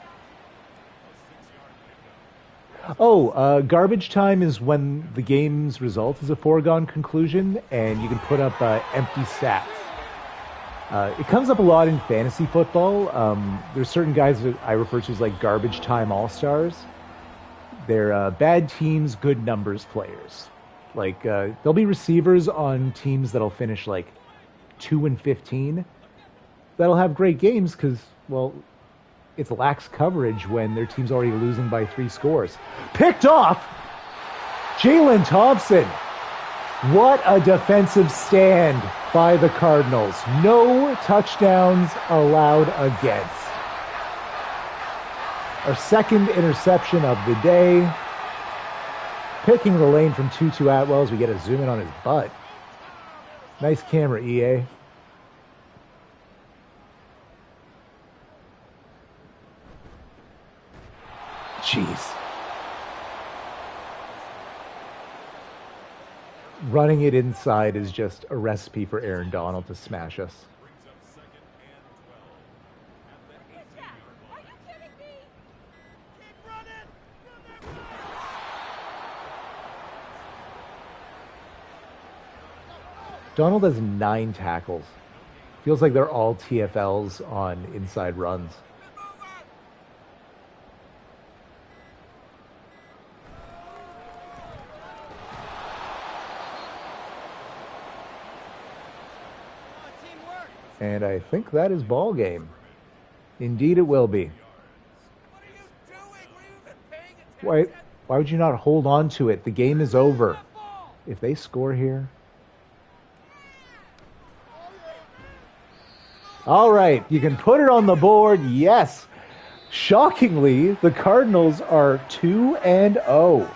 Oh, garbage time is when the game's result is a foregone conclusion, and you can put up empty stats. It comes up a lot in fantasy football. There's certain guys that I refer to as like garbage time all-stars. They're bad teams, good numbers players. Like there'll be receivers on teams that'll finish like 2-15. That'll have great games because, well, it's lax coverage when their team's already losing by 3 scores. Picked off! Jalen Thompson! What a defensive stand by the Cardinals. No touchdowns allowed against. Our 2nd interception of the day. Picking the lane from Tutu Atwell as we get a zoom in on his butt. Nice camera, EA. Jeez. Running it inside is just a recipe for Aaron Donald to smash us. Donald has 9 tackles. Feels like they're all TFLs on inside runs. And I think that is ball game. Indeed, it will be. Why would you not hold on to it? The game is over. If they score here. All right, you can put it on the board. Yes. Shockingly, the Cardinals are 2-0.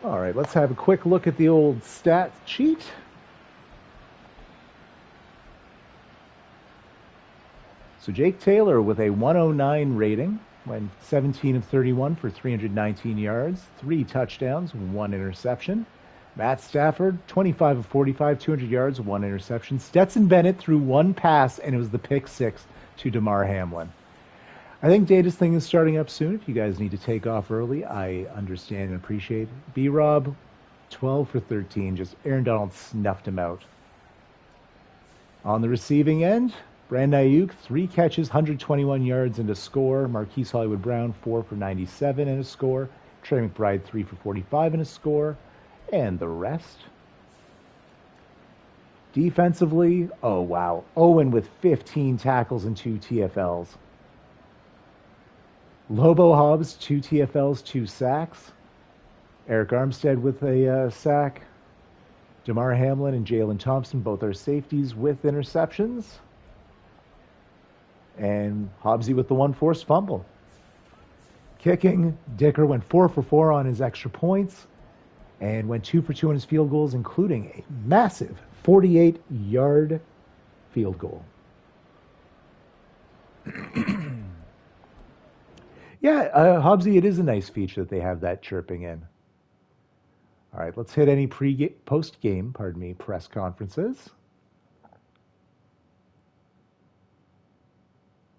All right, let's have a quick look at the old stat sheet. So Jake Taylor with a 109 rating, went 17 of 31 for 319 yards, 3 touchdowns, 1 interception. Matt Stafford, 25 of 45, 200 yards, 1 interception. Stetson Bennett threw 1 pass, and it was the pick 6 to Damar Hamlin. I think Data's thing is starting up soon. If you guys need to take off early, I understand and appreciate it. B-Rob, 12 for 13. Just Aaron Donald snuffed him out. On the receiving end, Brandon Ayuk, 3 catches, 121 yards and a score. Marquise Hollywood Brown, 4 for 97 and a score. Trey McBride, 3 for 45 and a score. And the rest. Defensively, oh wow. Owen with 15 tackles and 2 TFLs. Lobo Hobbs, 2 TFLs, 2 sacks. Eric Armstead with a sack. Damar Hamlin and Jalen Thompson, both are safeties with interceptions. And Hobbsy with the 1 forced fumble. Kicking, Dicker went 4 for 4 on his extra points and went 2 for 2 on his field goals, including a massive 48-yard field goal. Yeah, Hobbsy, it is a nice feature that they have that chirping in. All right, let's hit any post-game, press conferences.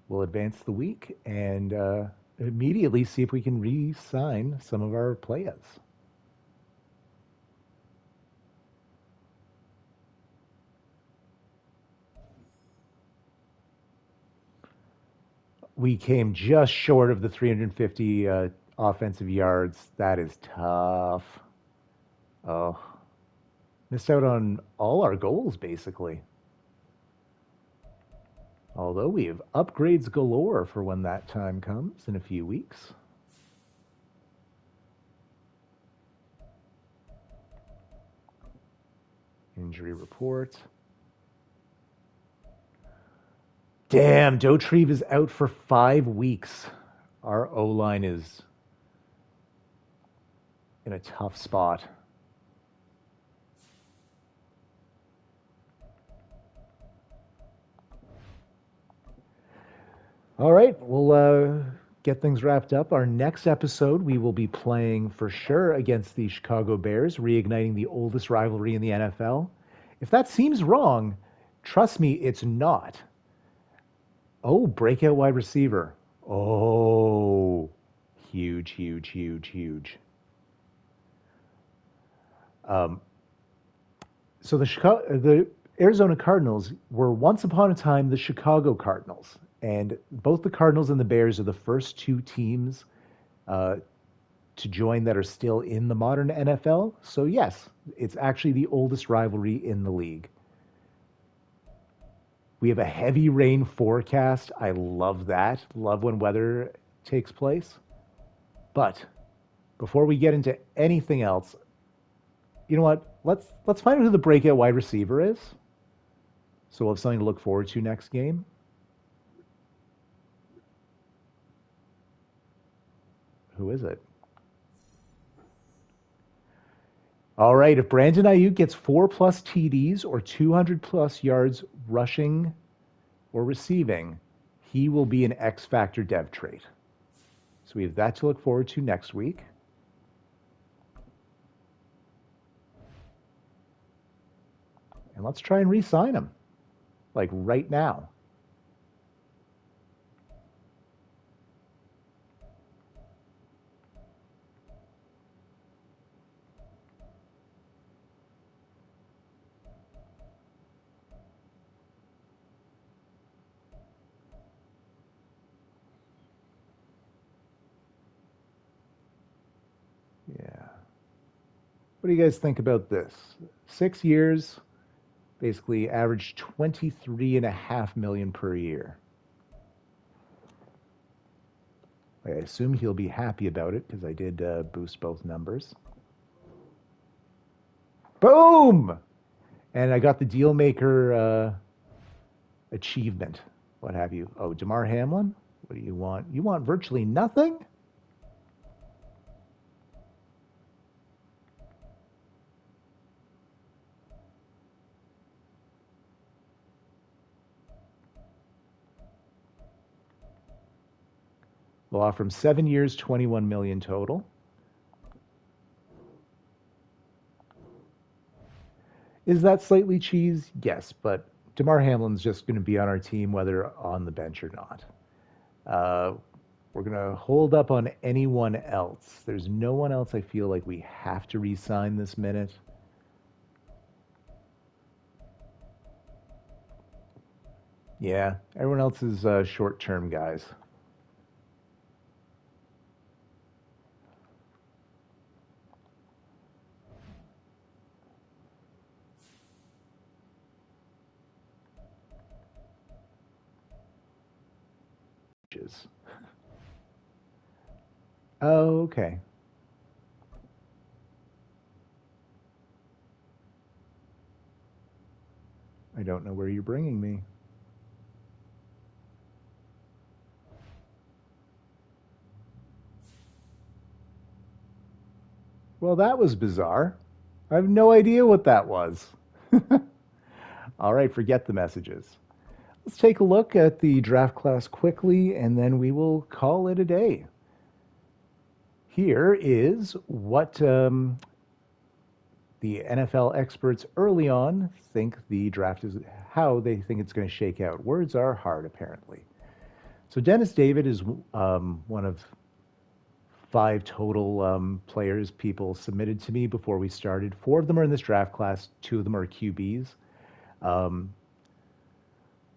We'll advance the week and immediately see if we can re-sign some of our players. We came just short of the 350 offensive yards. That is tough. Oh, missed out on all our goals, basically. Although we have upgrades galore for when that time comes in a few weeks. Injury report. Damn, Dotrieve is out for 5 weeks. Our O-line is in a tough spot. All right, we'll get things wrapped up. Our next episode, we will be playing for sure against the Chicago Bears, reigniting the oldest rivalry in the NFL. If that seems wrong, trust me, it's not. Oh, breakout wide receiver. Oh, huge, huge, huge, huge. So the Arizona Cardinals were once upon a time the Chicago Cardinals. And both the Cardinals and the Bears are the first 2 teams to join that are still in the modern NFL. So yes, it's actually the oldest rivalry in the league. We have a heavy rain forecast. I love that. Love when weather takes place. But before we get into anything else, you know what? Let's find out who the breakout wide receiver is. So we'll have something to look forward to next game. Who is it? All right, if Brandon Ayuk gets 4+ TDs or 200+ yards rushing or receiving, he will be an X Factor dev trait. So we have that to look forward to next week. And let's try and re-sign him, like right now. Yeah. What do you guys think about this? 6 years, basically averaged 23.5 million per year. I assume he'll be happy about it because I did boost both numbers. Boom! And I got the deal maker achievement. What have you? Oh, Damar Hamlin? What do you want? You want virtually nothing? We'll offer him 7 years, 21 million total. Is that slightly cheese? Yes, but Damar Hamlin's just going to be on our team whether on the bench or not. We're going to hold up on anyone else. There's no one else I feel like we have to re-sign this minute. Yeah, everyone else is short-term guys. Oh, okay. I don't know where you're bringing me. Well, that was bizarre. I have no idea what that was. All right, forget the messages. Let's take a look at the draft class quickly, and then we will call it a day. Here is what the NFL experts early on think the draft is, how they think it's going to shake out. Words are hard, apparently. So Dennis David is one of 5 total players people submitted to me before we started. 4 of them are in this draft class. 2 of them are QBs.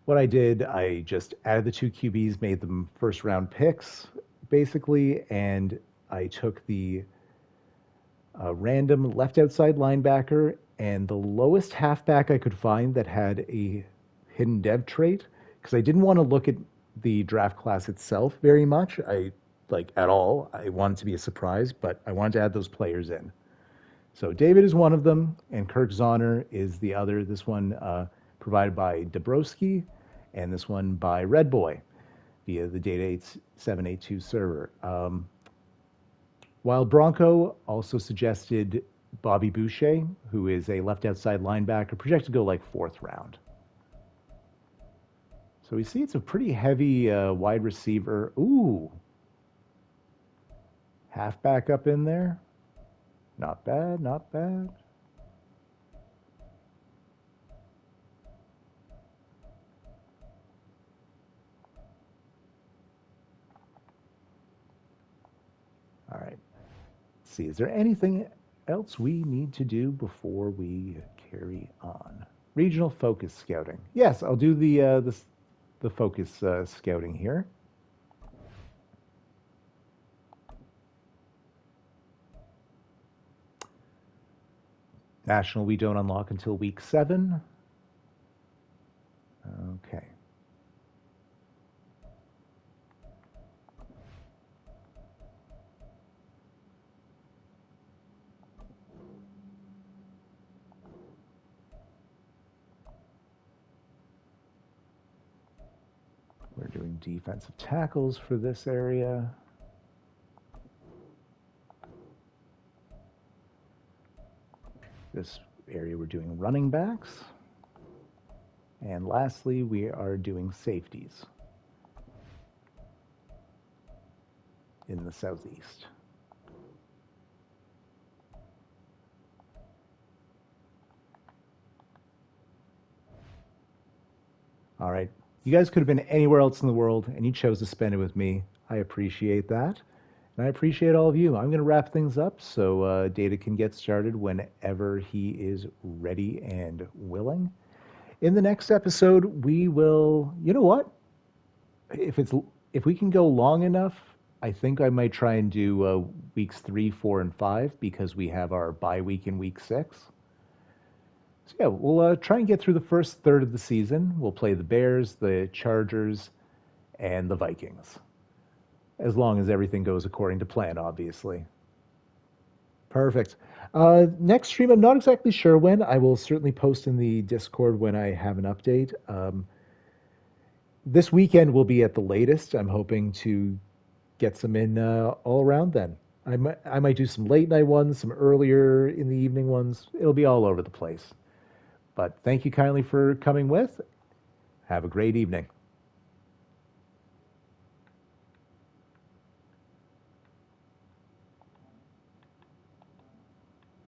What I did, I just added the 2 QBs, made them first round picks, basically, and I took the random left outside linebacker and the lowest halfback I could find that had a hidden dev trait, because I didn't want to look at the draft class itself very much. At all. I wanted to be a surprise, but I wanted to add those players in. So David is one of them, and Kirk Zonner is the other. This one provided by Dabrowski, and this one by Red Boy via the Data 782 server. While Bronco also suggested Bobby Boucher, who is a left outside linebacker, projected to go like 4th round. So we see it's a pretty heavy wide receiver. Ooh. Halfback up in there. Not bad, not bad. All right. Let's see, is there anything else we need to do before we carry on? Regional focus scouting. Yes, I'll do the focus scouting here. National we don't unlock until week 7. Okay. We're doing defensive tackles for this area. area we're doing running backs. And lastly, we are doing safeties in the southeast. All right. You guys could have been anywhere else in the world, and you chose to spend it with me. I appreciate that. And I appreciate all of you. I'm going to wrap things up so Data can get started whenever he is ready and willing. In the next episode, we will, you know what? If we can go long enough, I think I might try and do weeks 3, 4, and 5 because we have our bye week in week 6. So yeah, we'll try and get through the first third of the season. We'll play the Bears, the Chargers, and the Vikings. As long as everything goes according to plan, obviously. Perfect. Next stream, I'm not exactly sure when. I will certainly post in the Discord when I have an update. This weekend will be at the latest. I'm hoping to get some in all around then. I might do some late night ones, some earlier in the evening ones. It'll be all over the place. But thank you kindly for coming with. Have a great evening.